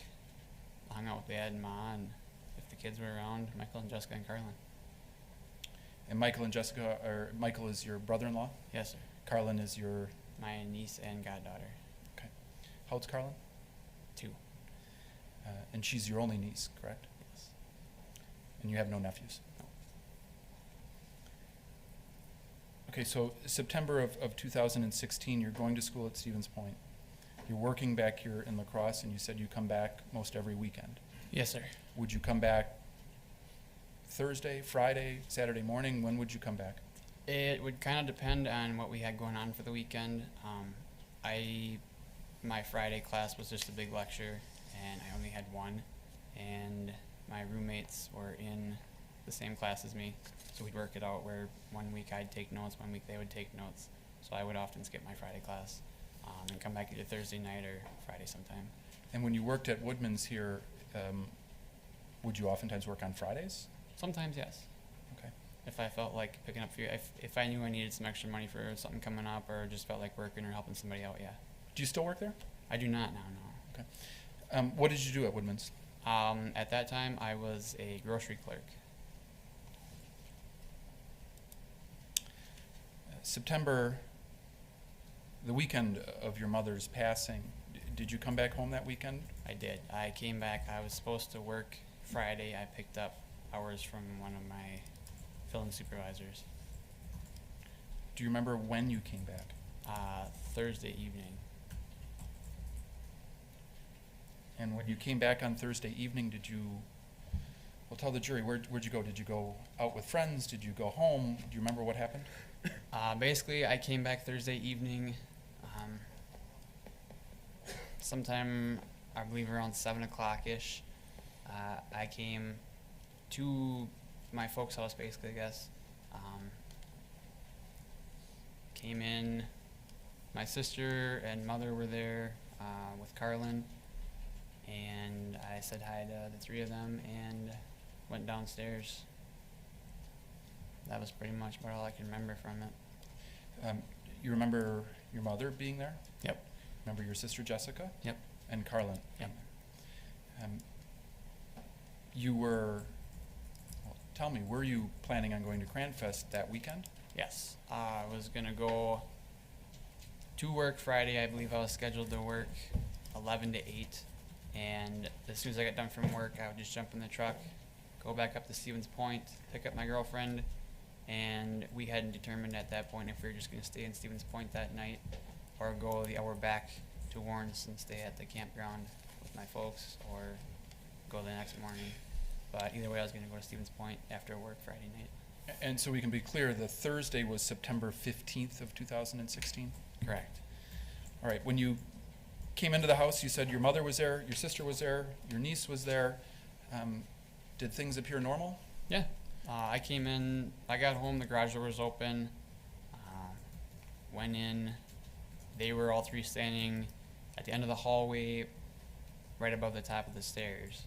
I hung out with Dad and Ma, and if the kids were around, Michael and Jessica and Carlin. And Michael and Jessica, or Michael is your brother-in-law? Yes, sir. Carlin is your, My niece and goddaughter. okay. How old's Carlin? 2. And she's your only niece, correct? Yes. And you have no nephews? No. Okay, so September of 2016, you're going to school at Stevens Point. You're working back here in La Crosse, and you said you come back most every weekend. Yes, sir. Would you come back Thursday, Friday, Saturday morning? When would you come back? It would kind of depend on what we had going on for the weekend. My Friday class was just a big lecture, and I only had one, and my roommates were in the same class as me, so we'd work it out where one week I'd take notes, one week they would take notes. So I would often skip my Friday class and come back either Thursday night or Friday sometime. And when you worked at Woodman's here, would you oftentimes work on Fridays? Sometimes, yes. Okay. If I felt like picking up, if I knew I needed some extra money for something coming up, or just felt like working or helping somebody out, yeah. Do you still work there? I do not now, no. Okay. What did you do at Woodman's? At that time, I was a grocery clerk. September, the weekend of your mother's passing, did you come back home that weekend? I did. I came back. I was supposed to work Friday. I picked up hours from one of my filling supervisors. Do you remember when you came back? Thursday evening. And when you came back on Thursday evening, did you, well, tell the jury, where'd you go? Did you go out with friends? Did you go home? Do you remember what happened? Basically, I came back Thursday evening. Sometime, I believe around 7 o'clock-ish. I came to my folks' house, basically, I guess. Came in, my sister and mother were there with Carlin, and I said hi to the 3 of them and went downstairs. That was pretty much about all I can remember from it. You remember your mother being there? Yep. Remember your sister Jessica? Yep. And Carlin? Yep. You were, well, tell me, were you planning on going to Cranfest that weekend? Yes. I was going to go to work Friday. I believe I was scheduled to work 11 to 8. And as soon as I got done from work, I would just jump in the truck, go back up to Stevens Point, pick up my girlfriend, and we hadn't determined at that point if we were just going to stay in Stevens Point that night or go the hour back to Warrens and stay at the campground with my folks, or go the next morning. But either way, I was going to go to Stevens Point after work Friday night. And so we can be clear, the Thursday was September 15th of 2016? Correct. All right, when you came into the house, you said your mother was there, your sister was there, your niece was there. Did things appear normal? Yeah. I came in, I got home, the garage door was open, went in, they were all 3 standing at the end of the hallway, right above the top of the stairs.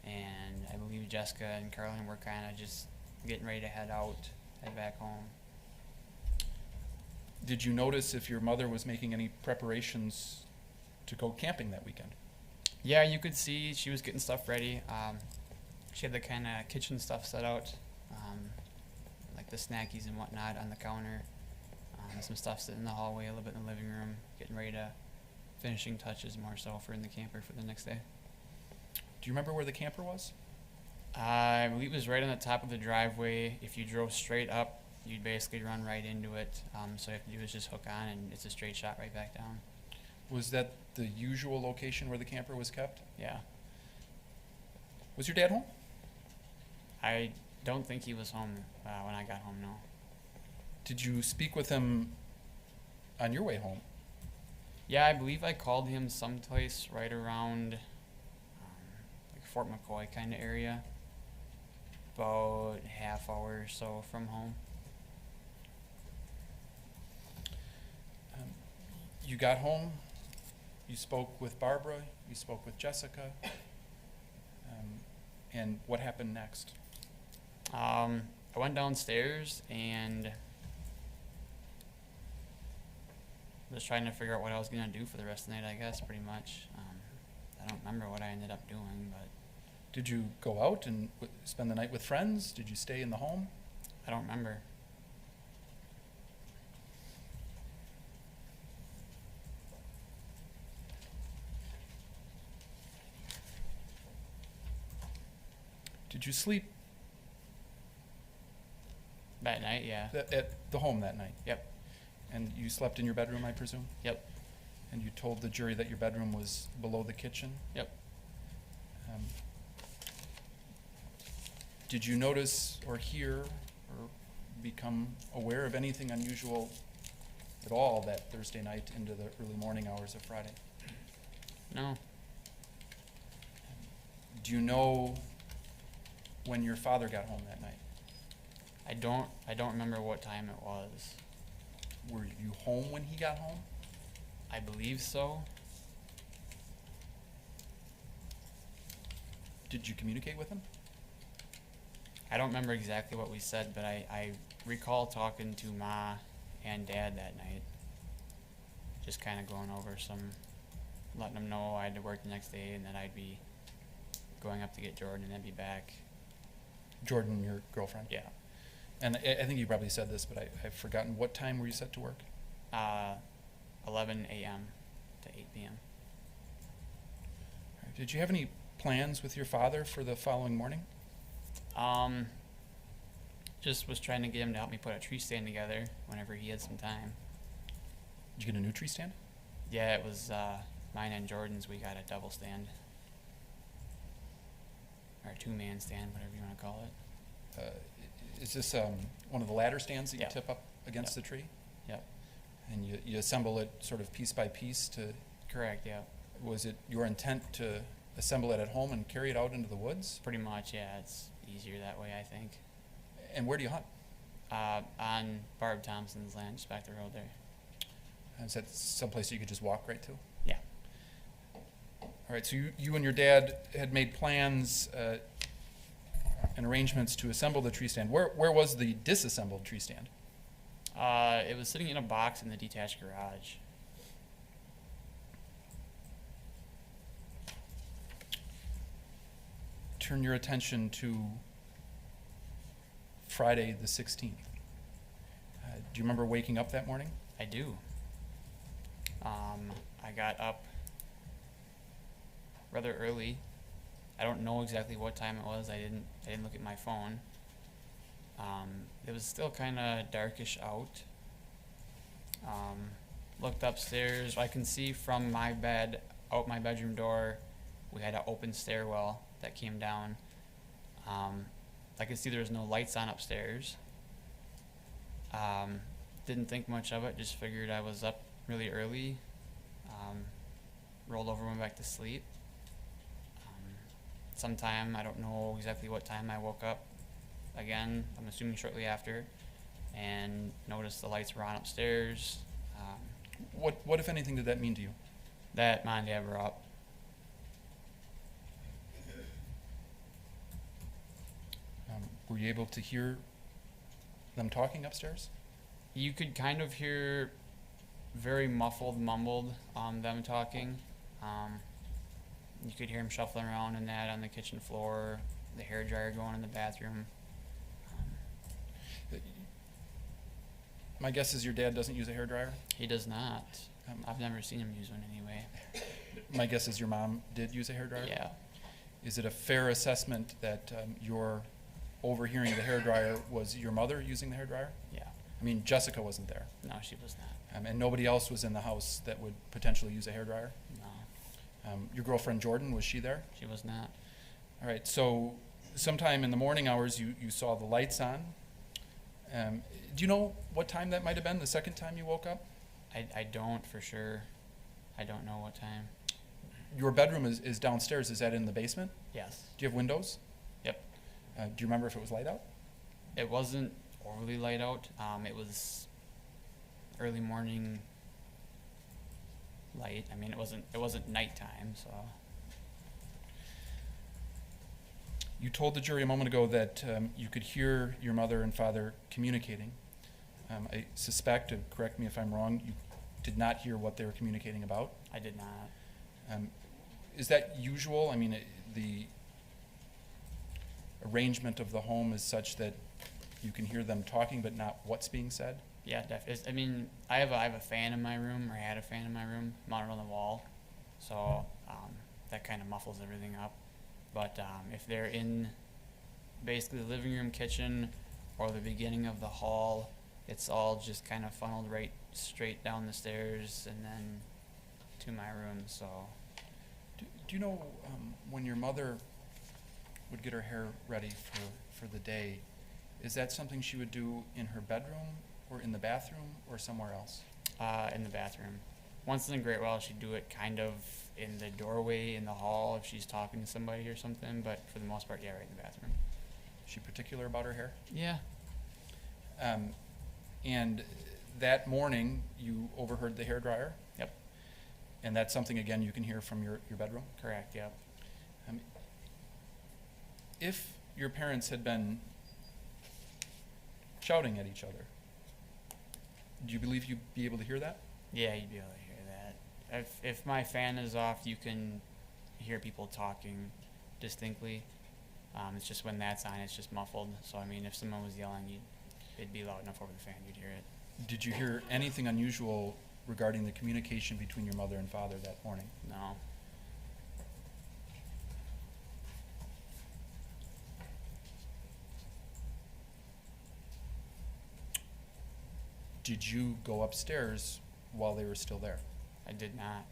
And I believe Jessica and Carlin were kind of just getting ready to head back home. Did you notice if your mother was making any preparations to go camping that weekend? Yeah, you could see she was getting stuff ready. She had the kind of kitchen stuff set out, like the snackies and whatnot on the counter. Some stuff sitting in the hallway, a little bit in the living room, getting ready to finishing touches more so for in the camper for the next day. Do you remember where the camper was? I believe it was right on the top of the driveway. If you drove straight up, you'd basically run right into it. So all you have to do is just hook on, and it's a straight shot right back down. Was that the usual location where the camper was kept? Yeah. Was your dad home? I don't think he was home when I got home, no. Did you speak with him on your way home? Yeah, I believe I called him someplace right around like Fort McCoy kind of area. About half hour or so from home. You got home, you spoke with Barbara, you spoke with Jessica, and what happened next? I went downstairs and was trying to figure out what I was going to do for the rest of the night, I guess, pretty much. I don't remember what I ended up doing, but Did you go out and spend the night with friends? Did you stay in the home? I don't remember. Did you sleep That night, yeah. at the home that night? Yep. And you slept in your bedroom, I presume? Yep. And you told the jury that your bedroom was below the kitchen? Yep. Did you notice or hear or become aware of anything unusual at all that Thursday night into the early morning hours of Friday? No. Do you know when your father got home that night? I don't remember what time it was. Were you home when he got home? I believe so. Did you communicate with him? I don't remember exactly what we said, but I recall talking to Ma and Dad that night. Just kind of going over letting them know I had to work the next day and that I'd be going up to get Jordan and then be back. Jordan, your girlfriend? Yeah. And I think you probably said this, but I've forgotten. What time were you set to work? 11 a.m. to 8 p.m. All right. Did you have any plans with your father for the following morning? Just was trying to get him to help me put a tree stand together whenever he had some time. Did you get a new tree stand? Yeah, it was mine and Jordan's. We got a double stand. Or a two-man stand, whatever you want to call it. Is this one of the ladder stands that you Yeah. tip up against Yeah. the tree? Yep. And you assemble it sort of piece by piece to... Correct, yeah. Was it your intent to assemble it at home and carry it out into the woods? Pretty much, yeah. It's easier that way, I think. And where do you hunt? On Barb Thompson's land, just back the road there. Is that someplace you could just walk right to? Yeah. All right, so you and your dad had made plans and arrangements to assemble the tree stand. Where was the disassembled tree stand? It was sitting in a box in the detached garage. Turn your attention to Friday the 16th. Do you remember waking up that morning? I do. I got up rather early. I don't know exactly what time it was. I didn't look at my phone. It was still kind of darkish out. Looked upstairs. I can see from my bed, out my bedroom door, we had an open stairwell that came down. I could see there was no lights on upstairs. Didn't think much of it, just figured I was up really early. Rolled over, went back to sleep. Sometime, I don't know exactly what time, I woke up again, I'm assuming shortly after, and noticed the lights were on upstairs. What, if anything, did that mean to you? That Mom and Dad were up. Were you able to hear them talking upstairs? You could kind of hear very muffled, mumbled, them talking. You could hear them shuffling around and that on the kitchen floor, the hairdryer going in the bathroom. My guess is your dad doesn't use a hairdryer. He does not. I've never seen him use one anyway. My guess is your mom did use a hairdryer. Yeah. Is it a fair assessment that your overhearing the hairdryer was your mother using the hairdryer? Yeah. I mean, Jessica wasn't there, No, she was not. and nobody else was in the house that would potentially use a hairdryer? No, Your girlfriend Jordan, was she there? she was not. All right, so sometime in the morning hours, you saw the lights on. Do you know what time that might have been, the second time you woke up? I don't for sure. I don't know what time. Your bedroom is downstairs. Is that in the basement? Yes. Do you have windows? Yep. Do you remember if it was light out? It wasn't overly light out. It was early morning light. I mean, it wasn't nighttime, so. You told the jury a moment ago that you could hear your mother and father communicating. I suspect, correct me if I'm wrong, you did not hear what they were communicating about. I did not. Is that usual? I mean, the arrangement of the home is such that you can hear them talking but not what's being said? Yeah, I mean, I have a fan in my room, or I had a fan in my room, mounted on the wall, so that kind of muffles everything up. But if they're in basically the living room, kitchen, or the beginning of the hall, it's all just kind of funneled right straight down the stairs and then to my room. So Do you know when your mother would get her hair ready for the day, is that something she would do in her bedroom or in the bathroom or somewhere else? in the bathroom. Once in a great while, she'd do it kind of in the doorway in the hall if she's talking to somebody or something. But for the most part, yeah, right in the bathroom. Is she particular about her hair? Yeah. And that morning, you overheard the hairdryer? Yep. And that's something, again, you can hear from your bedroom? Correct. Yep. If your parents had been shouting at each other, do you believe you'd be able to hear that? Yeah, you'd be able to hear that. If my fan is off, you can hear people talking distinctly. It's just when that's on, it's just muffled. So I mean, if someone was yelling, it'd be loud enough over the fan, you'd hear it. Did you hear anything unusual regarding the communication between your mother and father that morning? No. Did you go upstairs while they were still there? I did not.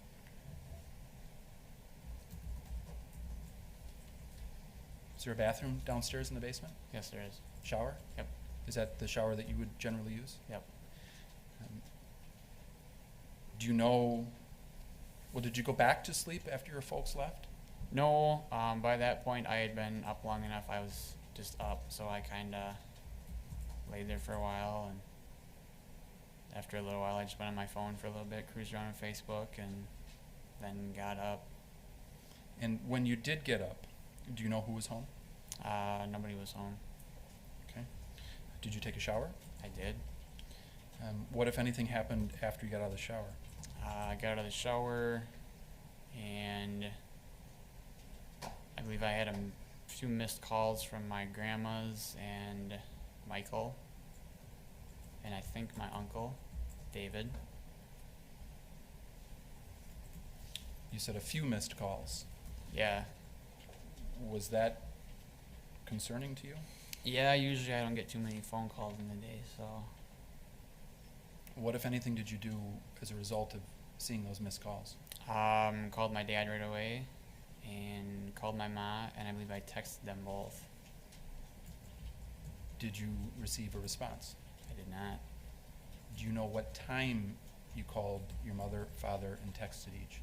Is there a bathroom downstairs in the basement? Yes, there is. Shower? Yep. Is that the shower that you would generally use? Yep. Do you know, well, did you go back to sleep after your folks left? No, by that point I had been up long enough. I was just up, so I kind of laid there for a while, and after a little while I just went on my phone for a little bit, cruised around on Facebook, and then got up. And when you did get up, do you know who was home? Nobody was home. Okay. Did you take a shower? I did. What, if anything, happened after you got out of the shower? I got out of the shower, and I believe I had a few missed calls from my grandma's and Michael, and I think my uncle, David. You said a few missed calls. Yeah. Was that concerning to you? Yeah, usually I don't get too many phone calls in the day, so. What, if anything, did you do as a result of seeing those missed calls? Called my dad right away, and called my mom, and I believe I texted them both. Did you receive a response? I did not. Do you know what time you called your mother, father, and texted each?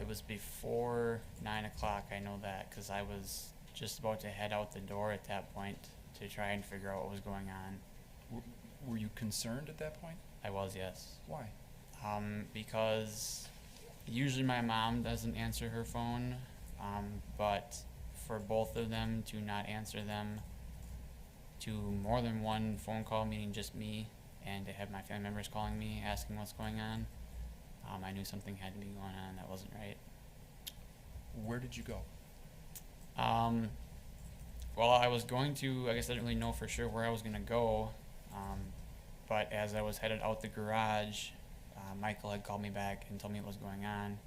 It was before 9 o'clock, I know that, because I was just about to head out the door at that point to try and figure out what was going on. Were you concerned at that point? I was, yes. Why? Because usually my mom doesn't answer her phone, but for both of them to not answer them to more than one phone call, meaning just me, and to have my family members calling me asking what's going on, I knew something had to be going on that wasn't right. Where did you go? Well, I was going to, I guess I didn't really know for sure where I was going to go, but as I was headed out the garage, Michael had called me back and told me what was going on.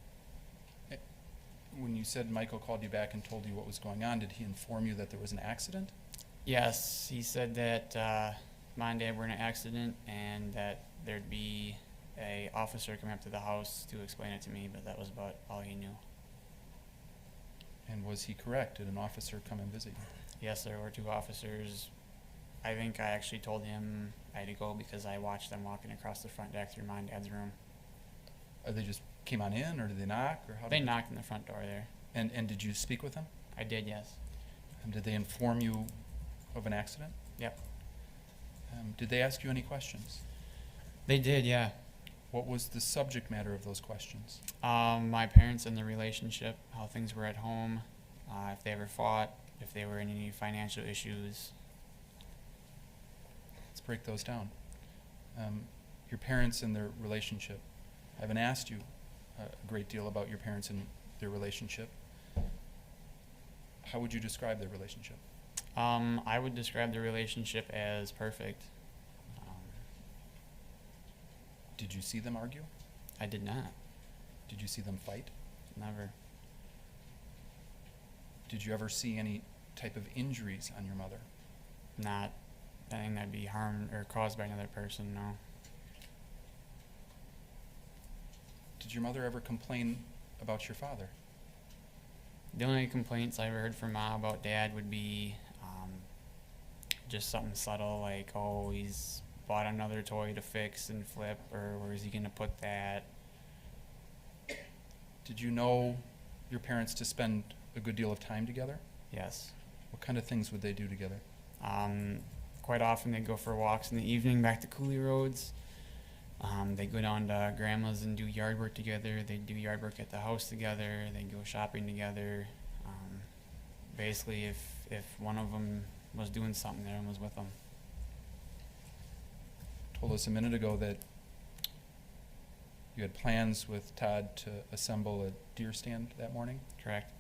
when you said Michael called you back and told you what was going on, did he inform you that there was an accident? Yes, he said that Mom and Dad were in an accident and that there'd be a officer coming up to the house to explain it to me, but that was about all he knew. And was he correct? Did an officer come and visit you? Yes, there were 2 officers. I think I actually told him I had to go because I watched them walking across the front deck through Mom and Dad's room. They just came on in, or did they knock, or how? They knocked on the front door there. And did you speak with them? I did, yes. And did they inform you of an accident? Yep. Did they ask you any questions? They did, yeah. What was the subject matter of those questions? My parents and the relationship, how things were at home, if they ever fought, if they were in any financial issues. Let's break those down. Your parents and their relationship. I haven't asked you a great deal about your parents and their relationship. How would you describe their relationship? I would describe the relationship as perfect. Did you see them argue? I did not. Did you see them fight? Never. Did you ever see any type of injuries on your mother? Not anything that'd be harmed or caused by another person, no. Did your mother ever complain about your father? The only complaints I ever heard from Mom about Dad would be just something subtle, like, oh, he's bought another toy to fix and flip, or where is he going to put that? Did you know your parents to spend a good deal of time together? Yes. What kind of things would they do together? Quite often they'd go for walks in the evening back to Cooley Roads. They'd go down to Grandma's and do yard work together. They'd do yard work at the house together. They'd go shopping together. Basically, if one of them was doing something, the other one was with them. Told us a minute ago that you had plans with Todd to assemble a deer stand that morning. Correct.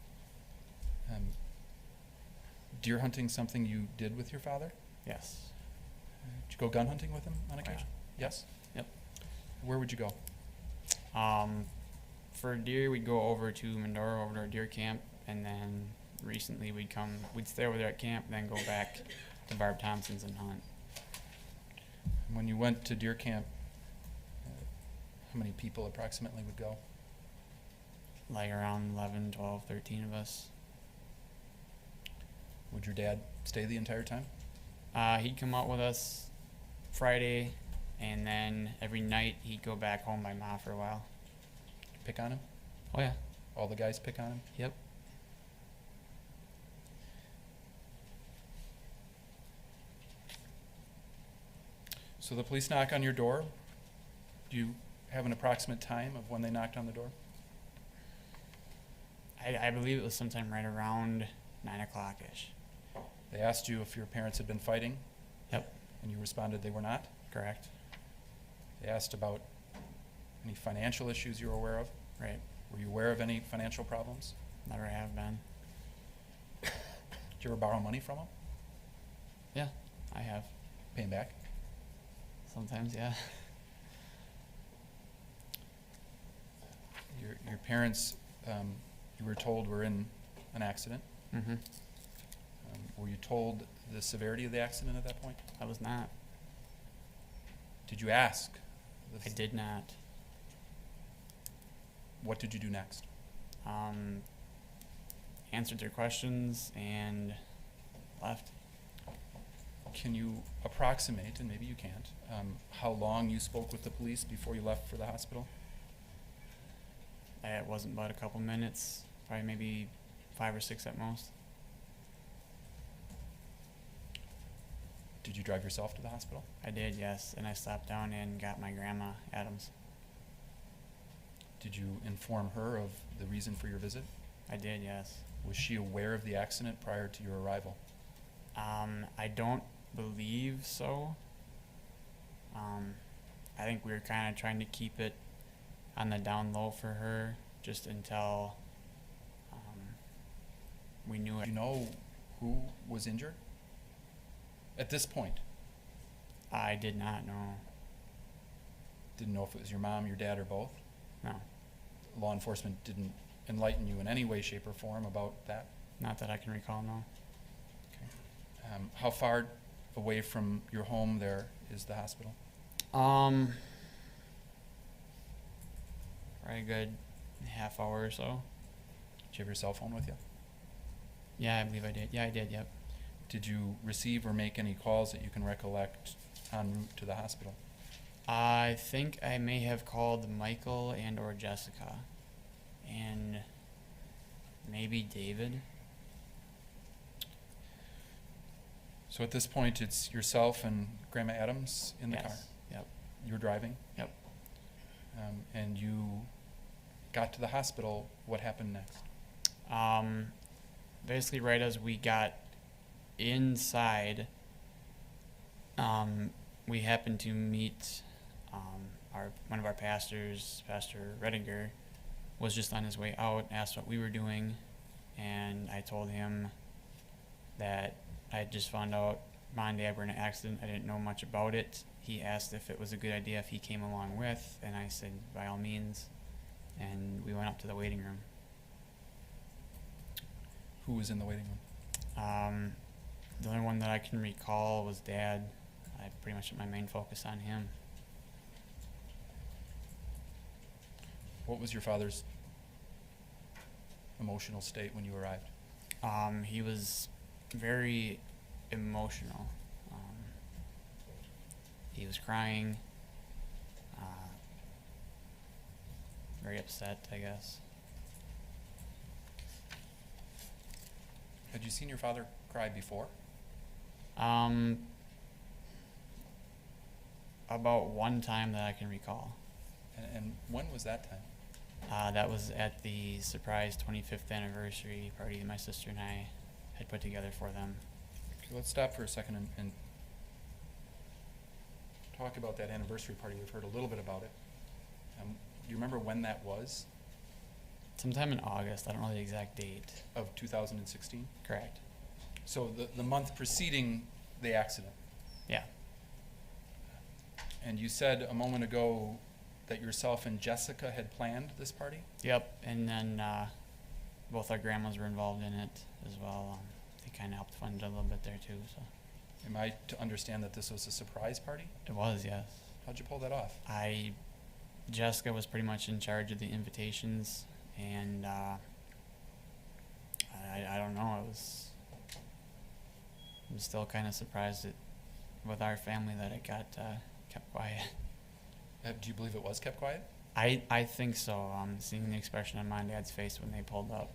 Deer hunting something you did with your father? Yes. Did you go gun hunting with him on occasion? Yes? Yep. Where would you go? For deer, we'd go over to Medora, over to our deer camp, and then recently we'd stay over there at camp, then go back to Barb Thompson's and hunt. When you went to deer camp, how many people approximately would go? Like around 11, 12, 13 of us. Would your dad stay the entire time? He'd come out with us Friday, and then every night he'd go back home by Ma for a while. Pick on him? Oh, yeah. All the guys pick on him? Yep. So the police knock on your door. Do you have an approximate time of when they knocked on the door? I believe it was sometime right around 9 o'clock-ish. They asked you if your parents had been fighting? Yep. And you responded they were not? Correct. They asked about any financial issues you were aware of? Right. Were you aware of any financial problems? Never have been. Did you ever borrow money from them? Yeah, I have. Pay them back? Sometimes, yeah. Your parents, you were told, were in an accident. Mm-hmm. Were you told the severity of the accident at that point? I was not. Did you ask? I did not. What did you do next? Answered their questions and left. Can you approximate, and maybe you can't, how long you spoke with the police before you left for the hospital? It wasn't but a couple minutes, probably maybe 5 or 6 at most. Did you drive yourself to the hospital? I did, yes, and I stopped down and got my grandma, Adams. Did you inform her of the reason for your visit? I did, yes. Was she aware of the accident prior to your arrival? I don't believe so. I think we were kind of trying to keep it on the down low for her just until we knew it. Do you know who was injured at this point? I did not know. Didn't know if it was your mom, your dad, or both? No. Law enforcement didn't enlighten you in any way, shape, or form about that? Not that I can recall, no. How far away from your home there is the hospital? Probably a good half hour or so. Do you have your cell phone with you? Yeah, I believe I did. Yeah, I did, yep. Did you receive or make any calls that you can recollect en route to the hospital? I think I may have called Michael and or Jessica. And maybe David. So at this point, it's yourself and Grandma Adams in the Yes, car? Yep. You're driving? Yep. And you got to the hospital. What happened next? Basically, right as we got inside, we happened to meet one of our pastors, Pastor Redinger, was just on his way out, asked what we were doing, and I told him that I had just found out Mom and Dad were in an accident. I didn't know much about it. He asked if it was a good idea if he came along with, and I said by all means, and we went up to the waiting room. Who was in the waiting room? The only one that I can recall was Dad. I pretty much put my main focus on him. What was your father's emotional state when you arrived? He was very emotional. He was crying, very upset, I guess. Had you seen your father cry before? About one time that I can recall. And when was that time? That was at the surprise 25th anniversary party that my sister and I had put together for them. Okay, let's stop for a second and talk about that anniversary party. We've heard a little bit about it. Do you remember when that was? Sometime in August. I don't know the exact date. Of 2016? Correct. So the month preceding the accident. Yeah. And you said a moment ago that yourself and Jessica had planned this party? Yep. And then both our grandmas were involved in it as well. They kind of helped fund it a little bit there too. So Am I to understand that this was a surprise party? it was, yes. How'd you pull that off? Jessica was pretty much in charge of the invitations, and I don't know. I'm still kind of surprised with our family that it got kept quiet. Do you believe it was kept quiet? I think so. Seeing the expression on Mom and Dad's face when they pulled up.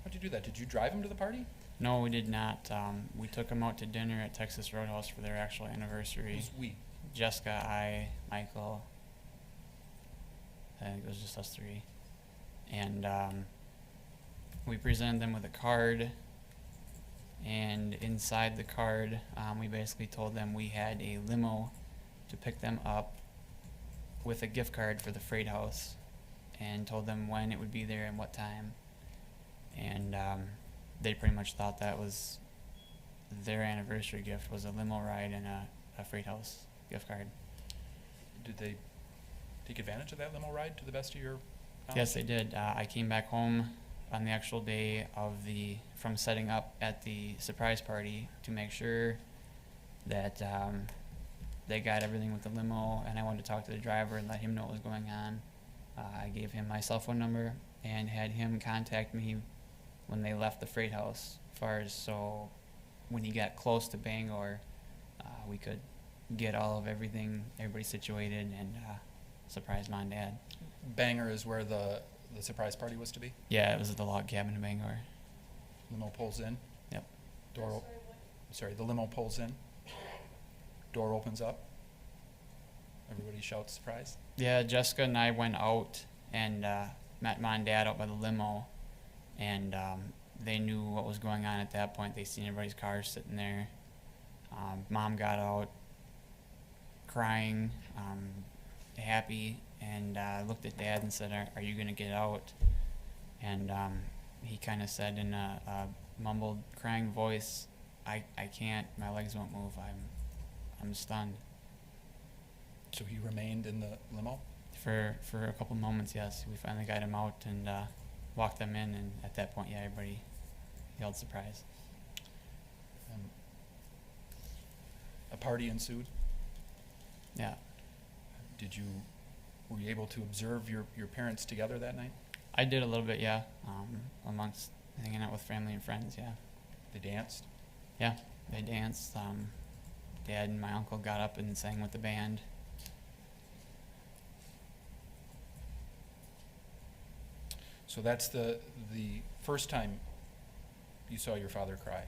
How'd you do that? Did you drive him to the party? No, we did not. We took them out to dinner at Texas Roadhouse for their actual anniversary. Who's we? Jessica, I, Michael. I think it was just us three. And we presented them with a card. And inside the card, we basically told them we had a limo to pick them up with a gift card for the freight house, and told them when it would be there and what time. And they pretty much thought that was their anniversary gift, was a limo ride and a freight house gift card. Did they take advantage of that limo ride to the best of your knowledge? Yes, they did. I came back home on the actual day from setting up at the surprise party to make sure that they got everything with the limo, and I wanted to talk to the driver and let him know what was going on. I gave him my cell phone number and had him contact me when they left the freight house, as far as so when he got close to Bangor, we could get all of everybody situated, and surprise Mom and Dad. Bangor is where the surprise party was to be? Yeah, it was at the log cabin in Bangor. Limo pulls in? Yep. The limo pulls in. Door opens up. Everybody shouts surprise. Yeah, Jessica and I went out and met Mom and Dad out by the limo, and they knew what was going on at that point. They seen everybody's cars sitting there. Mom got out crying, happy, and looked at Dad and said, are you going to get out? And he kind of said in a mumbled, crying voice, I can't, my legs won't move, I'm stunned. So he remained in the limo? For a couple moments, yes. We finally got him out and walked them in, and at that point, yeah, everybody yelled surprise. A party ensued. Yeah. Were you able to observe your parents together that night? I did a little bit, yeah. Amongst hanging out with family and friends, yeah. They danced? Yeah, they danced. Dad and my uncle got up and sang with the band. So that's the first time you saw your father cry.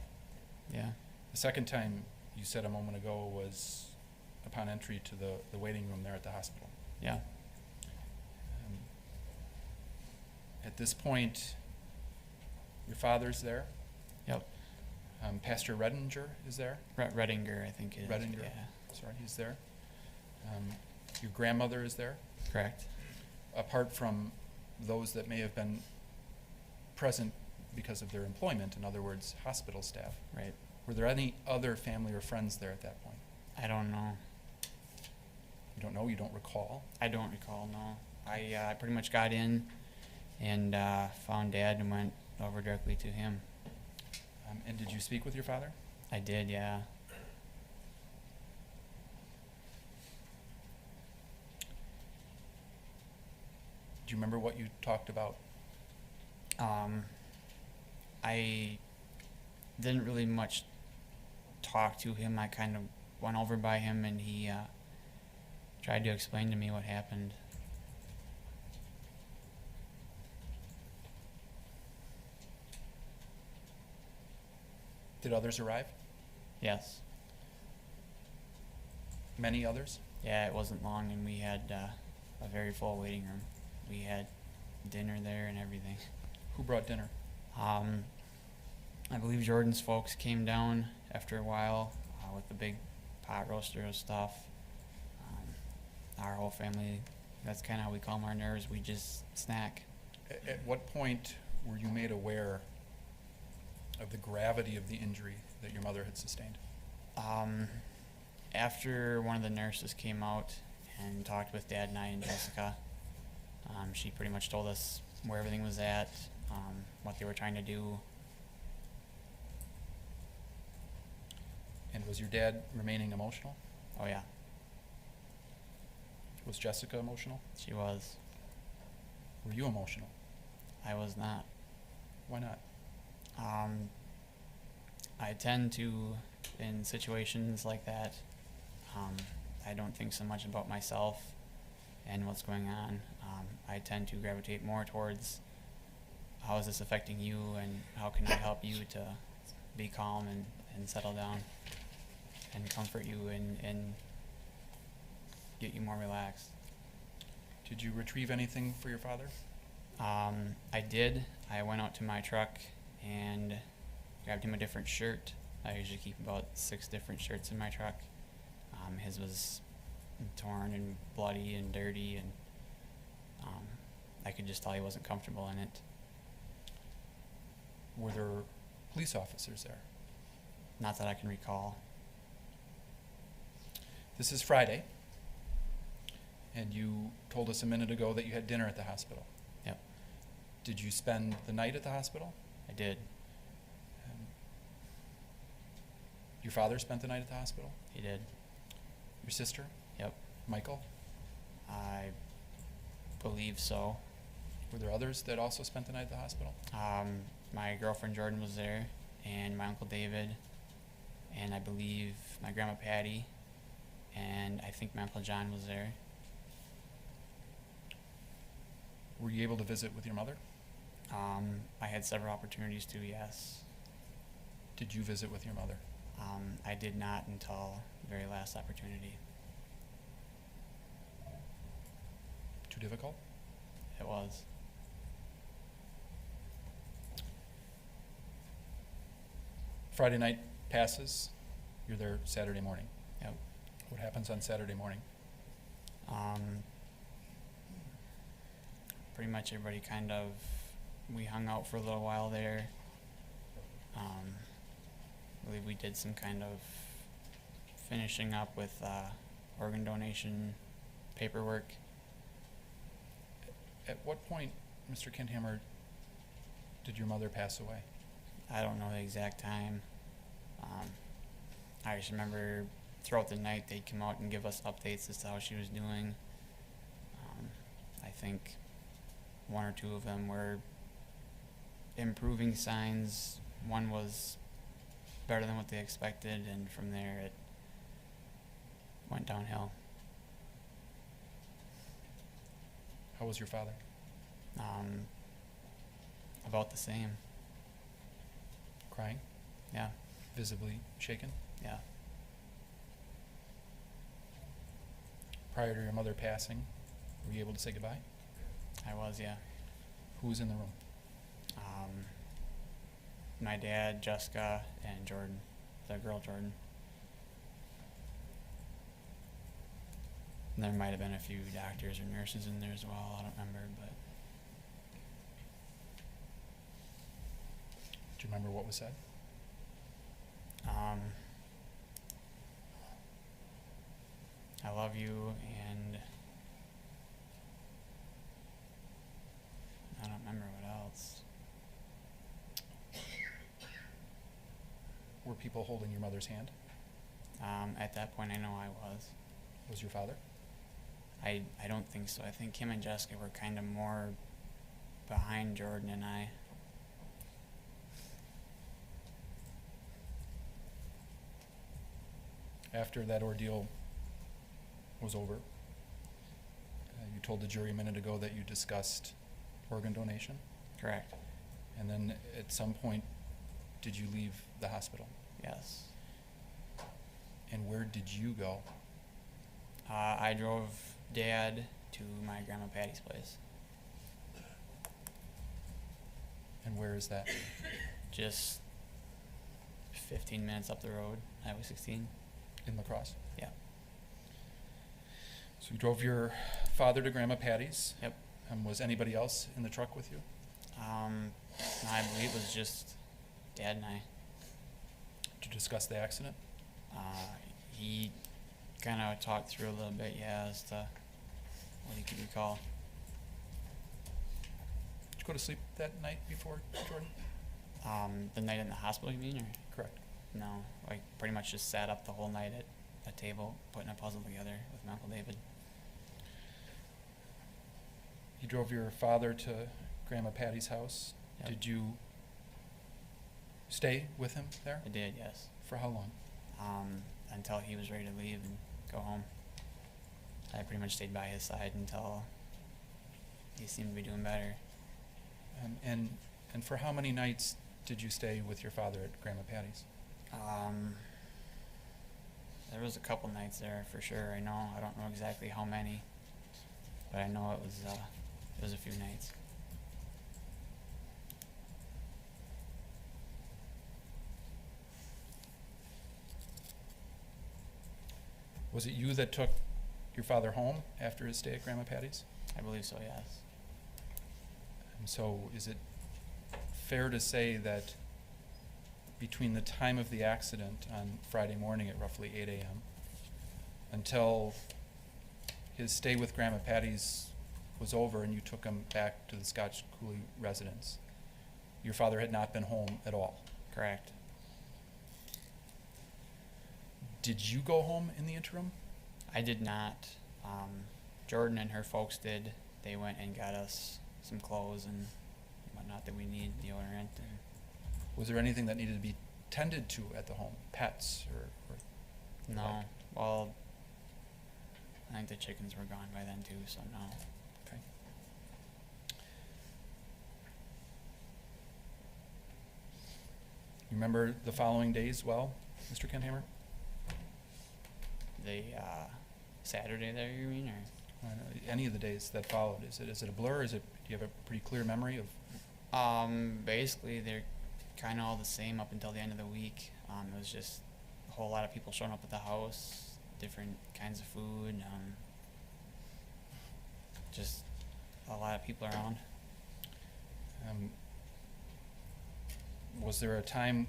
Yeah. The second time you said a moment ago was upon entry to the waiting room there at the hospital. Yeah. At this point, your father's there. Yep. Pastor Redinger is there. Redinger, I think it is. Redinger. Yeah. Sorry, he's there. Your grandmother is there. Correct. Apart from those that may have been present because of their employment, in other words, hospital staff. Right. Were there any other family or friends there at that point? I don't know. You don't know? You don't recall? I don't recall, no. I pretty much got in and found Dad and went over directly to him. And did you speak with your father? I did, yeah. Do you remember what you talked about? I didn't really much talk to him. I kind of went over by him and he tried to explain to me what happened. Did others arrive? Yes. Many others? Yeah, it wasn't long and we had a very full waiting room. We had dinner there and everything. Who brought dinner? I believe Jordan's folks came down after a while with the big pot roaster of stuff. Our whole family, that's kind of how we calm our nerves. We just snack. At what point were you made aware of the gravity of the injury that your mother had sustained? After one of the nurses came out and talked with Dad and I and Jessica, she pretty much told us where everything was at, what they were trying to do. And was your dad remaining emotional? Oh yeah, Was Jessica emotional? she was. Were you emotional? I was not. Why not? I tend to, in situations like that, I don't think so much about myself and what's going on. I tend to gravitate more towards how is this affecting you and how can I help you to be calm and settle down and comfort you and get you more relaxed. Did you retrieve anything for your father? I did. I went out to my truck and grabbed him a different shirt. I usually keep about 6 different shirts in my truck. His was torn and bloody and dirty, and I could just tell he wasn't comfortable in it. Were there police officers there? Not that I can recall. This is Friday, and you told us a minute ago that you had dinner at the hospital. Yep, Did you spend the night at the hospital? I did. Your father spent the night at the hospital? He did. Your sister? Yep, Michael? I believe so. Were there others that also spent the night at the hospital? My girlfriend Jordan was there, and my uncle David, and I believe my grandma Patty, and I think my uncle John was there. Were you able to visit with your mother? I had several opportunities to, yes. Did you visit with your mother? I did not until the very last opportunity. Too difficult? It was. Friday night passes. You're there Saturday morning. Yep. What happens on Saturday morning? Pretty much everybody we hung out for a little while there. I believe we did some kind of finishing up with organ donation paperwork. At what point, Mr. Kendhammer, did your mother pass away? I don't know the exact time. I just remember throughout the night they'd come out and give us updates as to how she was doing. I think one or two of them were improving signs. One was better than what they expected, and from there it went downhill. How was your father? About the same. Crying? Yeah, Visibly shaken? yeah. Prior to your mother passing, were you able to say goodbye? I was, yeah. Who was in the room? My dad, Jessica, and Jordan, the girl Jordan. And there might have been a few doctors or nurses in there as well. I don't remember, but Do you remember what was said? I love you, and I don't remember what else. Were people holding your mother's hand? At that point, I know I was. Was your father? I don't think so. I think him and Jessica were kind of more behind Jordan and I. After that ordeal was over, you told the jury a minute ago that you discussed organ donation, Correct. and then at some point, did you leave the hospital? Yes. And where did you go? I drove Dad to my grandma Patty's place. And where is that? Just 15 minutes up the road, Highway 16. In La Crosse? Yeah. So you drove your father to Grandma Patty's? Yep. Was anybody else in the truck with you? I believe it was just Dad and I. Did you discuss the accident? He kind of talked through a little bit, yeah, as to what he could recall. Did you go to sleep that night before, Jordan? The night in the hospital, you mean, or? Correct. No, I pretty much just sat up the whole night at a table, putting a puzzle together with my Uncle David. You drove your father to Grandma Patty's house. Yep. Did you stay with him there? I did, yes. For how long? Until he was ready to leave and go home. I pretty much stayed by his side until he seemed to be doing better. And for how many nights did you stay with your father at Grandma Patty's? There was a couple nights there for sure. I don't know exactly how many, but I know it was a few nights. Was it you that took your father home after his stay at Grandma Patty's? I believe so, yes. And so is it fair to say that between the time of the accident on Friday morning at roughly 8 a.m. until his stay with Grandma Patty's was over and you took him back to the Scotch Cooley residence, your father had not been home at all? Correct. Did you go home in the interim? I did not. Jordan and her folks did. They went and got us some clothes and whatnot that we need, deodorant. And Was there anything that needed to be tended to at the home? Pets or no. Like? Well, I think the chickens were gone by then too, so no. Okay. You remember the following days well, Mr. Kendhammer? The Saturday there, you mean, or? Any of the days that followed, is it a blur? Do you have a pretty clear memory of? Basically, they're kind of all the same up until the end of the week. It was just a whole lot of people showing up at the house, different kinds of food, just a lot of people around. Was there a time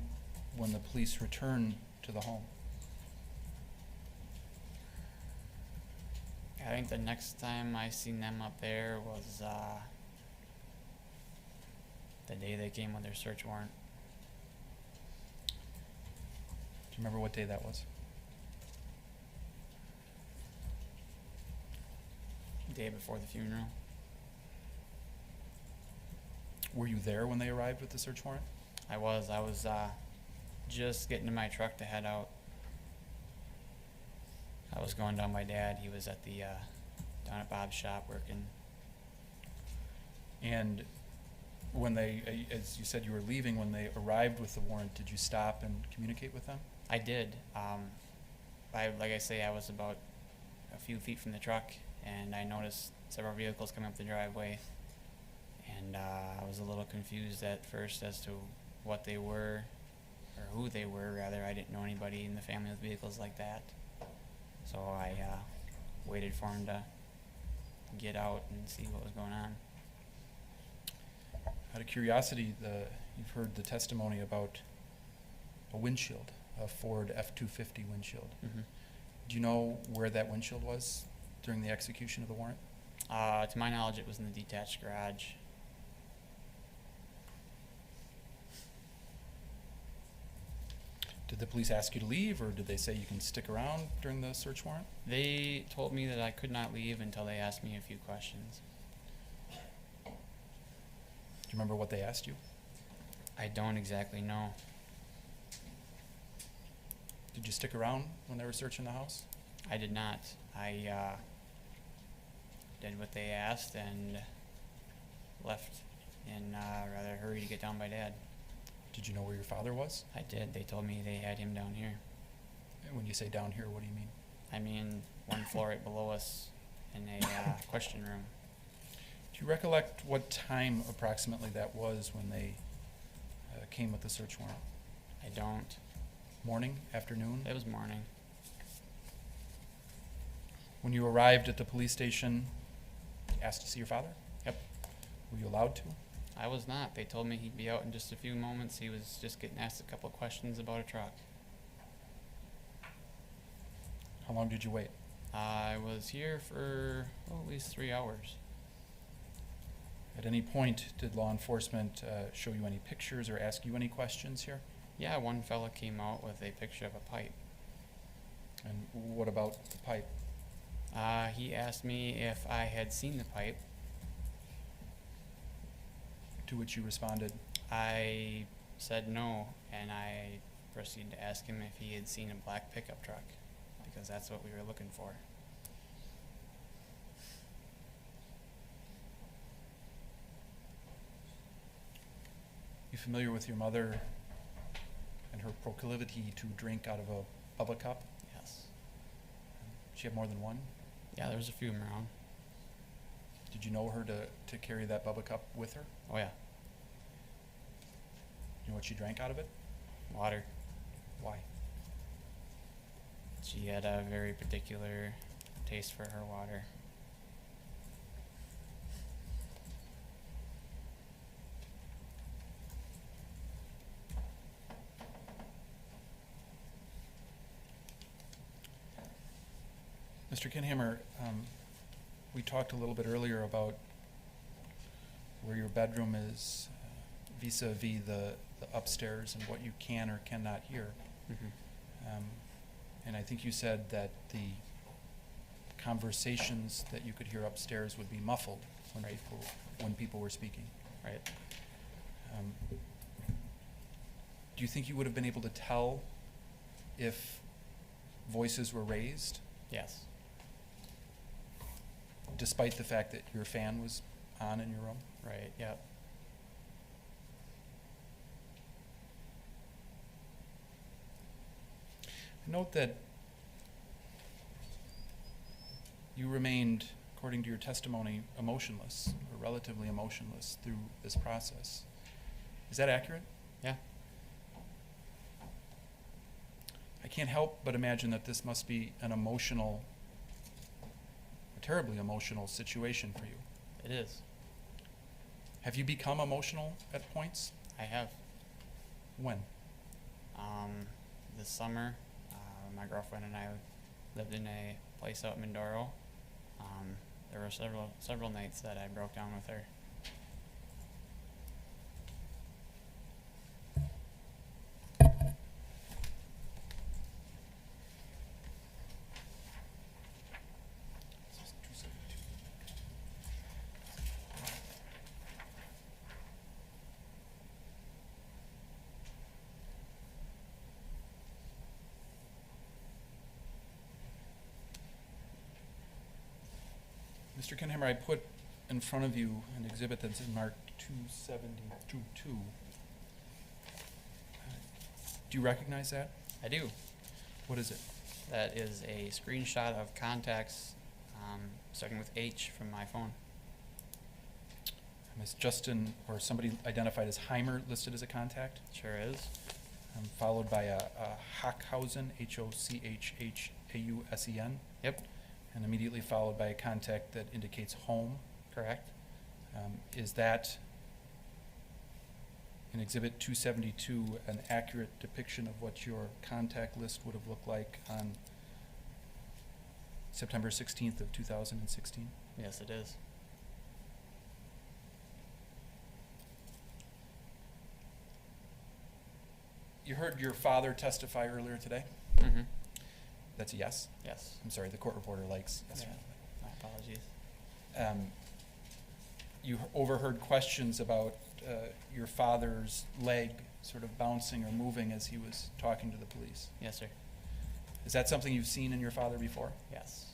when the police returned to the home? I think the next time I seen them up there was day they came with their search warrant. Do you remember what day that was? Day before the funeral. Were you there when they arrived with the search warrant? I was just getting to my truck to head out. I was going down my dad. He was at the down at Bob's shop working. And when they, as you said, you were leaving, when they arrived with the warrant, did you stop and communicate with them? I did. Like I say, I was about a few feet from the truck, and I noticed several vehicles coming up the driveway. And I was a little confused at first as to what they were, or who they were, rather. I didn't know anybody in the family with vehicles like that. So I waited for him to get out and see what was going on. Out of curiosity, you've heard the testimony about a windshield, a Ford F-250 windshield. Mm-hmm. Do you know where that windshield was during the execution of the warrant? To my knowledge, it was in the detached garage. Did the police ask you to leave, or did they say you can stick around during the search warrant? They told me that I could not leave until they asked me a few questions. Do you remember what they asked you? I don't exactly know. Did you stick around when they were searching the house? I did not. I did what they asked and left in rather hurry to get down by Dad. Did you know where your father was? I did. They told me they had him down here. And when you say down here, what do you mean? I mean, one floor right below us in a question room. Do you recollect what time approximately that was when they came with the search warrant? I don't. Morning? Afternoon? It was morning. When you arrived at the police station, asked to see your father? Yep. Were you allowed to? I was not. They told me he'd be out in just a few moments. He was just getting asked a couple of questions about a truck. How long did you wait? I was here for at least 3 hours. At any point, did law enforcement show you any pictures or ask you any questions here? Yeah, one fella came out with a picture of a pipe. And what about the pipe? He asked me if I had seen the pipe. To which you responded, I said no, and I proceeded to ask him if he had seen a black pickup truck, because that's what we were looking for. you familiar with your mother and her proclivity to drink out of a bubble cup? Yes. She had more than one? Yeah, there was a few of them around. Did you know her to carry that bubble cup with her? Oh yeah, You know what she drank out of it? water. Why? She had a very particular taste for her water. Mr. Kendhammer, we talked a little bit earlier about where your bedroom is vis-a-vis the upstairs and what you can or cannot hear. Mm-hmm. And I think you said that the conversations that you could hear upstairs would be muffled when, Right. when people were speaking. Right. Do you think you would have been able to tell if voices were raised, Yes. despite the fact that your fan was on in your room? Right. Yep. Note that you remained, according to your testimony, emotionless, or relatively emotionless through this process. Is that accurate? Yeah. I can't help but imagine that this must be an emotional, a terribly emotional situation for you. It is. Have you become emotional at points? I have. When? This summer, my girlfriend and I lived in a place out in Mindoro. There were several nights that I broke down with her. Mr. Kendhammer, I put in front of you an exhibit that's marked 272. Do you recognize that? I do. What is it? That is a screenshot of contacts starting with H from my phone. Is Justin or somebody identified as Heimer listed as a contact? Sure is. Followed by a Hockhausen, Hochhausen. Yep, And immediately followed by a contact that indicates home. correct. Is that, in Exhibit 272, an accurate depiction of what your contact list would have looked like on September 16th of 2016? Yes, it is. You heard your father testify earlier today? Mm-hmm. That's a yes? Yes. I'm sorry, the court reporter likes yes. Yeah. My apologies. You overheard questions about your father's leg sort of bouncing or moving as he was talking to the police. Yes, sir. Is that something you've seen in your father before? Yes.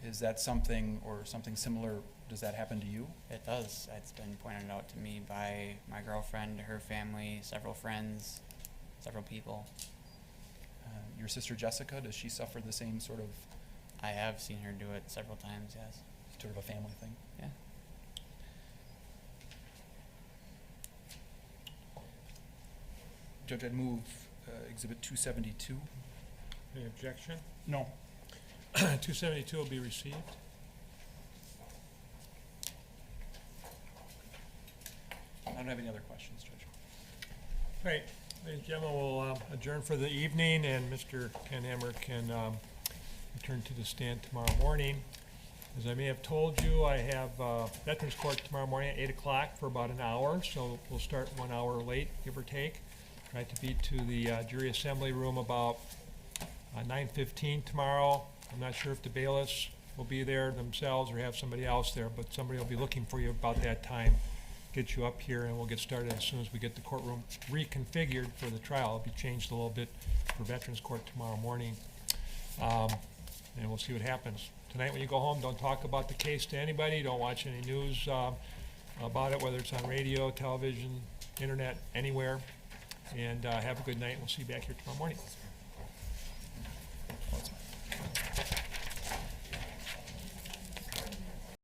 Is that something or something similar, does that happen to you? It does. It's been pointed out to me by my girlfriend, her family, several friends, several people. Your sister Jessica, does she suffer the same sort of, I have seen her do it several times, yes. sort of a family thing? Yeah. Judge, I'd move Exhibit 272. Any objection? No. 272 will be received. I don't have any other questions, Judge. All right, ladies and gentlemen, we'll adjourn for the evening, and Mr. Kendhammer can return to the stand tomorrow morning. As I may have told you, I have Veterans Court tomorrow morning at 8 o'clock for about an hour, so we'll start 1 hour late, give or take. Try to be to the jury assembly room about 9:15 tomorrow. I'm not sure if the bailiffs will be there themselves or have somebody else there, but somebody will be looking for you about that time. Get you up here, and we'll get started as soon as we get the courtroom reconfigured for the trial. It'll be changed a little bit for Veterans Court tomorrow morning, and we'll see what happens. Tonight when you go home, don't talk about the case to anybody. Don't watch any news about it, whether it's on radio, television, internet, anywhere. And have a good night. We'll see you back here tomorrow morning.